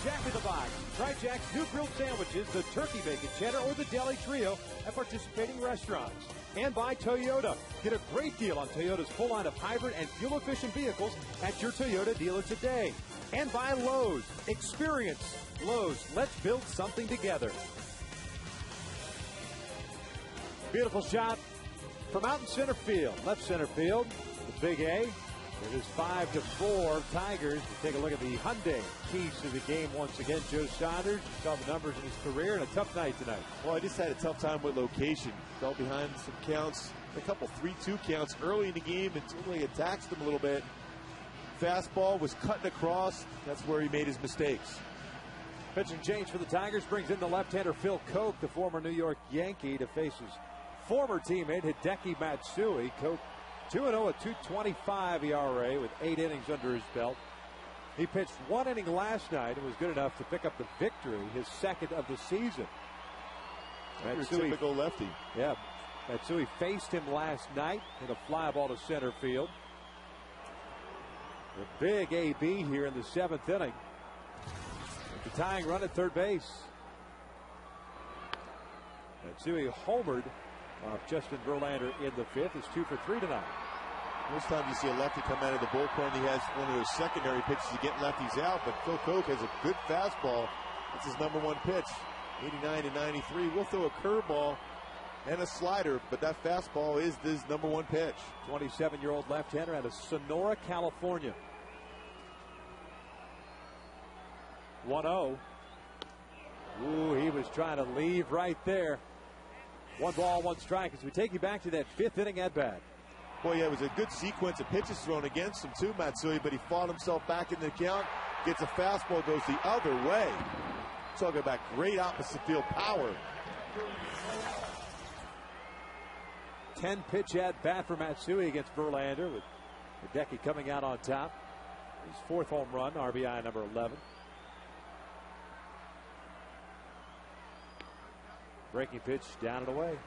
Jack in the Box. Try Jack's new grilled sandwiches, the turkey bacon cheddar or the deli trio at participating restaurants. And by Toyota. Get a great deal on Toyota's full line of hybrid and fuel-efficient vehicles at your Toyota dealer today. And by Lowe's. Experience Lowe's. Let's build something together. Beautiful shot from out in center field. Left center field. The Big A. It is 5-4 Tigers. We take a look at the Hyundai keys to the game once again. Joe Saunders saw the numbers in his career and a tough night tonight. Well, I just had a tough time with location. Fell behind some counts, a couple 3-2 counts early in the game until he attacked them a little bit. Fastball was cutting across. That's where he made his mistakes. Pitching change for the Tigers brings in the left-hander Phil Koch, the former New York Yankee, to face his former teammate Hideki Matsui. Koch 2-0 at 2.25 ERA with 8 innings under his belt. He pitched 1 inning last night and was good enough to pick up the victory, his second of the season. Matsui, typical lefty. Yeah, Matsui faced him last night in a fly ball to center field. The big AB here in the 7th inning. The tying run at third base. Matsui homered off Justin Verlander in the 5th. It's 2 for 3 tonight. Most times you see a lefty come out of the bullpen, he has one of those secondary pitches to get lefties out, but Phil Koch has a good fastball. It's his number 1 pitch. 89-93. We'll throw a curveball and a slider, but that fastball is his number 1 pitch. 27-year-old left-hander out of Sonora, California. 1-0. Ooh, he was trying to leave right there. 1 ball, 1 strike as we take you back to that 5th inning at bat. Boy, yeah, it was a good sequence of pitches thrown against him too, Matsui, but he fought himself back in the count, gets a fastball, goes the other way. Talking about great opposite field power. 10-pitch at bat for Matsui against Verlander, with Hideki coming out on top. His 4th home run, RBI number 11. Breaking pitch down and away.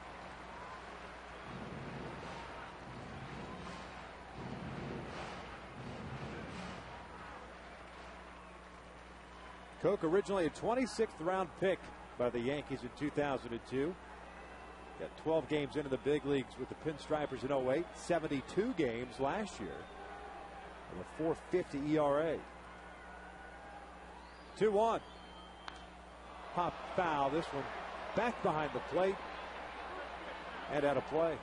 Koch, originally a 26th round pick by the Yankees in 2002. Got 12 games into the big leagues with the Pinstripers in 08. 72 games last year. With a 4.50 ERA. 2-1. Pop foul. This one back behind the plate and out of play.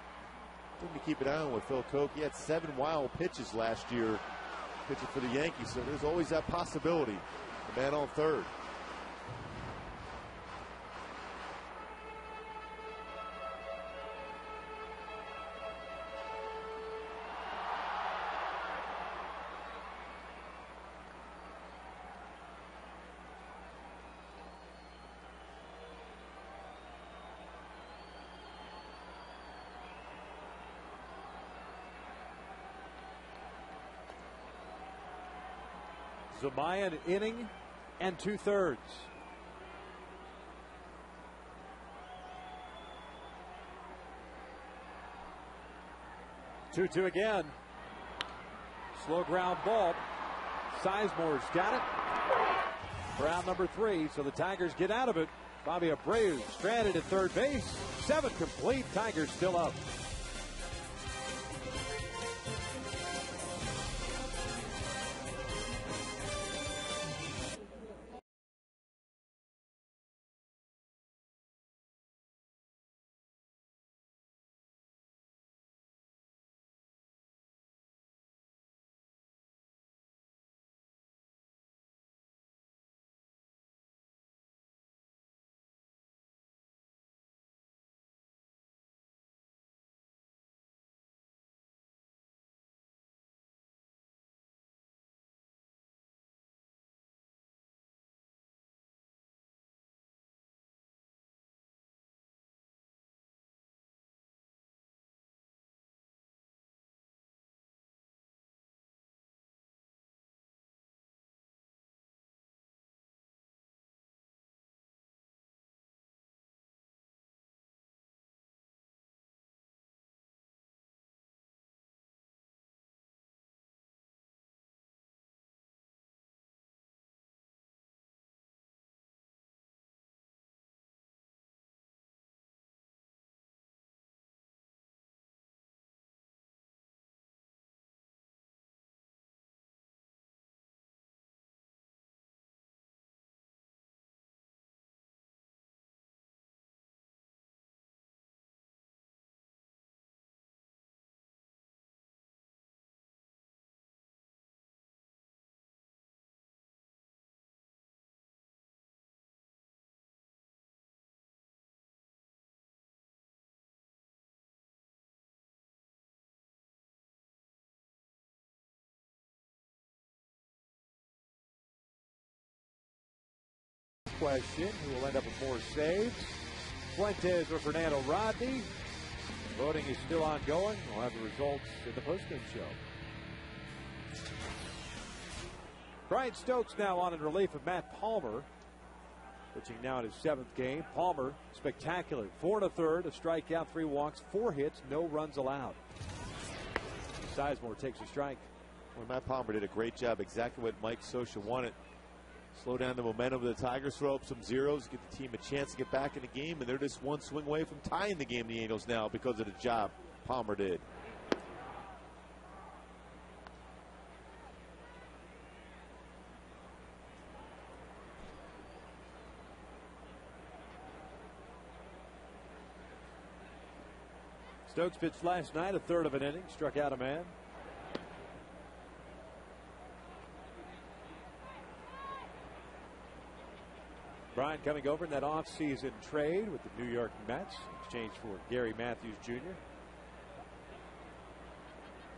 Something to keep an eye on with Phil Koch. He had 7 wild pitches last year pitching for the Yankees, so there's always that possibility. The man on third. Zumaya, an inning and 2/3. Two again. Slow ground ball. Sizemore's got it. For out number 3, so the Tigers get out of it. Bobby Abreu stranded at third base. 7 complete. Tigers still up. question, who will end up with more saves, Fuentes or Fernando Rodney. Voting is still ongoing. We'll have the results in the postgame show. Brian Stokes now on in relief of Matt Palmer. Pitching now in his 7th game. Palmer, spectacular. 4 1/3, a strikeout, 3 walks, 4 hits, no runs allowed. Sizemore takes a strike. Well, Matt Palmer did a great job, exactly what Mike Scioscia wanted. Slow down the momentum of the Tigers, throw up some zeros, give the team a chance to get back in the game, and they're just one swing away from tying the game, the Angels, now because of the job Palmer did. Stokes pitched last night, a 1/3 of an inning, struck out a man. Brian coming over in that offseason trade with the New York Mets in exchange for Gary Matthews Jr.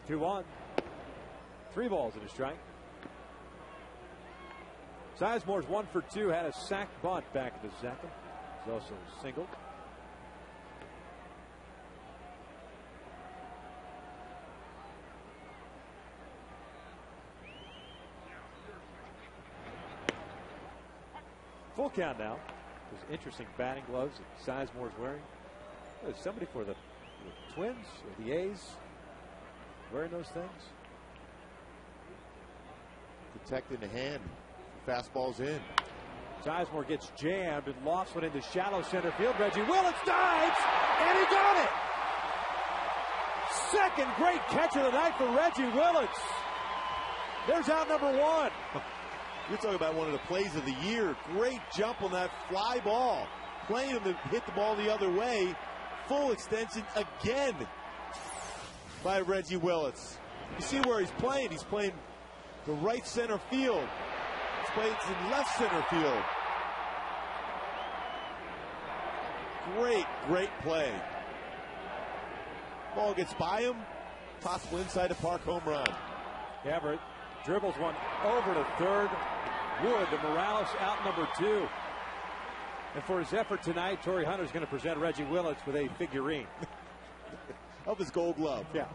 2-1. 3 balls and a strike. Sizemore's 1 for 2, had a sac bunt back in the 2nd. He's also singled. Full count now. Those interesting batting gloves that Sizemore's wearing. There's somebody for the Twins or the A's wearing those things. Protecting the hand. Fastball's in. Sizemore gets jammed and lofts one into shallow center field. Reggie Willits dives, and he got it. Second great catch of the night for Reggie Willits. There's out number 1. You're talking about one of the plays of the year. Great jump on that fly ball. Playing him to hit the ball the other way. Full extension again by Reggie Willits. You see where he's playing. He's playing the right center field. He's playing in left center field. Great play. Ball gets by him. Possible inside the park home run. Everett dribbles one over to third. Wood, the Morales out number 2. And for his effort tonight, Torrey Hunter's going to present Reggie Willits with a figurine of his Gold Glove. Yeah.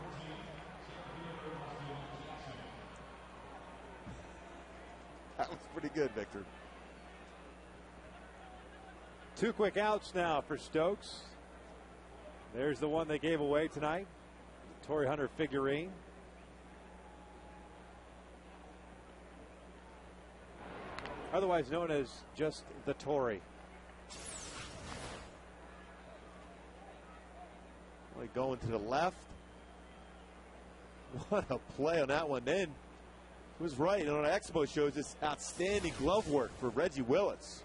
That was pretty good, Victor. 2 quick outs now for Stokes. There's the one they gave away tonight. Torrey Hunter figurine. Otherwise known as just the Torrey. Going to the left. What a play on that one. Then was right. And on our Expo shows this outstanding glove work for Reggie Willits.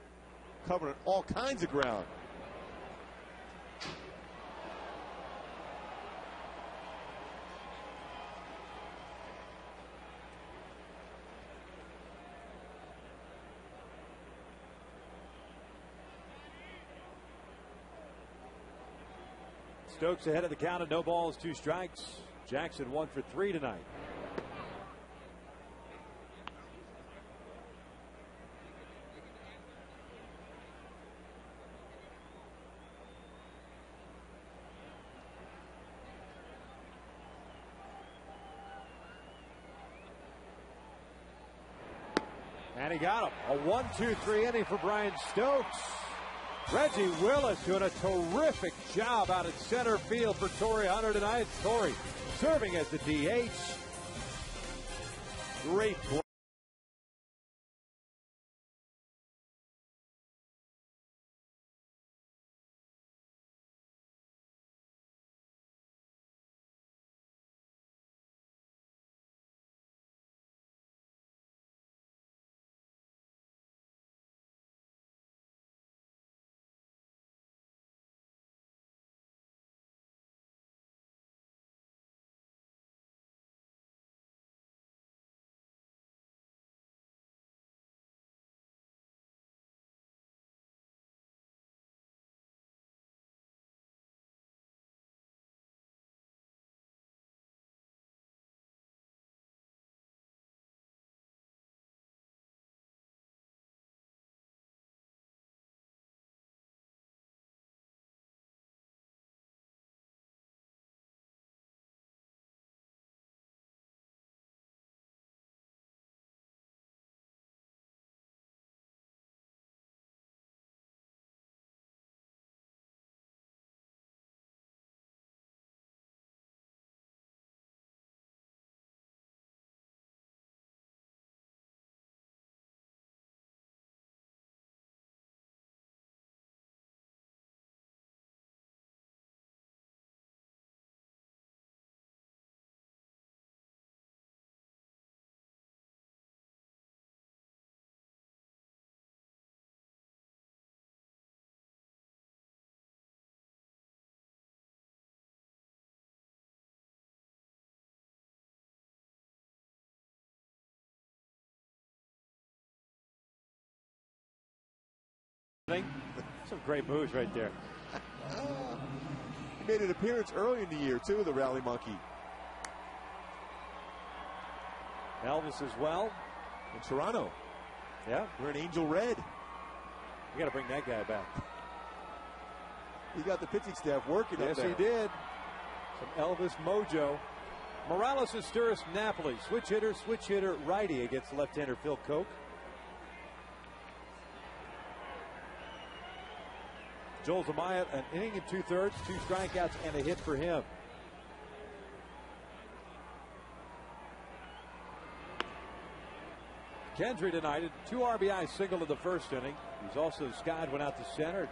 Covering all kinds of ground. Stokes ahead of the count of no balls, 2 strikes. Jackson 1 for 3 tonight. And he got him. A 1-2-3 inning for Brian Stokes. Reggie Willits doing a terrific job out at center field for Torrey Hunter tonight. Torrey serving as the DH. Great play. inning. Some great moves right there. He made an appearance early in the year, too, the Rally Monkey. Elvis as well. In Toronto. Yeah. We're in Angel Red. You got to bring that guy back. He got the pitching staff working up there. Yes, he did. Some Elvis mojo. Morales is Sturis Napoli. Switch hitter, righty against left-hander Phil Koch. Joel Zamaya, an inning and 2/3, 2 strikeouts, and a hit for him. Kendry tonight, 2 RBI single in the first inning. He's also skied one out to center.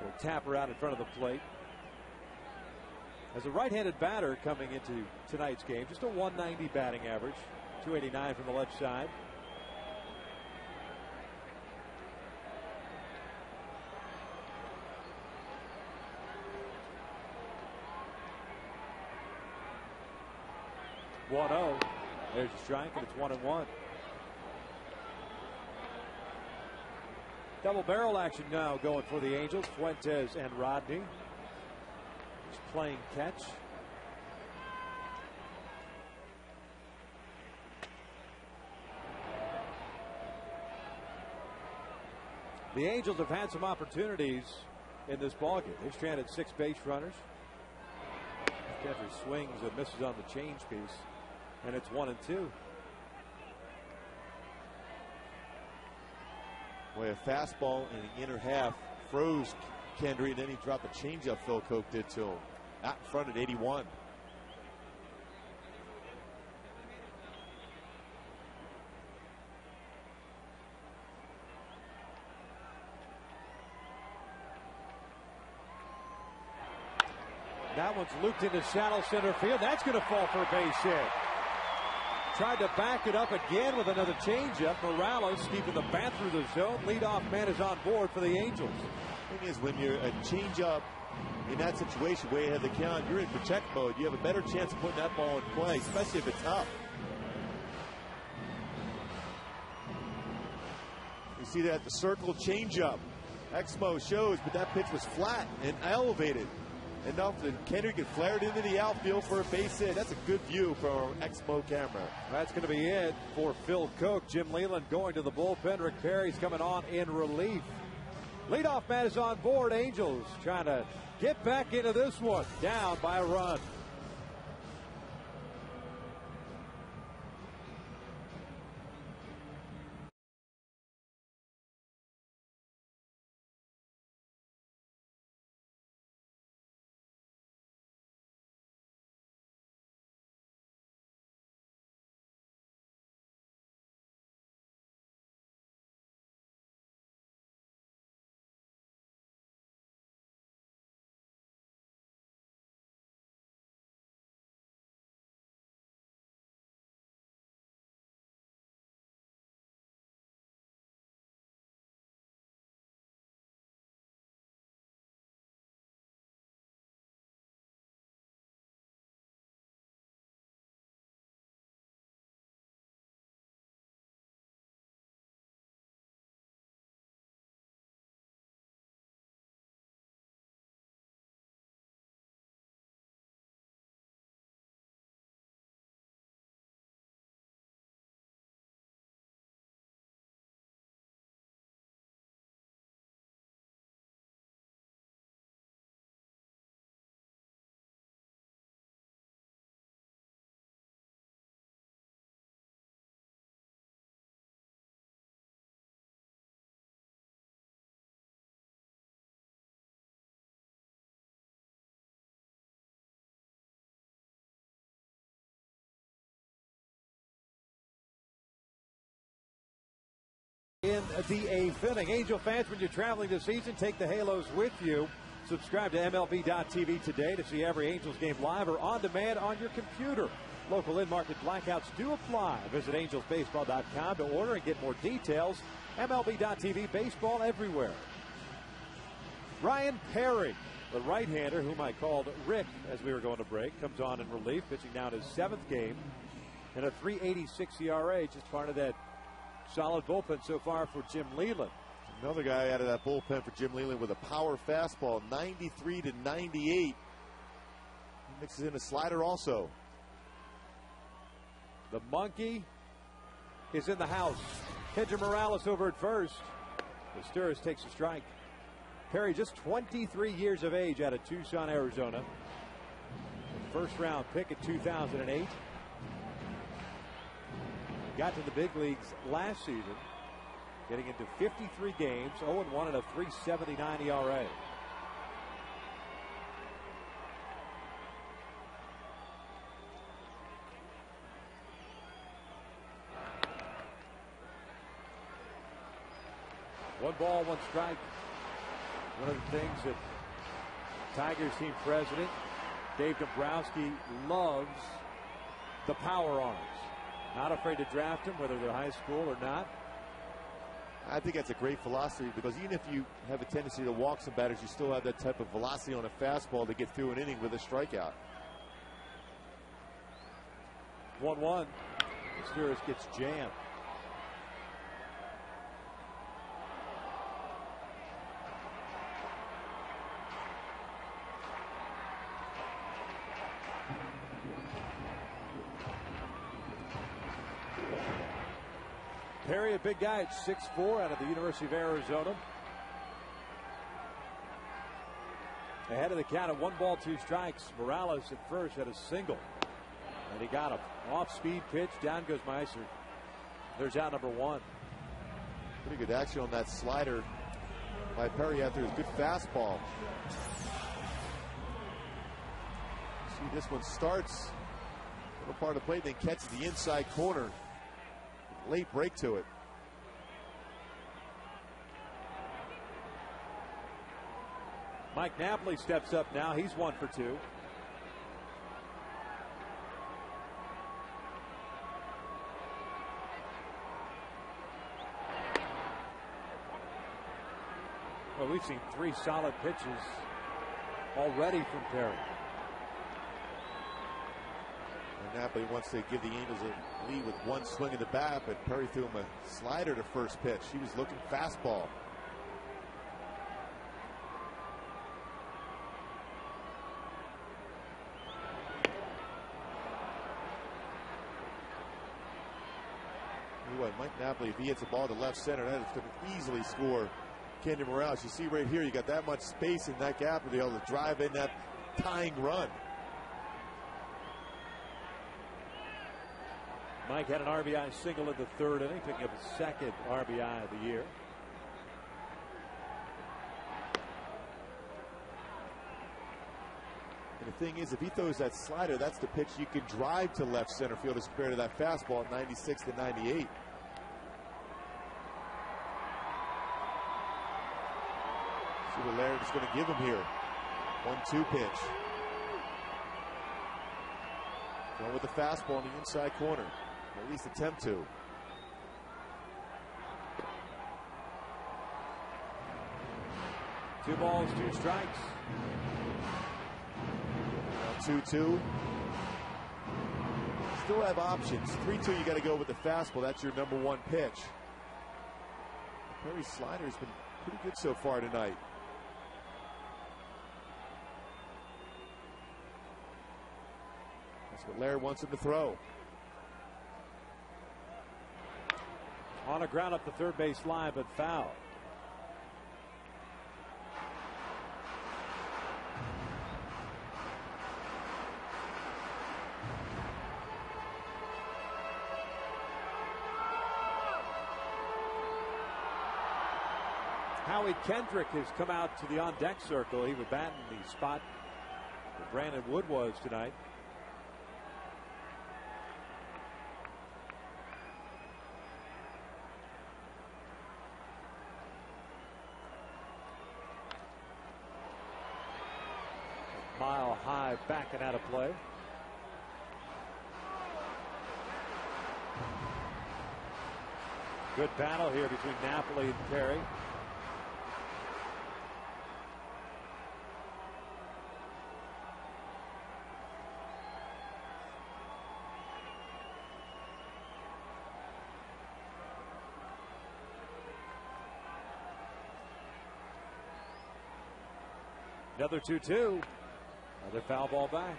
Will tap her out in front of the plate. As a right-handed batter coming into tonight's game, just a 190 batting average, 289 from the left side. (1-0). There's a strike, and it's 1-1. Double barrel action now going for the Angels. Fuentes and Rodney. He's playing catch. The Angels have had some opportunities in this ballgame. They've stranded 6 base runners. Jeffrey swings and misses on the change piece, and it's 1-2. Boy, a fastball in the inner half froze Kendry, and then he dropped a changeup. Phil Koch did to him. Out in front at 81. That one's looped into shallow center field. That's going to fall for a base hit. Tried to back it up again with another changeup. Morales keeping the bat through the zone. Leadoff man is on board for the Angels. The thing is, when you're a changeup in that situation, way ahead of the count, you're in protect mode. You have a better chance of putting that ball in play, especially if it's up. You see that the circle changeup. Exmo shows, but that pitch was flat and elevated enough that Kendry could flare it into the outfield for a base hit. That's a good view from our Exmo camera. That's going to be it for Phil Koch. Jim Leland going to the bullpen. Rick Perry's coming on in relief. Leadoff man is on board. Angels trying to get back into this one. Down by a run. In the 8th inning. Angel fans, when you're traveling this season, take the Halos with you. Subscribe to MLB.tv today to see every Angels game live or on demand on your computer. Local in-market blackouts do apply. Visit angelsbaseball.com to order and get more details. MLB.tv, baseball everywhere. Ryan Perry, the right-hander, whom I called Rick as we were going to break, comes on in relief, pitching down his 7th game and a 3.86 ERA, just part of that solid bullpen so far for Jim Leland. Another guy out of that bullpen for Jim Leyland with a power fastball, 93 to 98. He mixes in a slider also. The monkey is in the house. Kendra Morales over at first. Masturis takes a strike. Perry, just 23 years of age, out of Tucson, Arizona. First round pick in 2008. Got to the big leagues last season, getting into 53 games, 0-1 and a 3.79 ERA. One ball, one strike. One of the things that Tigers team president Dave Dombrowski loves, the power arms. Not afraid to draft them, whether they're high school or not. I think that's a great philosophy, because even if you have a tendency to walk some batters, you still have that type of velocity on a fastball to get through an inning with a strikeout. 1-1. Masturis gets jammed. Perry, a big guy at 6'4", out of the University of Arizona. Ahead of the count at 1 ball, 2 strikes. Morales at first had a single, and he got him. Off-speed pitch, down goes Meiser. There's out number 1. Pretty good action on that slider by Perry after his good fastball. See, this one starts little part of the plate, then catches the inside corner. Late break to it. Mike Napoli steps up now. He's 1 for 2. Well, we've seen 3 solid pitches already from Perry. Napoli wants to give the Angels a lead with 1 swing of the bat, but Perry threw him a slider to first pitch. He was looking fastball. What, Mike Napoli, if he hits the ball to left center, that is going to easily score Kendra Morales. You see right here, you got that much space in that gap to be able to drive in that tying run. Mike had an RBI single in the 3rd inning, picking up his 2nd RBI of the year. And the thing is, if he throws that slider, that's the pitch you can drive to left center field as compared to that fastball at 96 to 98. See what Laird is going to give him here. 1-2 pitch. Going with the fastball on the inside corner. At least attempt to. Two balls, 2 strikes. 2-2. Still have options. 3-2, you got to go with the fastball. That's your number 1 pitch. Perry's slider has been pretty good so far tonight. That's what Laird wants him to throw. On a ground up the third base line, but foul. Howie Kendrick has come out to the on-deck circle. He would bat in the spot where Brandon Wood was tonight. Mile high, backing out of play. Good battle here between Napoli and Perry. Another 2-2. Another foul ball back.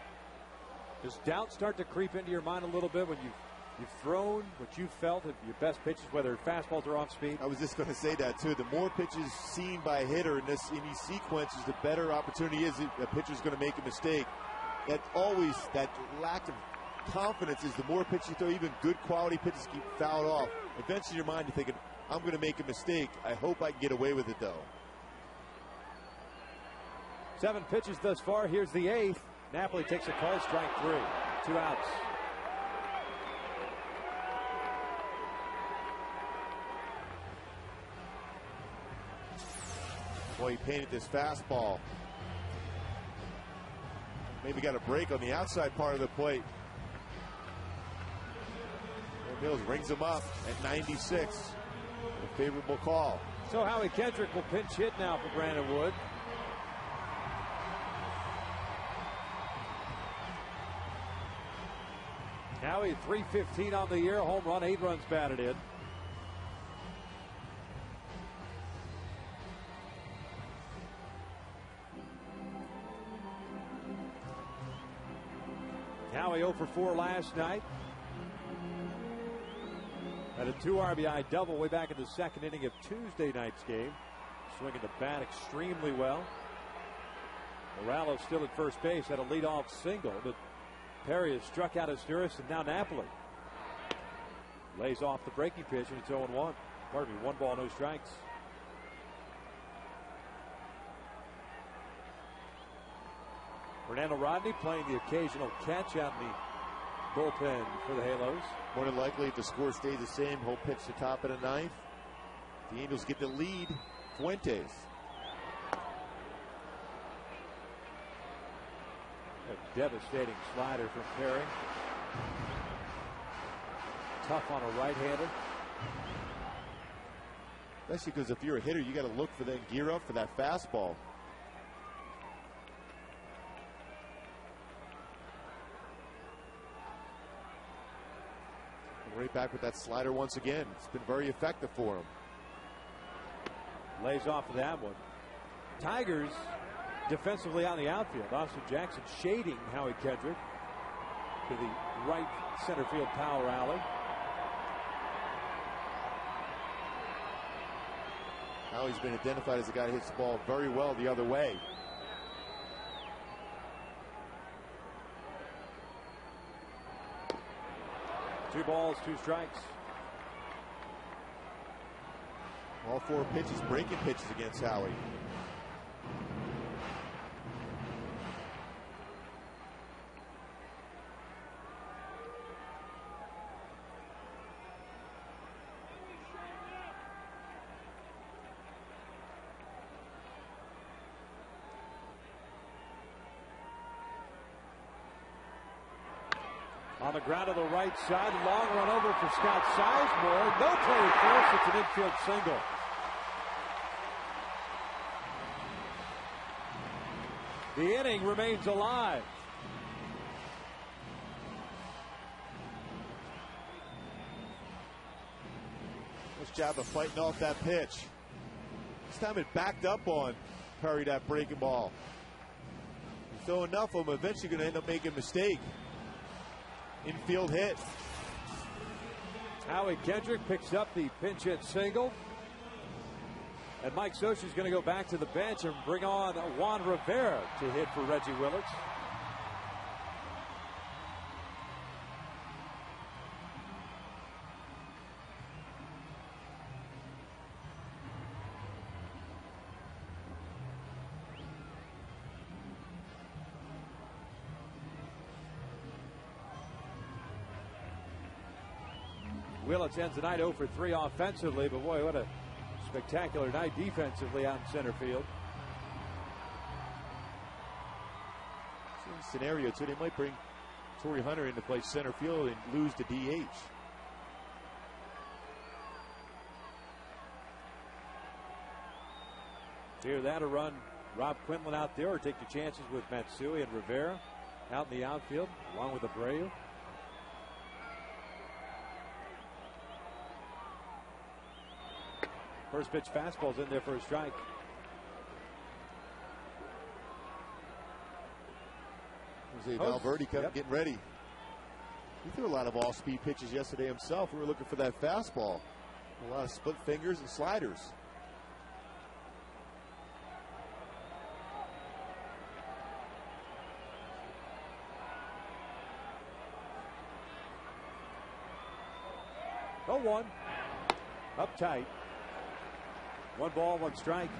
Does doubt start to creep into your mind a little bit when you've thrown what you felt at your best pitches, whether fastballs or off speed? I was just going to say that too. The more pitches seen by a hitter in these sequences, the better opportunity is a pitcher's going to make a mistake. That lack of confidence is the more pitches you throw, even good quality pitches keep fouled off. Eventually, your mind, you're thinking, I'm going to make a mistake. I hope I can get away with it, though. 7 pitches thus far. Here's the 8th. Napoli takes a call, strike 3. 2 outs. Boy, he painted this fastball. Maybe got a break on the outside part of the plate. And Mills rings him up at 96. A favorable call. So Howie Kendrick will pinch hit now for Brandon Wood. Howie, 315 on the year, home run, 8 runs batted in. Howie 0 for 4 last night. Had a 2 RBI double way back in the second inning of Tuesday night's game. Swinging the bat extremely well. Morales still at first base, had a leadoff single, but Perry has struck out Asturis, and now Napoli lays off the breaking pitch, and it's 0-1. Pardon me, 1 ball, no strikes. Fernando Rodney playing the occasional catch out in the bullpen for the Halos. More than likely, if the score stays the same, he'll pitch the top of the 9th. The Angels get the lead. Fuentes. A devastating slider from Perry. Tough on a right-hander. Especially because if you're a hitter, you got to look for that gear up for that fastball. Right back with that slider once again. It's been very effective for him. Lays off of that one. Tigers defensively on the outfield. Austin Jackson shading Howie Kendrick to the right center field power alley. Howie's been identified as a guy who hits the ball very well the other way. Two balls, 2 strikes. All 4 pitches, breaking pitches against Howie. On the ground to the right side, long run over for Scott Sizemore. No play at first. It's an infield single. The inning remains alive. Nice job of fighting off that pitch. This time it backed up on Perry, that breaking ball. You throw enough of them, eventually going to end up making a mistake. Infield hit. Howie Kendrick picks up the pinch hit single. And Mike Socha is going to go back to the bench and bring on Juan Rivera to hit for Reggie Willits. Willits ends the night 0 for 3 offensively, but boy, what a spectacular night defensively out in center field. Same scenario, too. They might bring Torrey Hunter in to play center field and lose to DH. Either that or run Rob Quinlan out there, or take your chances with Matsui and Rivera out in the outfield, along with Abreu. First pitch fastball's in there for a strike. Jose Valverde getting ready. He threw a lot of all-speed pitches yesterday himself. We were looking for that fastball. A lot of split fingers and sliders. Oh, 1. Up tight. 1 ball, 1 strike.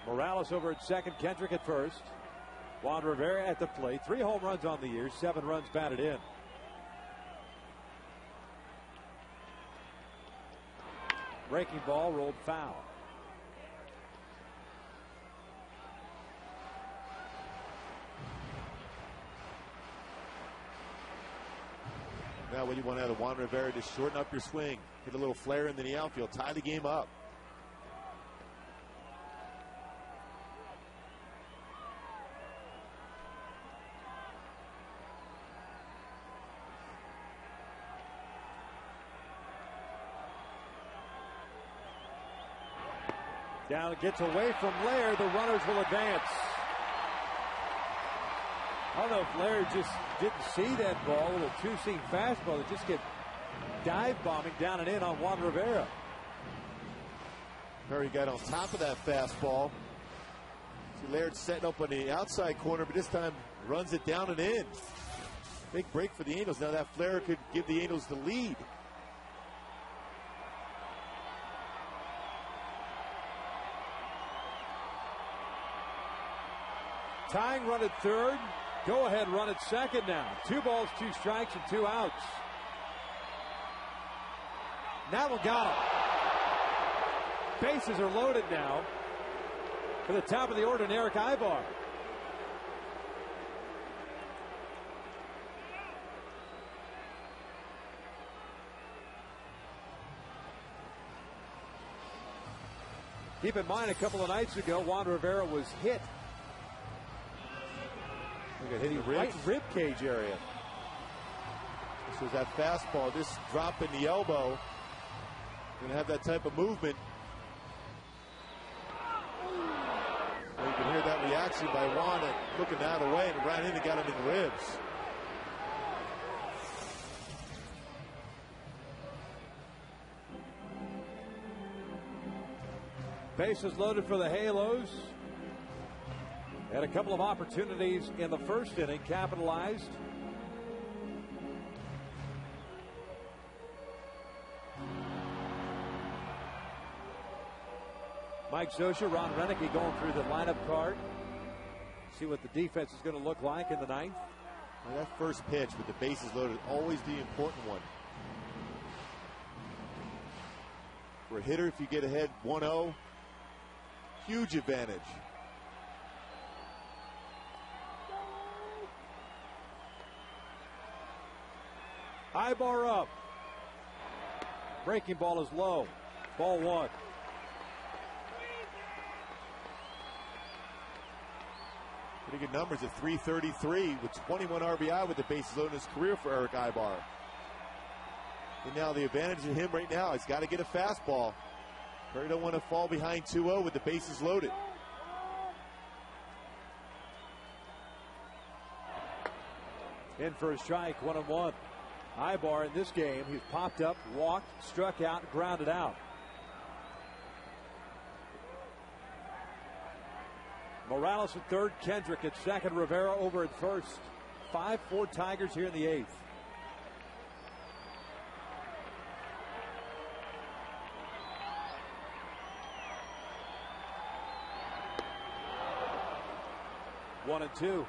Morales over at second, Kendrick at first. Juan Rivera at the plate. 3 home runs on the year, 7 runs batted in. Breaking ball rolled foul. Now what do you want out of Juan Rivera? Just shorten up your swing. Hit a little flare into the outfield. Tie the game up. Down, gets away from Laird. The runners will advance. I don't know if Laird just didn't see that ball, a little two-seam fastball that just get dive bombing down and in on Juan Rivera. Perry got on top of that fastball. See Laird setting up on the outside corner, but this time runs it down and in. Big break for the Angels. Now that flare could give the Angels the lead. Tying run at third. Go ahead run at second now. 2 balls, 2 strikes, and 2 outs. That one got him. Bases are loaded now for the top of the order, Eric Ibar. Keep in mind, a couple of nights ago, Juan Rivera was hit. Hit him right rib cage area. This was that fastball. This drop in the elbow. Going to have that type of movement. Well, you can hear that reaction by Juan looking the other way and ran in and got him in the ribs. Bases loaded for the Halos. Had a couple of opportunities in the first inning, capitalized. Mike Zosha, Ron Renicky going through the lineup card. See what the defense is going to look like in the ninth. Well, that first pitch with the bases loaded, always the important one. For a hitter, if you get ahead 1-0, huge advantage. Ibar up. Breaking ball is low. Ball 1. Pretty good numbers at 333 with 21 RBI with the bases loaded in his career for Eric Ibar. And now the advantage of him right now, he's got to get a fastball. Perry don't want to fall behind 2-0 with the bases loaded. In for a strike, 1-1. Ibar in this game, he's popped up, walked, struck out, grounded out. Morales at third, Kendrick at second, Rivera over at first. 5-4 Tigers here in the eighth. One and two.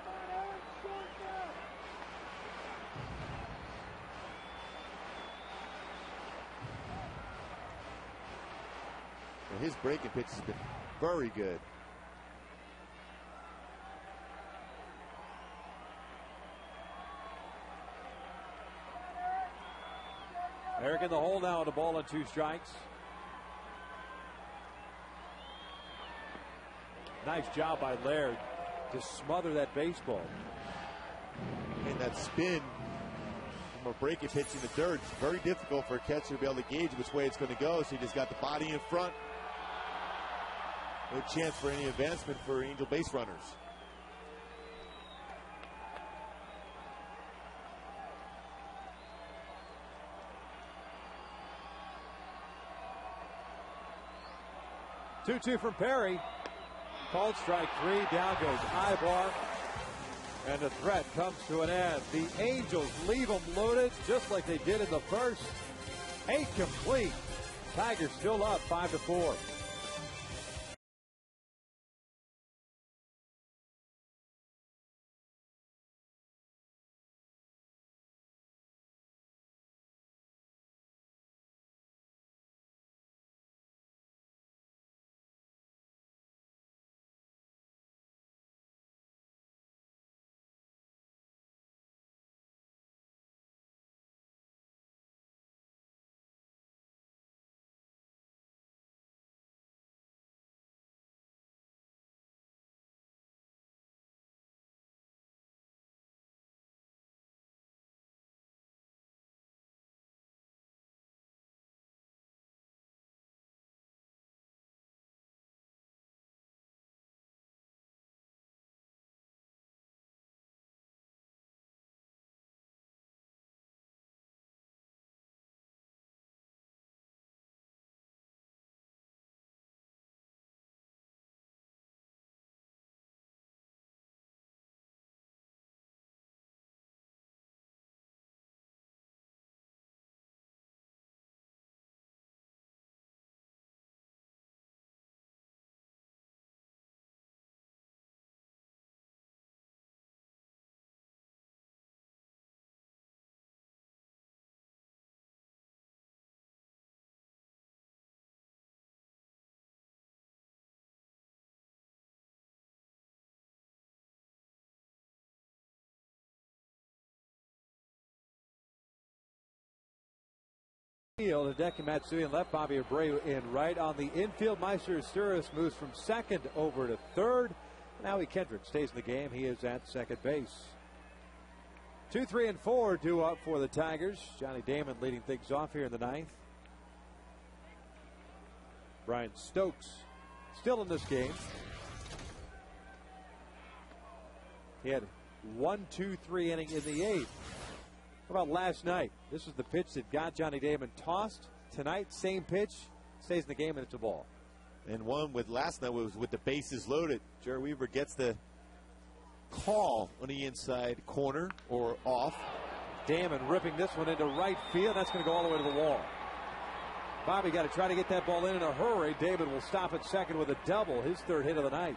His breaking pitch has been very good. Eric in the hole now on a ball and 2 strikes. Nice job by Laird to smother that baseball. And that spin from a breaking pitch in the dirt, it's very difficult for a catcher to be able to gauge which way it's going to go. So he just got the body in front. No chance for any advancement for Angel base runners. Two from Perry. Called strike three. Down goes Ibar. And the threat comes to an end. The Angels leave them loaded just like they did in the first. 8 complete. Tigers still up 5-4. Field, Hideki Matsui in left, Bobby Abreu in right. On the infield, Meister Urias moves from second over to third. Now Kendrick stays in the game. He is at second base. 2, 3, and 4 due up for the Tigers. Johnny Damon leading things off here in the ninth. Brian Stokes still in this game. He had 1, 2, 3 inning in the eighth. How about last night? This was the pitch that got Johnny Damon tossed. Tonight, same pitch, stays in the game, and it's a ball. And one with last night was with the bases loaded. Jerry Weaver gets the call on the inside corner or off. Damon ripping this one into right field. That's going to go all the way to the wall. Bobby got to try to get that ball in a hurry. Damon will stop at second with a double, his third hit of the night.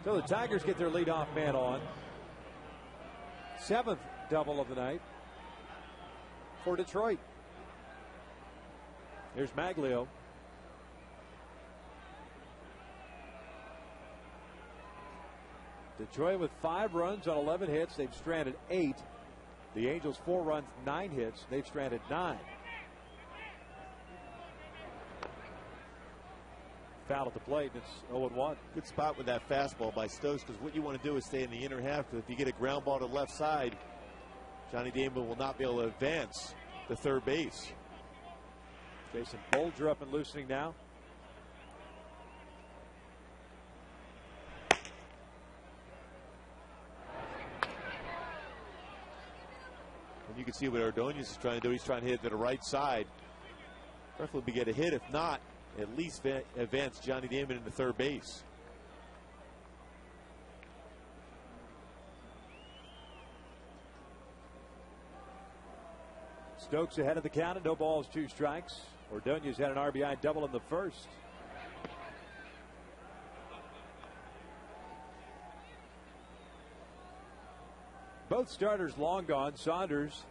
So the Tigers get their leadoff man on. 7th double of the night for Detroit. Here's Maglio. Detroit with 5 runs on 11 hits. They've stranded 8. The Angels 4 runs, 9 hits. They've stranded 9. Foul at the plate, and it's 0-1. Good spot with that fastball by Stokes, because what you want to do is stay in the inner half, because if you get a ground ball to the left side, Johnny Damon will not be able to advance to third base. Jason Bolger up and loosening now. And you can see what Ordonez is trying to do. He's trying to hit it to the right side. Preferably get a hit. If not, at least advance Johnny Damon into third base. Stokes ahead of the count, 2 balls, 2 strikes. Ordonez had an RBI double in the first. Both starters long gone. Saunders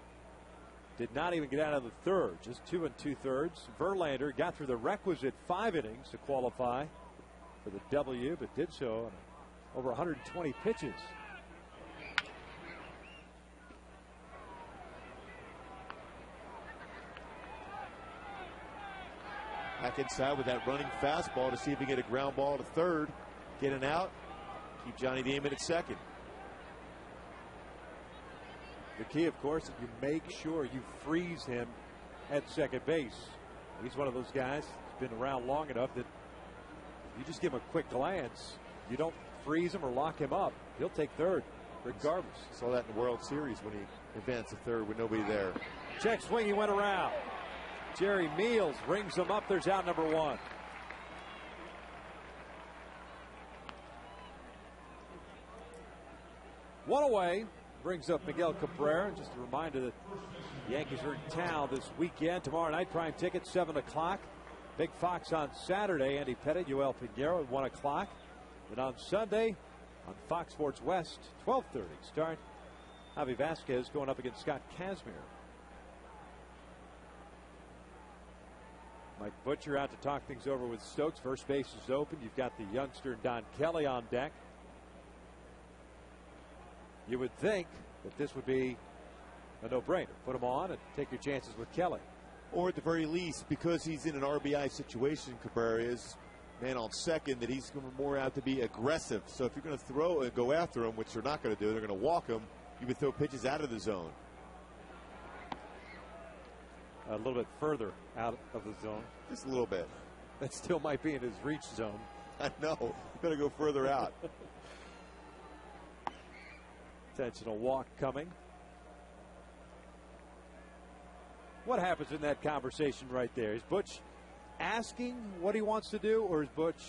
did not even get out of the third, just 2 2/3. Verlander got through the requisite 5 innings to qualify for the W, but did so on over 120 pitches. Back inside with that running fastball to see if he can get a ground ball to third. Get an out. Keep Johnny Damon at second. The key, of course, is you make sure you freeze him at second base. He's one of those guys who's been around long enough that you just give him a quick glance. You don't freeze him or lock him up. He'll take third regardless. Saw that in the World Series when he advanced to third with nobody there. Check swing, he went around. Jerry Meals rings him up. There's out number one. One away. Brings up Miguel Cabrera. Just a reminder that the Yankees are in town this weekend. Tomorrow night, prime ticket, 7 o'clock. Big Fox on Saturday. Andy Pettit, Yoel Pinheiro at 1 o'clock. And on Sunday, on Fox Sports West, 12:30 start. Javi Vasquez going up against Scott Kazmir. Mike Butcher out to talk things over with Stokes. First base is open. You've got the youngster Don Kelly on deck. You would think that this would be a no-brainer. Put him on and take your chances with Kelly. Or at the very least, because he's in an RBI situation, Cabrera is man on second, that he's going to more out to be aggressive. So if you're going to throw and go after him, which they're not going to do, they're going to walk him, you would throw pitches out of the zone. A little bit further out of the zone. Just a little bit. That still might be in his reach zone. I know. You better go further out. Intentional walk coming. What happens in that conversation right there? Is Butch asking what he wants to do, or is Butch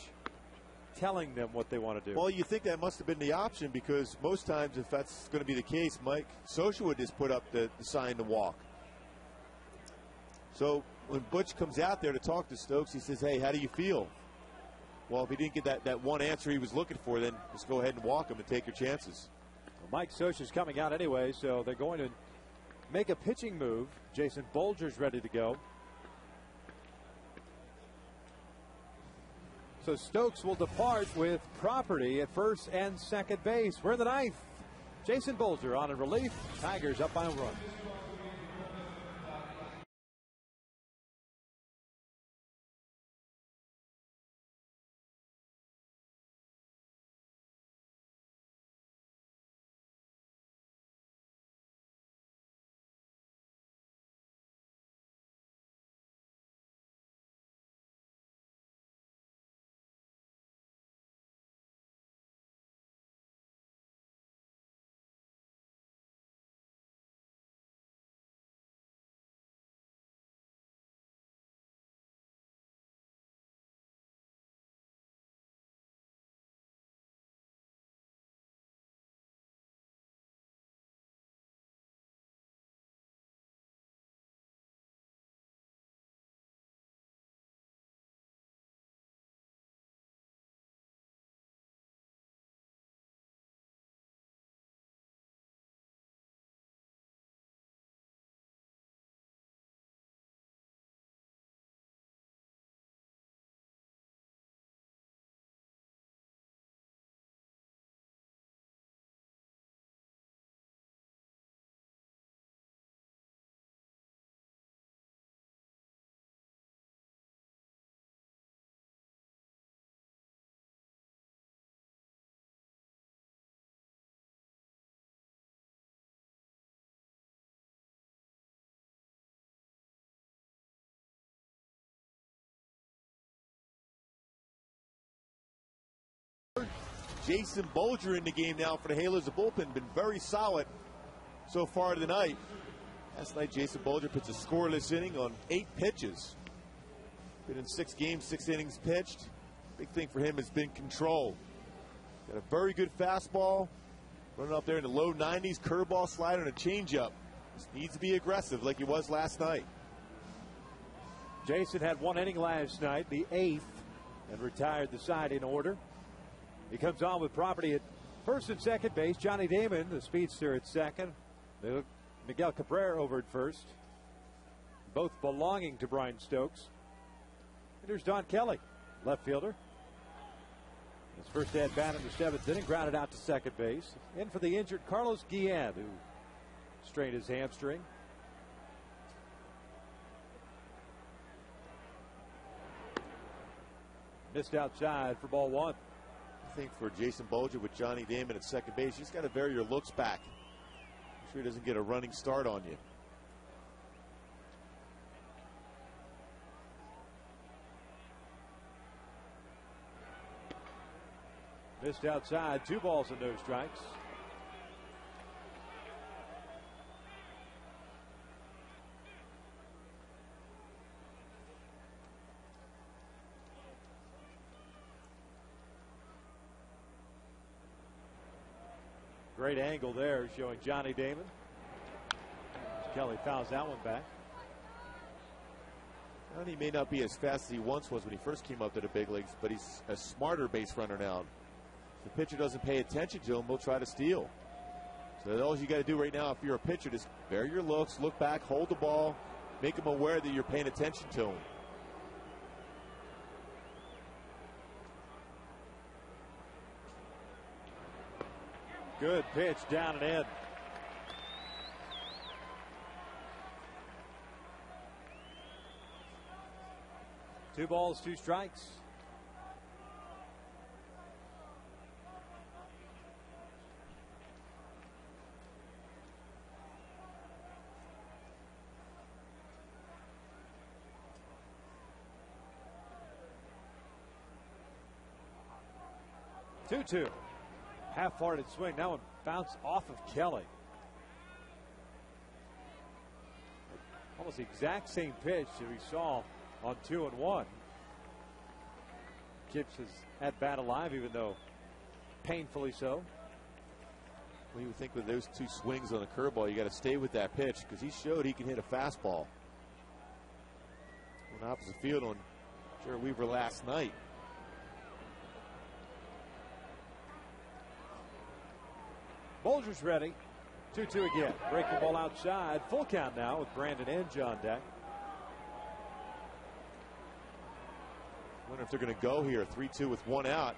telling them what they want to do? Well, you think that must have been the option, because most times if that's going to be the case, Mike Scioscia would just put up the sign to walk. So when Butch comes out there to talk to Stokes, he says, hey, how do you feel? Well, if he didn't get that one answer he was looking for, then just go ahead and walk him and take your chances. Well, Mike Scioscia's coming out anyway, so they're going to make a pitching move. Jason Bolger's ready to go. So Stokes will depart with property at first and second base. We're in the ninth. Jason Bolger on in relief. Tigers up by a run. Jason Bolger in the game now for the Halos. The bullpen been very solid so far tonight. Last night, Jason Bolger pitched a scoreless inning on 8 pitches. Been in 6 games, 6 innings pitched. Big thing for him has been control. Got a very good fastball, running up there in the low 90s, curveball, slider, and a changeup. Just needs to be aggressive like he was last night. Jason had 1 inning last night, the 8th, and retired the side in order. He comes on with property at first and second base. Johnny Damon, the speedster, at second. Miguel Cabrera over at first. Both belonging to Brian Stokes. And there's Don Kelly, left fielder. His first at bat in the 7th inning, grounded out to second base. In for the injured Carlos Guillen, who strained his hamstring. Missed outside for ball one. I think for Jason Bolger with Johnny Damon at second base, you just got to vary your looks back. Make sure he doesn't get a running start on you. Missed outside. 2 balls and no strikes. Great angle there showing Johnny Damon. Kelly fouls that one back. And he may not be as fast as he once was when he first came up to the big leagues, but he's a smarter base runner now. If the pitcher doesn't pay attention to him, he'll try to steal. So all you got to do right now if you're a pitcher is vary your looks, look back, hold the ball, make him aware that you're paying attention to him. Good pitch down and in. Two balls, 2 strikes. Two. Half-hearted swing. That one bounced off of Kelly. Almost the exact same pitch that we saw on 2 and 1. Keeps his at bat alive, even though painfully so. Well, you would think with those 2 swings on the curveball, you got to stay with that pitch because he showed he can hit a fastball on opposite field on Jared Weaver last night. Bolger's ready. 2-2 again. Breaking ball outside. Full count now with Brandon Inge on deck. Wonder if they're going to go here. 3-2 with 1 out.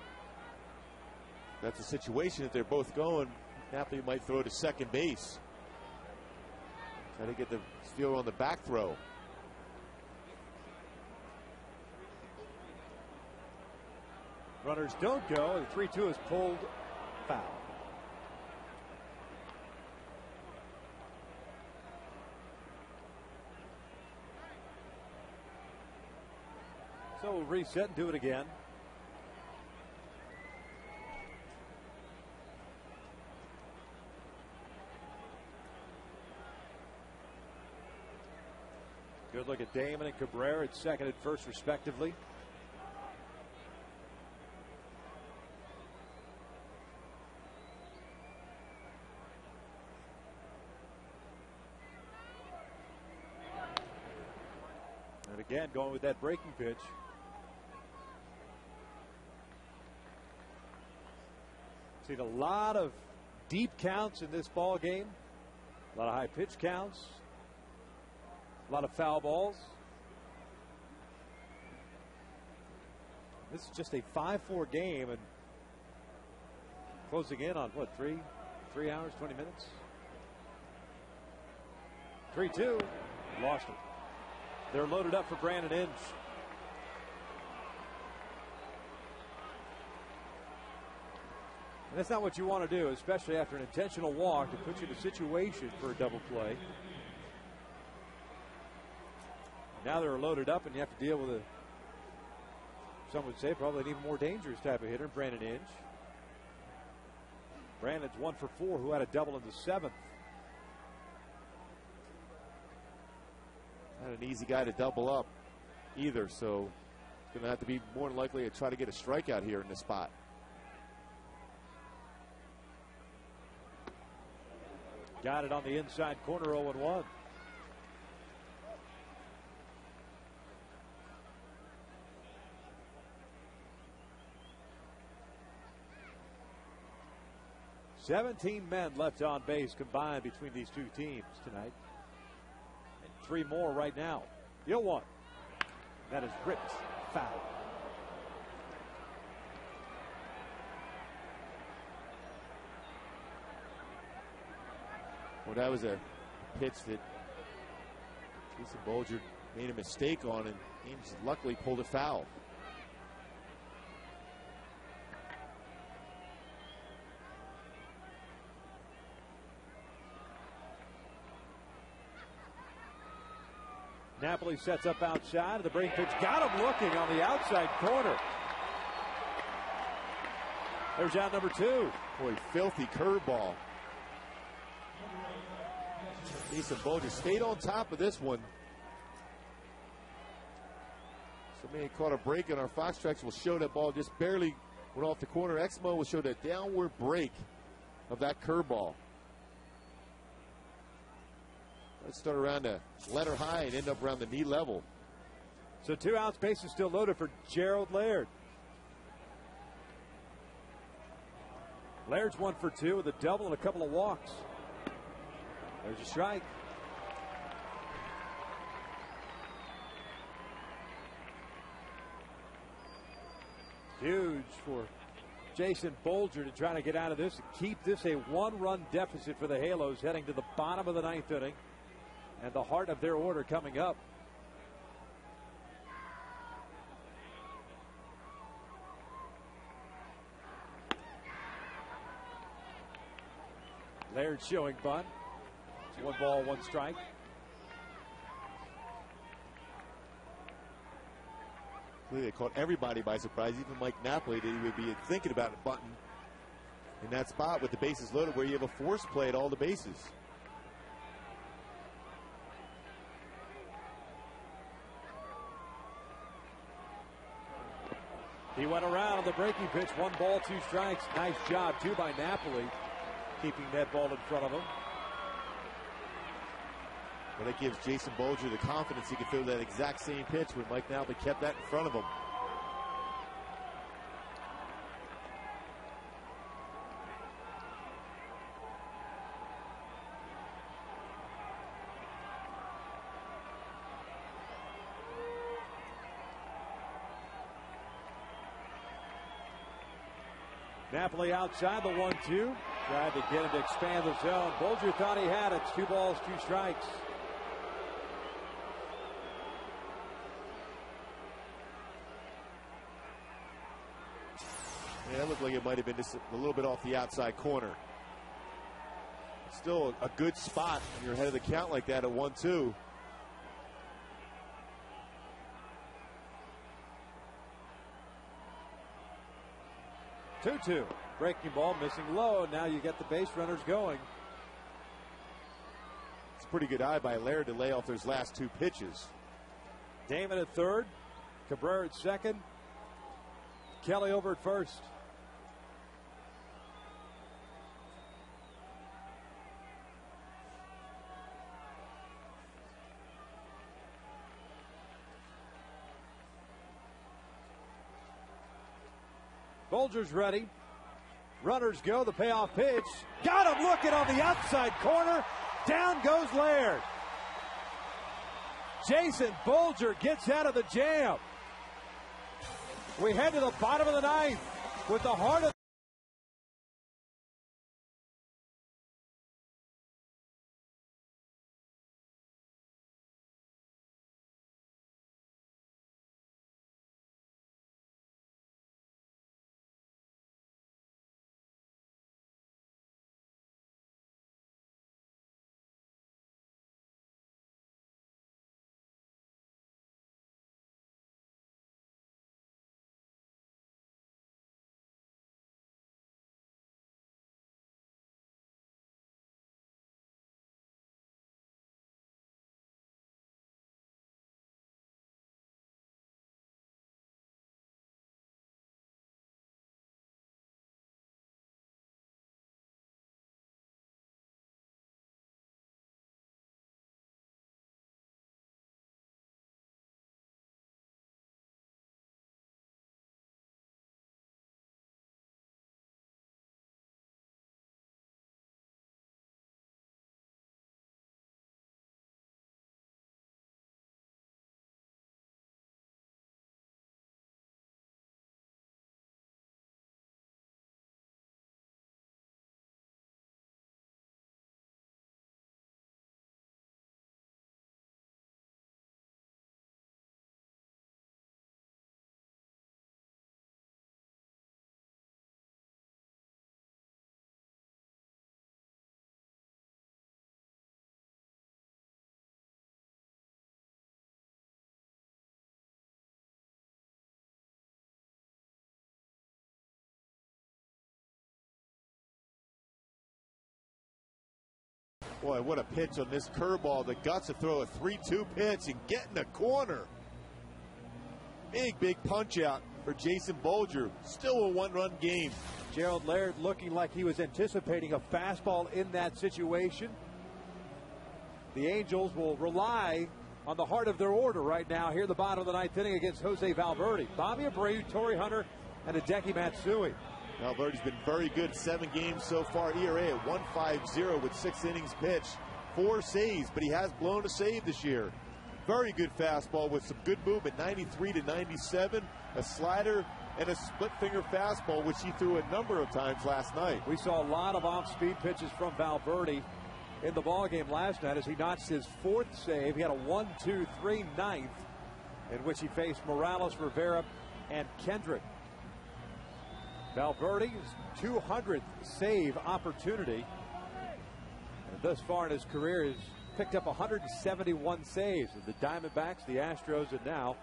That's a situation that they're both going. Napoli might throw to second base. Try to get the steal on the back throw. Runners don't go. The 3-2 is pulled foul. So we'll reset and do it again. Good look at Damon and Cabrera at second and first respectively. And again going with that breaking pitch. Seen a lot of deep counts in this ball game. A lot of high pitch counts. A lot of foul balls. This is just a 5-4 game and closing in on what, 3 hours, 20 minutes? 3-2. Lost it. They're loaded up for Brandon Inge. And that's not what you want to do, especially after an intentional walk to put you in a situation for a double play. Now they're loaded up, and you have to deal with a, some would say, probably an even more dangerous type of hitter, Brandon Inge. Brandon's 1 for 4, who had a double in the 7th. Not an easy guy to double up either, so it's going to have to be more than likely to try to get a strikeout here in this spot. Got it on the inside corner, 0-1. "17 men left on base combined between these two teams tonight. And 3 more right now. 0-1. That is ripped foul. Well, that was a pitch that Jason Bolger made a mistake on, and Ames luckily pulled a foul. Napoli sets up outside. The break pitch got him looking on the outside corner. There's out number 2. Boy, filthy curveball. Jason Bolger stayed on top of this one. Somebody caught a break, and our Fox tracks will show that ball just barely went off the corner. Exmo will show that downward break of that curveball. Let's start around the letter high and end up around the knee level. So 2 outs, bases still loaded for Gerald Laird. Laird's 1 for 2 with a double and a couple of walks. There's a strike. Huge for Jason Bolger to try to get out of this and keep this a 1-run deficit for the Halos heading to the bottom of the 9th inning and the heart of their order coming up. Laird showing bunt. It's 1 ball, 1 strike. They caught everybody by surprise. Even Mike Napoli, that he would be thinking about a button in that spot with the bases loaded where you have a force play at all the bases. He went around the breaking pitch. 1 ball, 2 strikes. Nice job, too, by Napoli, keeping that ball in front of him. Well, that gives Jason Bolger the confidence he can throw that exact same pitch when Mike Napoli kept that in front of him. Napoli outside the 1-2. Tried to get him to expand the zone. Bolger thought he had it. 2 balls, 2 strikes. Yeah, that looked like it might have been just a little bit off the outside corner. Still a good spot when you're ahead of the count like that at 1-2. Two. Breaking ball, missing low. Now you get the base runners going. It's a pretty good eye by Laird to lay off those last 2 pitches. Damon at third. Cabrera at second. Kelly over at first. Bolger's ready. Runners go. The payoff pitch. Got him looking on the outside corner. Down goes Laird. Jason Bolger gets out of the jam. We head to the bottom of the 9th with the heart of Boy, what a pitch on this curveball. The guts to throw a 3-2 pitch and get in the corner. Big punch out for Jason Bolger. Still a one-run game. Gerald Laird looking like he was anticipating a fastball in that situation. The Angels will rely on the heart of their order right now here in the bottom of the ninth inning against Jose Valverde. Bobby Abreu, Torrey Hunter, and Hideki Matsui. Valverde's been very good. 7 games so far. ERA at 1.50 with 6 innings pitched. 4 saves, but he has blown a save this year. Very good fastball with some good movement. 93 to 97. A slider and a split finger fastball, which he threw a number of times last night. We saw a lot of off-speed pitches from Valverde in the ballgame last night as he notched his 4th save. He had a 1-2-3 ninth in which he faced Morales, Rivera, and Kendrick. Valverde's 200th save opportunity. And thus far in his career, he's picked up 171 saves of the Diamondbacks, the Astros, and now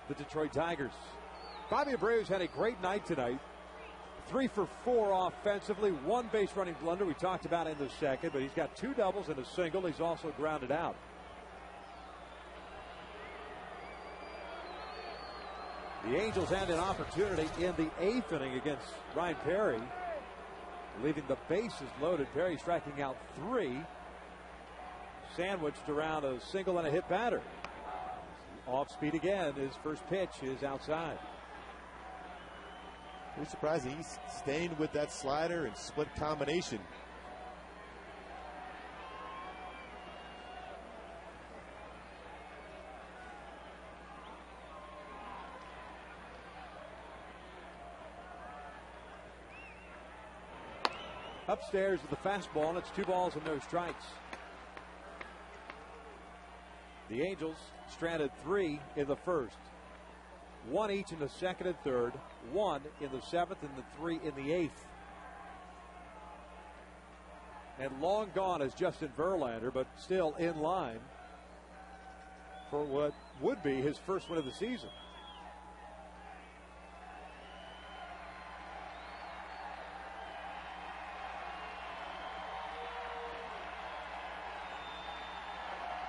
the Detroit Tigers. Bobby Abreu's had a great night tonight. 3 for 4 offensively, 1 base running blunder we talked about in the second, but he's got 2 doubles and a single. He's also grounded out. The Angels had an opportunity in the 8th inning against Ryan Perry, leaving the bases loaded. Perry striking out 3, sandwiched around a single and a hit batter. Off speed again. His first pitch is outside. Pretty surprising. He's staying with that slider and split combination. Upstairs with the fastball, and it's 2 balls and no strikes. The Angels stranded 3 in the first. 1 each in the second and third, 1 in the 7th, and the 3 in the 8th. And long gone is Justin Verlander, but still in line for what would be his first win of the season.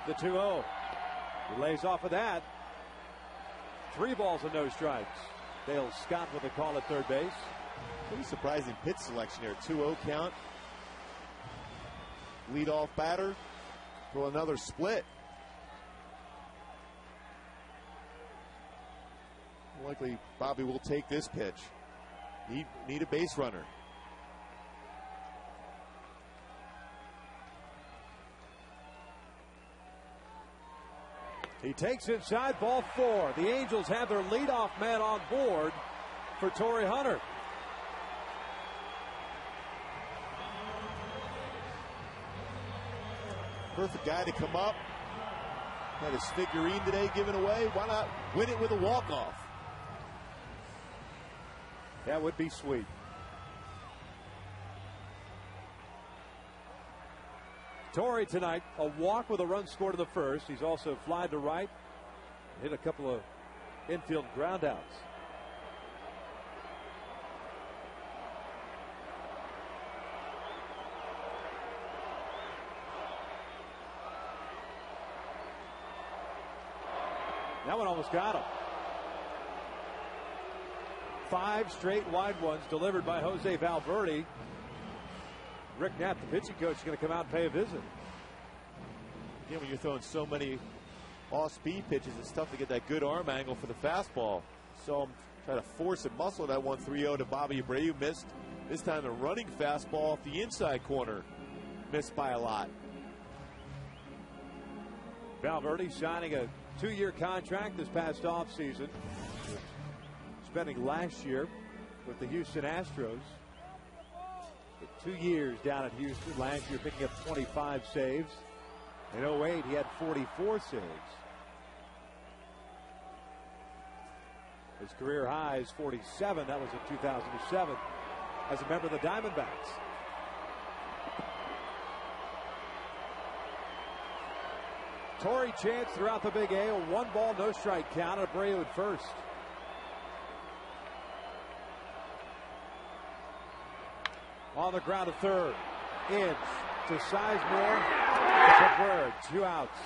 The 2-0. He lays off of that. 3 balls and no strikes. Dale Scott with a call at third base. Pretty surprising pitch selection here. 2-0 count. Leadoff batter for another split. Likely Bobby will take this pitch. Need a base runner. He takes inside, ball 4. The Angels have their leadoff man on board for Torrey Hunter. Perfect guy to come up. Had his figurine today given away. Why not win it with a walk-off? That would be sweet. Torrey tonight, a walk with a run scored in the first. He's also flied to right, hit a couple of infield groundouts. That one almost got him. 5 straight wide ones delivered by Jose Valverde. Rick Knapp, the pitching coach, is going to come out and pay a visit. Again, when you're throwing so many off-speed pitches, it's tough to get that good arm angle for the fastball. So I'm trying to force and muscle that 1-3-0 to Bobby Abreu. Missed. This time the running fastball off the inside corner. Missed by a lot. Valverde signing a 2-year contract this past offseason. Spending last year with the Houston Astros. 2 years down at Houston. Last year picking up 25 saves. In 2008 he had 44 saves. His career high is 47. That was in 2007 as a member of the Diamondbacks. Torrey chance throughout the Big A. A 1 ball, no strike count. Abreu at first. On the ground to third. Inch. to Sizemore. To Cabrera. 2 outs.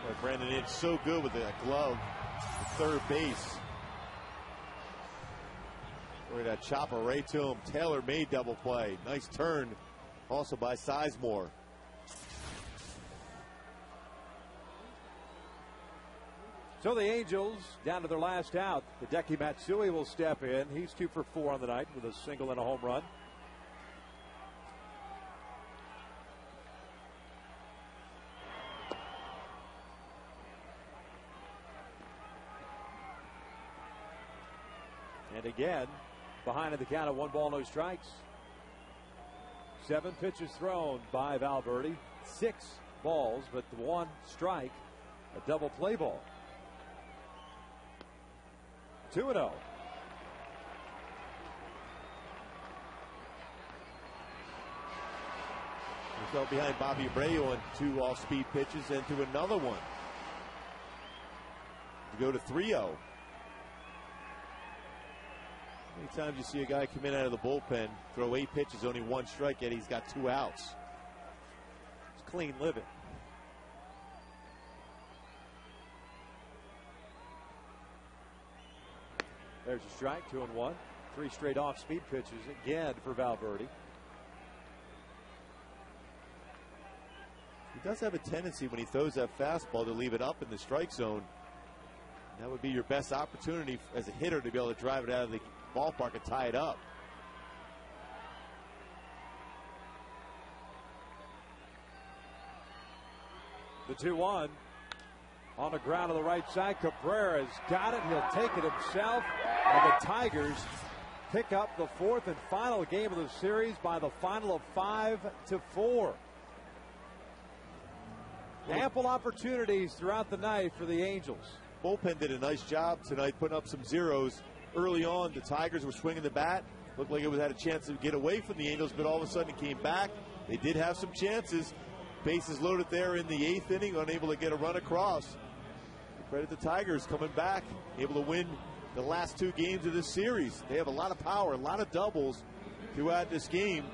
Boy, Brandon Inch so good with that glove. Third base. Boy, that chopper right to him. Taylor made double play. Nice turn also by Sizemore. So the Angels down to their last out. Hideki Matsui will step in. He's 2 for 4 on the night with a single and a home run. And again, behind at the count of 1 ball, no strikes. 7 pitches thrown by Valverde. 6 balls, but 1 strike. A double play ball. 2-0. He fell behind Bobby Abreu on 2 off-speed pitches and to another one. To go to 3-0. How many times you see a guy come in out of the bullpen, throw 8 pitches, only 1 strike, yet he's got 2 outs. It's clean living. There's a strike, 2-1. 3 straight off-speed pitches again for Valverde. He does have a tendency when he throws that fastball to leave it up in the strike zone. That would be your best opportunity as a hitter to be able to drive it out of the ballpark and tie it up. The 2-1 on the ground to the right side. Cabrera's got it. He'll take it himself. And the Tigers pick up the 4th and final game of the series by the final of 5-4. Ample opportunities throughout the night for the Angels. Bullpen did a nice job tonight putting up some zeros. Early on, the Tigers were swinging the bat. Looked like it had a chance to get away from the Angels, but all of a sudden it came back. They did have some chances. Bases loaded there in the 8th inning, unable to get a run across. Credit the Tigers coming back, able to win the last 2 games of this series. They have a lot of power, a lot of doubles throughout this game.